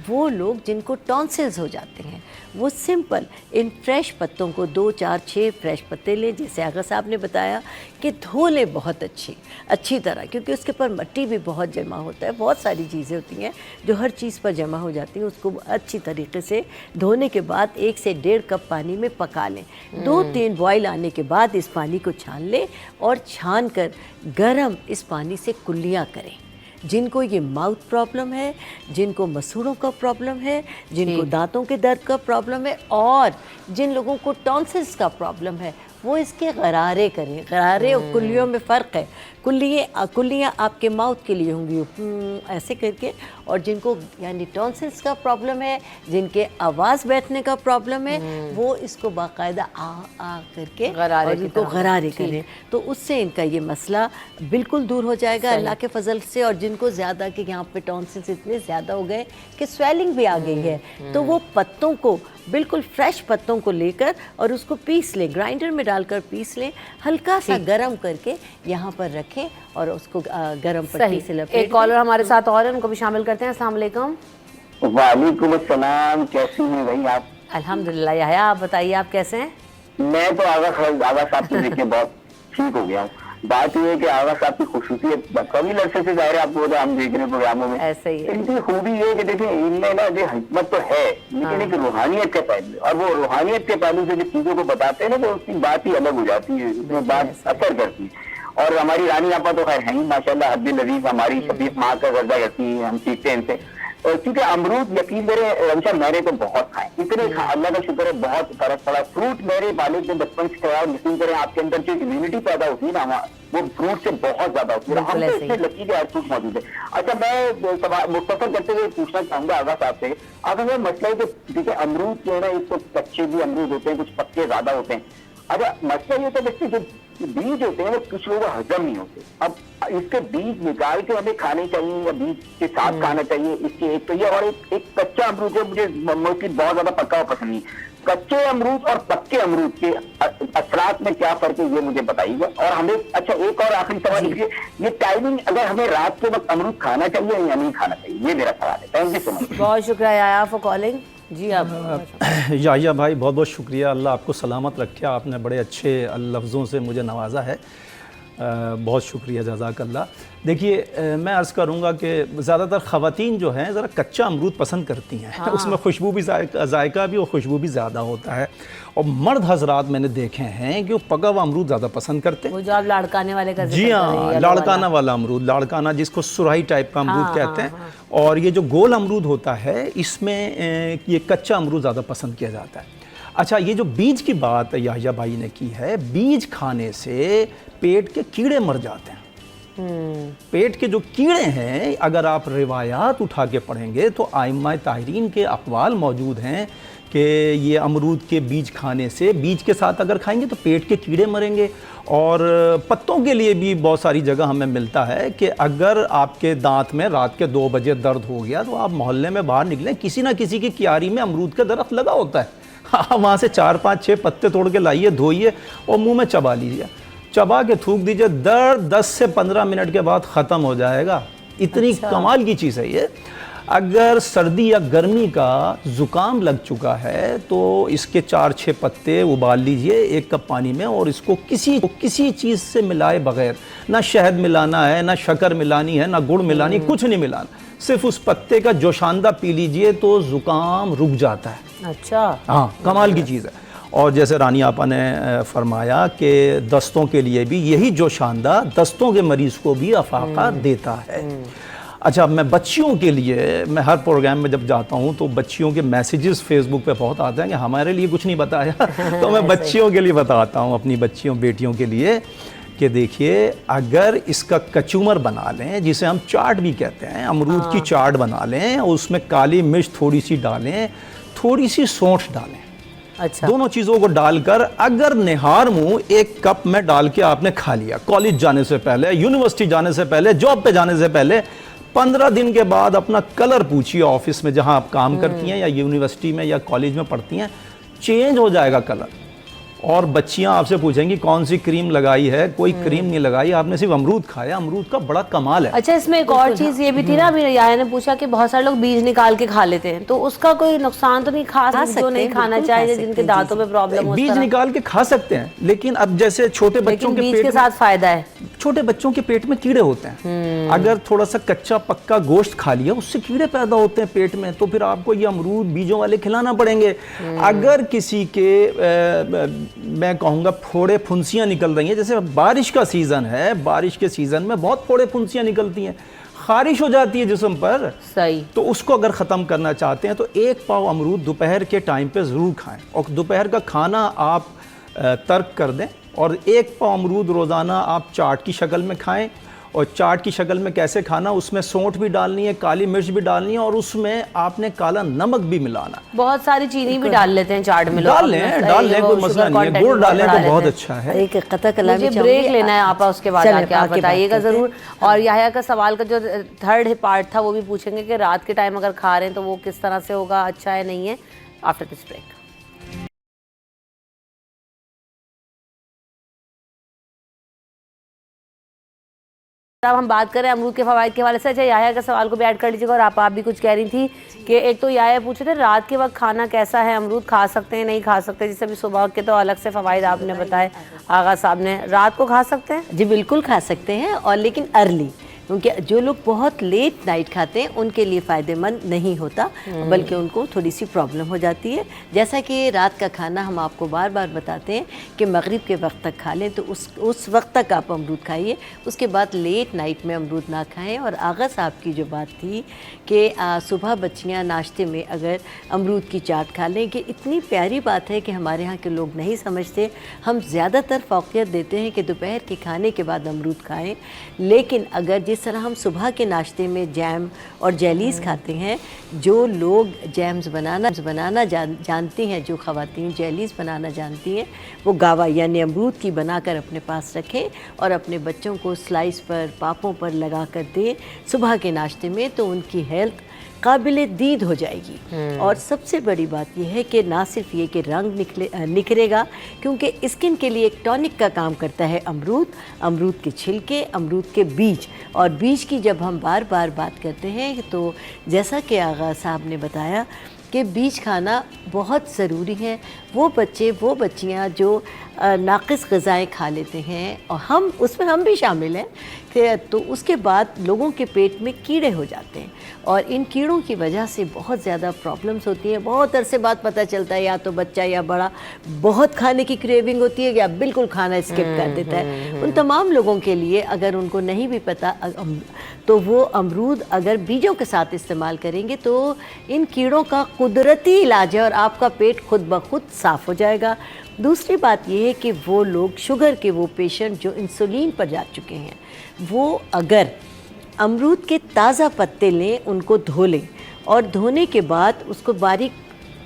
वो लोग जिनको टॉन्सिल्स हो जाते हैं, वो सिंपल इन फ्रेश पत्तों को 2, 4, 6 फ्रेश पत्ते लें, जैसे आगा साहब ने बताया कि धो लें बहुत अच्छी तरह, क्योंकि उसके ऊपर मिट्टी भी बहुत जमा होता है, बहुत सारी चीज़ें होती हैं जो हर चीज़ पर जमा हो जाती हैं। उसको अच्छी तरीके से धोने के बाद 1 से 1.5 कप पानी में पका लें। 2-3 बॉयल आने के बाद इस पानी को छान लें और छान कर गर्म इस पानी से कुल्लियाँ करें। जिनको ये माउथ प्रॉब्लम है, जिनको मसूड़ों का प्रॉब्लम है, जिनको दांतों के दर्द का प्रॉब्लम है, और जिन लोगों को टॉन्सिल्स का प्रॉब्लम है, वो इसके गरारे करें। गरारे और कुल्लियों में फ़र्क है। कुल्लियाँ आपके माउथ के लिए होंगी ऐसे करके, और जिनको यानी टॉन्सिल्स का प्रॉब्लम है, जिनके आवाज़ बैठने का प्रॉब्लम है, वो इसको बाकायदा आ करके और इनको गरारे करें, तो उससे इनका ये मसला बिल्कुल दूर हो जाएगा अल्लाह के फजल से। और जिनको ज़्यादा कि यहाँ पे टॉन्सिल्स इतने ज़्यादा हो गए कि स्वेलिंग भी आ गई है, तो वो पत्तों को बिल्कुल फ्रेश पत्तों को लेकर और उसको पीस लें, ग्राइंडर में डालकर पीस लें, हल्का सा गरम करके यहाँ पर रखें और उसको गरम पट्टी से लपेट। एक कॉलर हमारे साथ और है, उनको भी शामिल करते हैं। अस्सलाम वालेकुम। वालेकुम अस्सलाम, कैसी हैं भाई आप? अल्हम्दुलिल्लाह। याया आप बताइए, आप कैसे हैं? मैं तो आगा साहब को देख के बहुत ठीक हो गया हूँ। बात ये है कि आगा साहब की खूबसूरती कभी लड़के से जाहिर है, आपको हम देख रहे हैं प्रोग्रामों में, ऐसे ही है। इनकी खूबी ये है कि देखिए इनमें ना जो हिकमत तो है, लेकिन एक रूहानियत के पहलू, और वो रूहानियत के पहलू से जो चीजों को बताते हैं ना, तो उसकी बात ही अलग हो जाती है, उसमें बात असर करती है। और हमारी रानी आपा तो खैर है ही माशाल्लाह, हद्दे लजीज, हमारी शबीह माँ का गर्जा करती है, हम सीखते हैं इनसे। और क्योंकि अमरूद यकीन मेरे रमशा मैंने तो बहुत खाए, इतने अल्लाह का शुक्र है बहुत फर्क पड़ा। फ्रूट मेरे वालिद ने बचपन से खाया, यकीन करें आपके अंदर जो इम्यूनिटी पैदा होती है ना, वो फ्रूट से बहुत ज्यादा होती है। हम तो इतने लकी के फ्रूट मौजूद है। अच्छा, मैं मुख्तसर करते हुए पूछना चाहूंगा आगा साहब से। आगा साहब मसला है कि देखिए अमरूद जो है ना, एक तो कच्चे भी अमरूद होते हैं, कुछ पक्के ज्यादा होते हैं। अच्छा, मसला ये होता है कि जो बीज होते हैं वो कुछ लोगों को हजम नहीं होते। अब इसके बीज निकाल के हमें खाने चाहिए या बीज के साथ खाना चाहिए, इसके एक तो ये, और एक कच्चा अमरूद है, मुझे मोस्टली बहुत ज्यादा पक्का हुआ पसंद नहीं। कच्चे अमरूद और पक्के अमरूद के असरात में क्या फर्क है ये मुझे बताइएगा। और हमें अच्छा एक और आखिरी सवाल लीजिए, ये टाइमिंग, अगर हमें रात के वक्त अमरूद खाना चाहिए या नहीं खाना चाहिए, ये मेरा सवाल है। Thank you so much. बहुत शुक्रिया याया फॉर कॉलिंग। जी आप याया भाई बहुत बहुत शुक्रिया, अल्लाह आपको सलामत रखे, आपने बड़े अच्छे लफ्ज़ों से मुझे नवाजा है। बहुत शुक्रिया, जज़ाकल्लाह। देखिए मैं अर्ज़ करूँगा कि ज़्यादातर ख़वातीन जो हैं ज़रा कच्चा अमरूद पसंद करती हैं। हाँ। उसमें खुशबू भी जायका भी और खुशबू भी ज़्यादा होता है। और मर्द हज़रात मैंने देखे हैं कि वो पका हुआ अमरूद ज़्यादा पसंद करते हैं। वो जो आप लाड़काने वाले का जी हाँ, लाड़काना वाला अमरूद, लाड़काना जिसको सुराही टाइप का अमरूद कहते हैं। और ये जो गोल अमरूद होता है इसमें ये कच्चा अमरूद ज़्यादा पसंद किया जाता है। अच्छा, ये जो बीज की बात याहिया भाई ने की है, बीज खाने से पेट के कीड़े मर जाते हैं। पेट के जो कीड़े हैं, अगर आप रिवायात उठा के पढ़ेंगे तो आइम्मा ताहिरीन के अक़वाल मौजूद हैं कि ये अमरूद के बीज खाने से, बीज के साथ अगर खाएंगे तो पेट के कीड़े मरेंगे। और पत्तों के लिए भी बहुत सारी जगह हमें मिलता है कि अगर आपके दांत में रात के 2 बजे दर्द हो गया तो आप मोहल्ले में बाहर निकलें, किसी ना किसी की क्यारी में अमरूद का दरख्त लगा होता है, हाँ, वहाँ से 4, 5, 6 पत्ते तोड़ के लाइए, धोइए और मुंह में चबा लीजिए, चबा के थूक दीजिए। दर्द 10 से 15 मिनट के बाद ख़त्म हो जाएगा। इतनी कमाल की चीज़ है ये। अगर सर्दी या गर्मी का ज़ुकाम लग चुका है तो इसके 4-6 पत्ते उबाल लीजिए 1 कप पानी में, और इसको किसी चीज़ से मिलाए बगैर, ना शहद मिलाना है, ना शक्कर मिलानी है, ना गुड़ मिलानी, कुछ नहीं मिलाना, सिर्फ उस पत्ते का जोशांदा पी लीजिए तो ज़ुकाम रुक जाता है। अच्छा, हाँ, कमाल की चीज़ है। और जैसे रानी आपा ने फरमाया कि दस्तों के लिए भी यही जोशांदा दस्तों के मरीज़ को भी अफाका देता है। अच्छा, मैं बच्चियों के लिए, मैं हर प्रोग्राम में जब जाता हूँ तो बच्चियों के मैसेजेस फेसबुक पे बहुत आते हैं कि हमारे लिए कुछ नहीं बताया तो मैं बच्चियों के लिए बताता हूँ, अपनी बच्चियों बेटियों के लिए, कि देखिए अगर इसका कचूमर बना लें, जिसे हम चाट भी कहते हैं, अमरूद की चाट बना लें और उसमें काली मिर्च थोड़ी सी डालें, थोड़ी सी सौंठ डालें। अच्छा, दोनों चीज़ों को डालकर अगर निहार मुँह 1 कप में डाल के आपने खा लिया, कॉलेज जाने से पहले, यूनिवर्सिटी जाने से पहले, जॉब पे जाने से पहले, 15 दिन के बाद अपना कलर पूछिए ऑफिस में जहां आप काम करती हैं या यूनिवर्सिटी में या कॉलेज में पढ़ती हैं, चेंज हो जाएगा कलर। और बच्चियां आपसे पूछेंगी कौन सी क्रीम लगाई है, कोई क्रीम नहीं लगाई, आपने सिर्फ अमरूद खाया। अमरूद का बड़ा कमाल है। अच्छा, इसमें एक और चीज़ ये भी थी ना, अभी याया ने पूछा कि बहुत सारे लोग बीज निकाल के खा लेते हैं, तो उसका कोई नुकसान तो नहीं, खास जो नहीं खाना चाहिए, जिनके दांतों में प्रॉब्लम हो, बीज निकाल के खा सकते हैं, लेकिन अब जैसे छोटे बच्चों के पेट के साथ फायदा है, छोटे बच्चों के पेट में कीड़े होते हैं, अगर थोड़ा सा कच्चा पक्का गोश्त खा लिया उससे कीड़े पैदा होते हैं पेट में, तो फिर आपको ये अमरूद बीजों वाले खिलाना पड़ेंगे। अगर किसी के मैं कहूँगा फोड़े फुंसियाँ निकल रही हैं, जैसे बारिश का सीज़न है, बारिश के सीज़न में बहुत फोड़े फुंसियाँ निकलती हैं, खारिश हो जाती है जिस्म पर, सही, तो उसको अगर ख़त्म करना चाहते हैं तो 1 पाव अमरूद दोपहर के टाइम पे ज़रूर खाएं। और दोपहर का खाना आप तर्क कर दें और 1 पाव अमरूद रोज़ाना आप चाट की शक्ल में खाएं। और चाट की शक्ल में कैसे खाना, उसमें सौंठ भी डालनी है, काली मिर्च भी डालनी है, और उसमें आपने काला नमक भी मिलाना। बहुत सारी चीनी भी डाल लेते हैं चाट में, डाल लें, कोई मसला नहीं है, गुड़ डालें तो बहुत अच्छा है। एक कतक कलामी मुझे ब्रेक लेना है आपा, उसके बाद आके आप बताइएगा ज़रूर। और याहिया का सवाल का जो 3rd पार्ट था वो भी पूछेंगे कि रात के टाइम अगर खा रहे हैं तो वो किस तरह से होगा, अच्छा है नहीं है, आफ्टर दिस ब्रेक। अब हम बात करें अमरूद के फ़वाइद के हवाले से। अच्छा, याहिया का सवाल को भी ऐड कर लीजिएगा। और आप भी कुछ कह रही थी कि एक तो याहिया पूछे थे रात के वक्त खाना कैसा है, अमरूद खा सकते हैं नहीं खा सकते, जैसे अभी सुबह के तो अलग से फ़वाइद आपने बताए आगा साहब ने, रात को खा सकते हैं? जी बिल्कुल खा सकते हैं, और लेकिन अर्ली, क्योंकि जो लोग बहुत लेट नाइट खाते हैं उनके लिए फ़ायदेमंद नहीं होता, बल्कि उनको थोड़ी सी प्रॉब्लम हो जाती है। जैसा कि रात का खाना हम आपको बार बार बताते हैं कि मगरिब के वक्त तक खा लें, तो उस वक्त तक आप अमरूद खाइए, उसके बाद लेट नाइट में अमरूद ना खाएं। और आगा साहब की जो बात थी कि सुबह बच्चियां नाश्ते में अगर अमरूद की चाट खा लें, कि इतनी प्यारी बात है कि हमारे यहाँ के लोग नहीं समझते। हम ज़्यादातर फ़ौक़ियत देते हैं कि दोपहर के खाने के बाद अमरूद खाएँ, लेकिन अगर जिस तरह हम सुबह के नाश्ते में जैम और जेलीज़ खाते हैं, जो लोग जैम्स बनाना जानती हैं, जो ख़वातीन जेलीज़ बनाना जानती हैं, वो गावा यानी अमरूद की बनाकर अपने पास रखें और अपने बच्चों को स्लाइस पर, पापों पर लगा कर दें सुबह के नाश्ते में, तो उनकी हेल्थ काबिल दीद हो जाएगी। और सबसे बड़ी बात यह है कि ना सिर्फ ये कि रंग निखरेगा, क्योंकि स्किन के लिए एक टॉनिक का काम करता है अमरूद के छिलके, अमरूद के बीज। और बीज की जब हम बार बार बात करते हैं तो जैसा कि आगा साहब ने बताया कि बीज खाना बहुत ज़रूरी है। वो बच्चे, वो बच्चियाँ जो नाक़िस ग़िज़ाएँ खा लेते हैं, और हम उसमें हम भी शामिल हैं कि तो उसके बाद लोगों के पेट में कीड़े हो जाते हैं, और इन कीड़ों की वजह से बहुत ज़्यादा प्रॉब्लम्स होती हैं। बहुत अरसे बाद पता चलता है या तो बच्चा या बड़ा बहुत खाने की क्रेविंग होती है या बिल्कुल खाना स्किप कर देता है। उन तमाम लोगों के लिए अगर उनको नहीं भी पता तो वो अमरूद अगर बीजों के साथ इस्तेमाल करेंगे तो इन कीड़ों का कुदरती इलाज है और आपका पेट खुद ब खुद साफ़ हो जाएगा। दूसरी बात ये है कि वो लोग शुगर के वो पेशेंट जो इंसुलिन पर जा चुके हैं, वो अगर अमरूद के ताज़ा पत्ते लें, उनको धो लें, और धोने के बाद उसको बारीक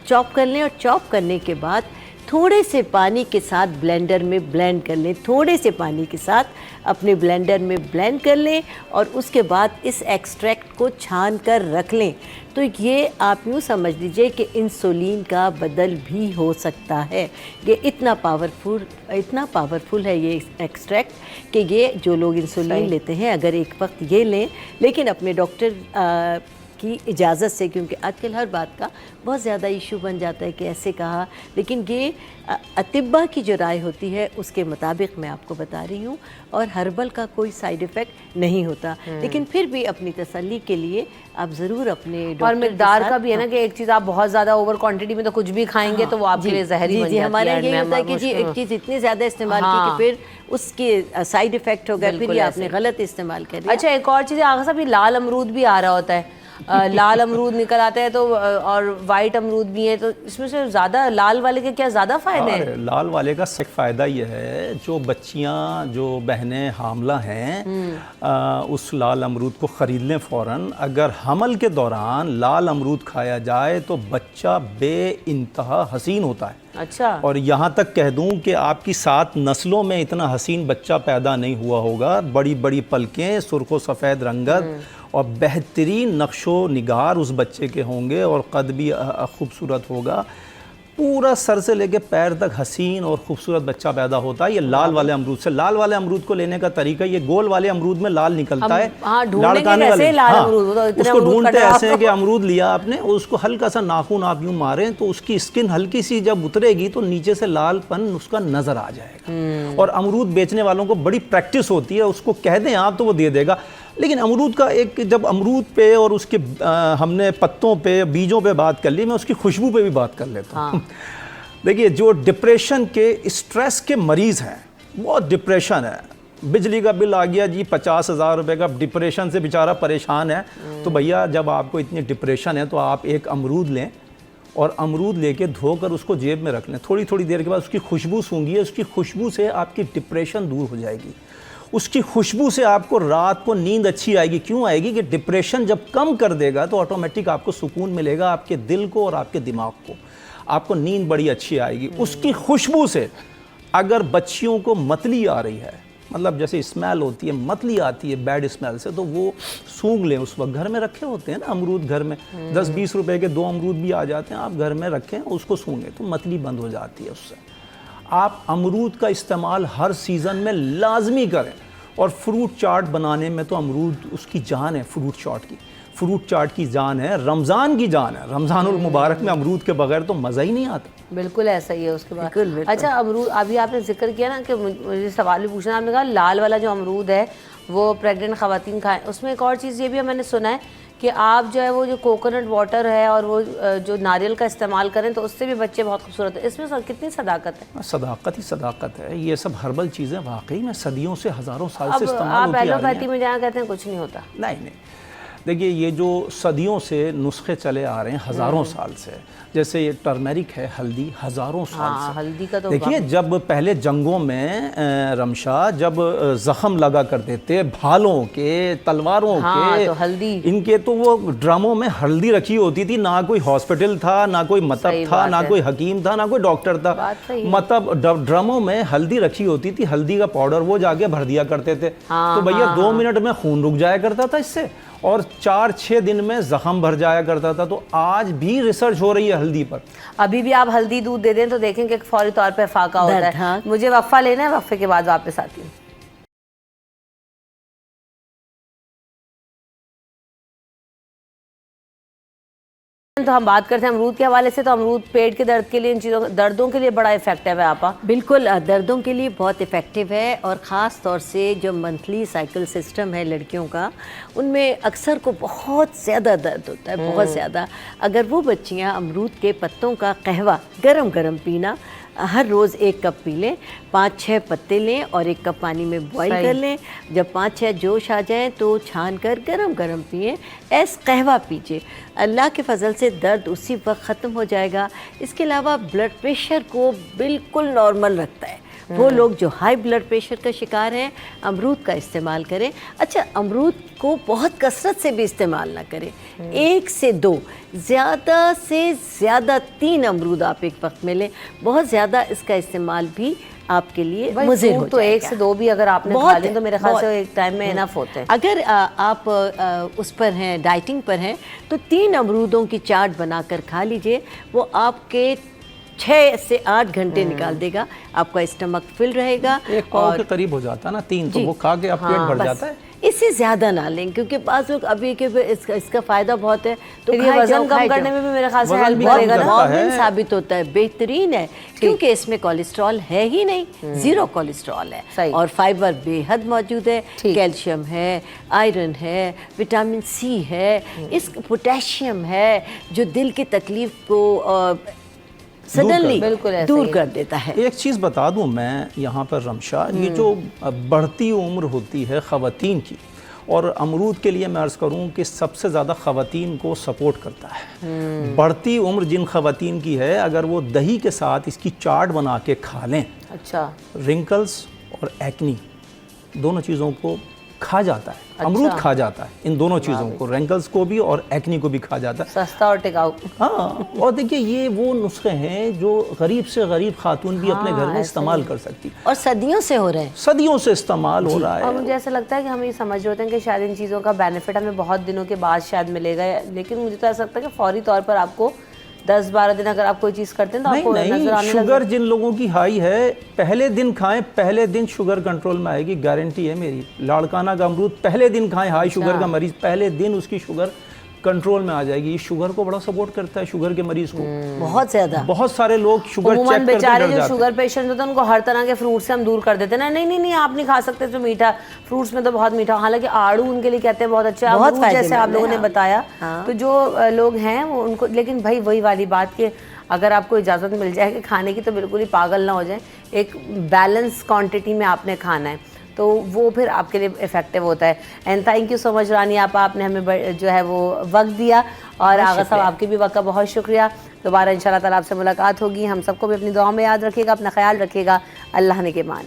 चॉप कर लें, और चॉप करने के बाद थोड़े से पानी के साथ ब्लेंडर में ब्लेंड कर लें, थोड़े से पानी के साथ अपने ब्लेंडर में ब्लेंड कर लें, और उसके बाद इस एक्सट्रैक्ट को छान कर रख लें। तो ये आप यूँ समझ लीजिए कि इंसुलिन का बदल भी हो सकता है। ये इतना पावरफुल है ये एक्सट्रैक्ट कि ये जो लोग इंसुलिन लेते हैं अगर एक वक्त ये लें, लेकिन अपने डॉक्टर की इजाज़त से, क्योंकि आजकल हर बात का बहुत ज़्यादा इशू बन जाता है कि ऐसे कहा, लेकिन ये अतिब्बा की जो राय होती है उसके मुताबिक मैं आपको बता रही हूँ, और हर्बल का कोई साइड इफ़ेक्ट नहीं होता। लेकिन फिर भी अपनी तसल्ली के लिए आप ज़रूर अपने और मिकदार का भी है ना कि एक चीज़ आप बहुत ज़्यादा ओवर क्वांटिटी में तो कुछ भी खाएंगे तो वो आपके लिए जहरी बन जाती है। हमारा ये होता है कि जी एक चीज़ इतनी ज़्यादा इस्तेमाल की कि फिर उसके साइड इफ़ेक्ट हो गए, फिर ये आपने गलत इस्तेमाल कर लिया। अच्छा, एक और चीज़ आगे साहब, लाल अमरूद भी आ रहा होता है, लाल अमरूद निकल आता है, तो और वाइट अमरूद भी है, तो इसमें से ज़्यादा लाल वाले के क्या ज़्यादा फ़ायदे हैं? लाल वाले का सिर्फ फ़ायदा ये है, जो बच्चियां जो बहनें हामला हैं उस लाल अमरूद को ख़रीद लें फ़ौरन। अगर हमल के दौरान लाल अमरूद खाया जाए तो बच्चा बेइंतहा हसीन होता है। अच्छा। और यहाँ तक कह दूँ कि आपकी 7 नस्लों में इतना हसीन बच्चा पैदा नहीं हुआ होगा। बड़ी बड़ी पलकें, सुर्ख़ सफ़ेद रंगत और बेहतरीन नक्शो निगार उस बच्चे के होंगे, और कद भी खूबसूरत होगा। पूरा सर से लेके पैर तक हसीन और खूबसूरत बच्चा पैदा होता है ये लाल वाले अमरूद से। लाल वाले अमरूद को लेने का तरीका, ये गोल वाले अमरूद में लाल निकलता है, लाड़काने वाले, हाँ, उसको ढूंढते ऐसे हैं कि अमरूद लिया आपने, उसको हल्का सा नाखून आप यूँ मारें तो उसकी स्किन हल्की सी जब उतरेगी तो नीचे से लालपन उसका नजर आ जाएगा। और अमरूद बेचने वालों को बड़ी प्रैक्टिस होती है, उसको कह दें आप तो वो दे देगा। लेकिन अमरूद का एक, जब अमरूद पे और उसके हमने पत्तों पे, बीजों पे बात कर ली, मैं उसकी खुशबू पे भी बात कर लेता हूँ। देखिए, जो डिप्रेशन के, स्ट्रेस के मरीज़ हैं, बहुत डिप्रेशन है, बिजली का बिल आ गया जी 50,000 रुपये का, डिप्रेशन से बेचारा परेशान है, तो भैया जब आपको इतनी डिप्रेशन है तो आप एक अमरूद लें, और अमरूद लेके धोकर उसको जेब में रख लें। थोड़ी थोड़ी देर के बाद उसकी खुशबू सूंघिए, उसकी खुशबू से आपकी डिप्रेशन दूर हो जाएगी। उसकी खुशबू से आपको रात को नींद अच्छी आएगी। क्यों आएगी? कि डिप्रेशन जब कम कर देगा तो ऑटोमेटिक आपको सुकून मिलेगा, आपके दिल को और आपके दिमाग को, आपको नींद बड़ी अच्छी आएगी उसकी खुशबू से। अगर बच्चियों को मतली आ रही है, मतलब जैसे स्मेल होती है, मतली आती है बैड स्मेल से, तो वो सूंघ लें। उस वक्त घर में रखे होते हैं ना अमरूद, घर में 10-20 रुपए के 2 अमरूद भी आ जाते हैं, आप घर में रखें, उसको सूंघें तो मतली बंद हो जाती है उससे। आप अमरूद का इस्तेमाल हर सीज़न में लाजमी करें। और फ्रूट चाट बनाने में तो अमरूद उसकी जान है, फ्रूट चाट की जान है, रमज़ान की जान है। रमज़ानुल मुबारक में अमरूद के बगैर तो मज़ा ही नहीं आता। बिल्कुल ऐसा ही है उसके बाद। अच्छा, अमरूद अभी आपने जिक्र किया ना कि मुझे सवाल भी पूछना, आपने कहा लाल वाला जो अमरूद है वो प्रेग्नेंट ख़वातीन खाएं। उसमें एक और चीज़ ये भी मैंने सुना है कि आप जो है वो जो कोकोनट वाटर है और वो जो नारियल का इस्तेमाल करें तो उससे भी बच्चे बहुत खूबसूरत है। इसमें कितनी सदाकत है? सदाकत ही सदाकत है। ये सब हर्बल चीज़ें वाकई में सदियों से, हज़ारों साल से इस्तेमाल होती आ रही हैं। आप एलोपैथी में जहाँ कहते हैं कुछ नहीं होता। नहीं, देखिए ये जो सदियों से नुस्खे चले आ रहे हैं, हज़ारों साल से, जैसे ये टर्मेरिक है, हल्दी, हज़ारों साल से। हल्दी का तो देखिए, जब पहले जंगों में रमशा, जब ज़ख्म लगा करते थे भालों के, तलवारों के, तो हल्दी, इनके तो वो ड्रमों में हल्दी रखी होती थी। ना कोई हॉस्पिटल था, ना कोई मतब था, ना कोई हकीम था, ना कोई डॉक्टर था, मतलब ड्रमों में हल्दी रखी होती थी, हल्दी का पाउडर वो जाके भर दिया करते थे। तो भैया 2 मिनट में खून रुक जाया करता था इससे, और 4-6 दिन में जख्म भर जाया करता था। तो आज भी रिसर्च हो रही है हल्दी पर। अभी भी आप हल्दी दूध दे दें तो देखेंगे कि फौरी तौर पे फाका होता है। मुझे वक्फा लेना है, वक्फे के बाद वापस आती हूँ। तो हम बात करते हैं अमरूद के हवाले से, तो अमरूद पेट के दर्द के लिए, इन चीज़ों दर्दों के लिए बड़ा इफेक्टिव है आपा। बिल्कुल दर्दों के लिए बहुत इफ़ेक्टिव है, और ख़ास तौर से जो मंथली साइकिल सिस्टम है लड़कियों का, उनमें अक्सर को बहुत ज़्यादा दर्द होता है, बहुत ज़्यादा। अगर वो बच्चियाँ अमरूद के पत्तों का कहवा गरम गरम पीना, हर रोज़ 1 कप पी लें, 5-6 पत्ते लें और 1 कप पानी में बॉईल कर लें। जब 5-6 जोश आ जाएं तो छान कर गरम गरम पिएं, ऐसा कहवा पीजिए। अल्लाह के फजल से दर्द उसी वक्त ख़त्म हो जाएगा। इसके अलावा ब्लड प्रेशर को बिल्कुल नॉर्मल रखता है। वो लोग जो हाई ब्लड प्रेशर का शिकार हैं, अमरूद का इस्तेमाल करें। अच्छा, अमरूद को बहुत कसरत से भी इस्तेमाल ना करें, 1 से 2, ज़्यादा से ज़्यादा 3 अमरूद आप एक वक्त में लें। बहुत ज़्यादा इसका इस्तेमाल भी आपके लिए मुज़िर हो तो 1 से 2 भी अगर आपने खा लें तो मेरे ख्याल से एक टाइम में इनफ होते हैं। अगर आप उस पर हैं, डाइटिंग पर हैं, तो 3 अमरूदों की चाट बनाकर खा लीजिए। वो आपके 6 से 8 घंटे निकाल देगा, आपका स्टमक फिल रहेगा। 1 पाव के करीब हो जाता है ना, 3 तो वो खा के आप पेट भर जाता है। इससे ज़्यादा ना लें, क्योंकि बाज़ लोग अभी के इसका फ़ायदा बहुत है, तो ये वजन कम करने में भी मेरे ख्याल से हेल्प बहुत करेगा ना। बहुत साबित होता है, बेहतरीन है, क्योंकि इसमें कोलेस्ट्रॉल है ही नहीं, 0 कोलेस्ट्रॉल है, और फाइबर बेहद मौजूद है, कैल्शियम है, आयरन है, विटामिन सी है, इस पोटेशियम है जो दिल की तकलीफ को सडनली दूर कर देता है। एक चीज़ बता दूं मैं यहाँ पर रमशा, ये जो बढ़ती उम्र होती है ख़वातीन की, और अमरूद के लिए मैं अर्ज़ करूँ कि सबसे ज़्यादा ख़वातीन को सपोर्ट करता है। बढ़ती उम्र जिन ख़वातीन की है, अगर वो दही के साथ इसकी चाट बना के खा लें, अच्छा, रिंकल्स और एक्नी दोनों चीज़ों को खा जाता है। अमरूद खा जाता है इन दोनों चीज़ों को, रिंकल्स को भी और एक्नी को भी खा जाता है। सस्ता और टिकाऊ। हाँ, और देखिए ये वो नुस्खे हैं जो गरीब से गरीब खातून भी अपने घर में इस्तेमाल कर सकती है, और सदियों से हो रहे हैं, सदियों से इस्तेमाल हो रहा है। और मुझे ऐसा लगता है कि हम ये समझ रहे होते हैं कि शायद इन चीज़ों का बेनिफिट हमें बहुत दिनों के बाद शायद मिलेगा, लेकिन मुझे तो ऐसा लगता है कि फौरी तौर पर आपको 10-12 दिन अगर आप कोई चीज़ करते हैं तो आपको नजर आने शुगर जिन लोगों की हाई है, पहले दिन खाएं, पहले दिन शुगर कंट्रोल में आएगी, गारंटी है मेरी। लाड़काना का अमरूद पहले दिन खाएं, हाई शुगर का मरीज पहले दिन उसकी शुगर कंट्रोल में आ जाएगी। शुगर को बड़ा सपोर्ट करता है, शुगर के मरीज को बहुत ज़्यादा। बहुत सारे लोग शुगर चेक करते बेचारे जो शुगर पेशेंट होते हैं उनको हर तरह के फ्रूट से हम दूर कर देते हैं ना, नहीं आप नहीं खा सकते तो मीठा, फ्रूट्स में तो बहुत मीठा, हालांकि आड़ू उनके लिए कहते हैं बहुत अच्छा, बहुत जैसे आप लोगों ने बताया। तो जो लोग हैं वो उनको, लेकिन भाई वही वाली बात कि अगर आपको इजाज़त मिल जाए कि खाने की तो बिल्कुल ही पागल ना हो जाए, एक बैलेंस क्वांटिटी में आपने खाना है, तो वो फिर आपके लिए इफ़ेक्टिव होता है। And thank you so much Rani आपने हमें जो है वो वक्त दिया, और आगा साहब आपके भी वक्त का बहुत शुक्रिया। दोबारा इंशाल्लाह ताला आपसे मुलाकात होगी। हम सबको भी अपनी दुआ में याद रखिएगा, अपना ख्याल रखिएगा। अल्लाह ने के मान।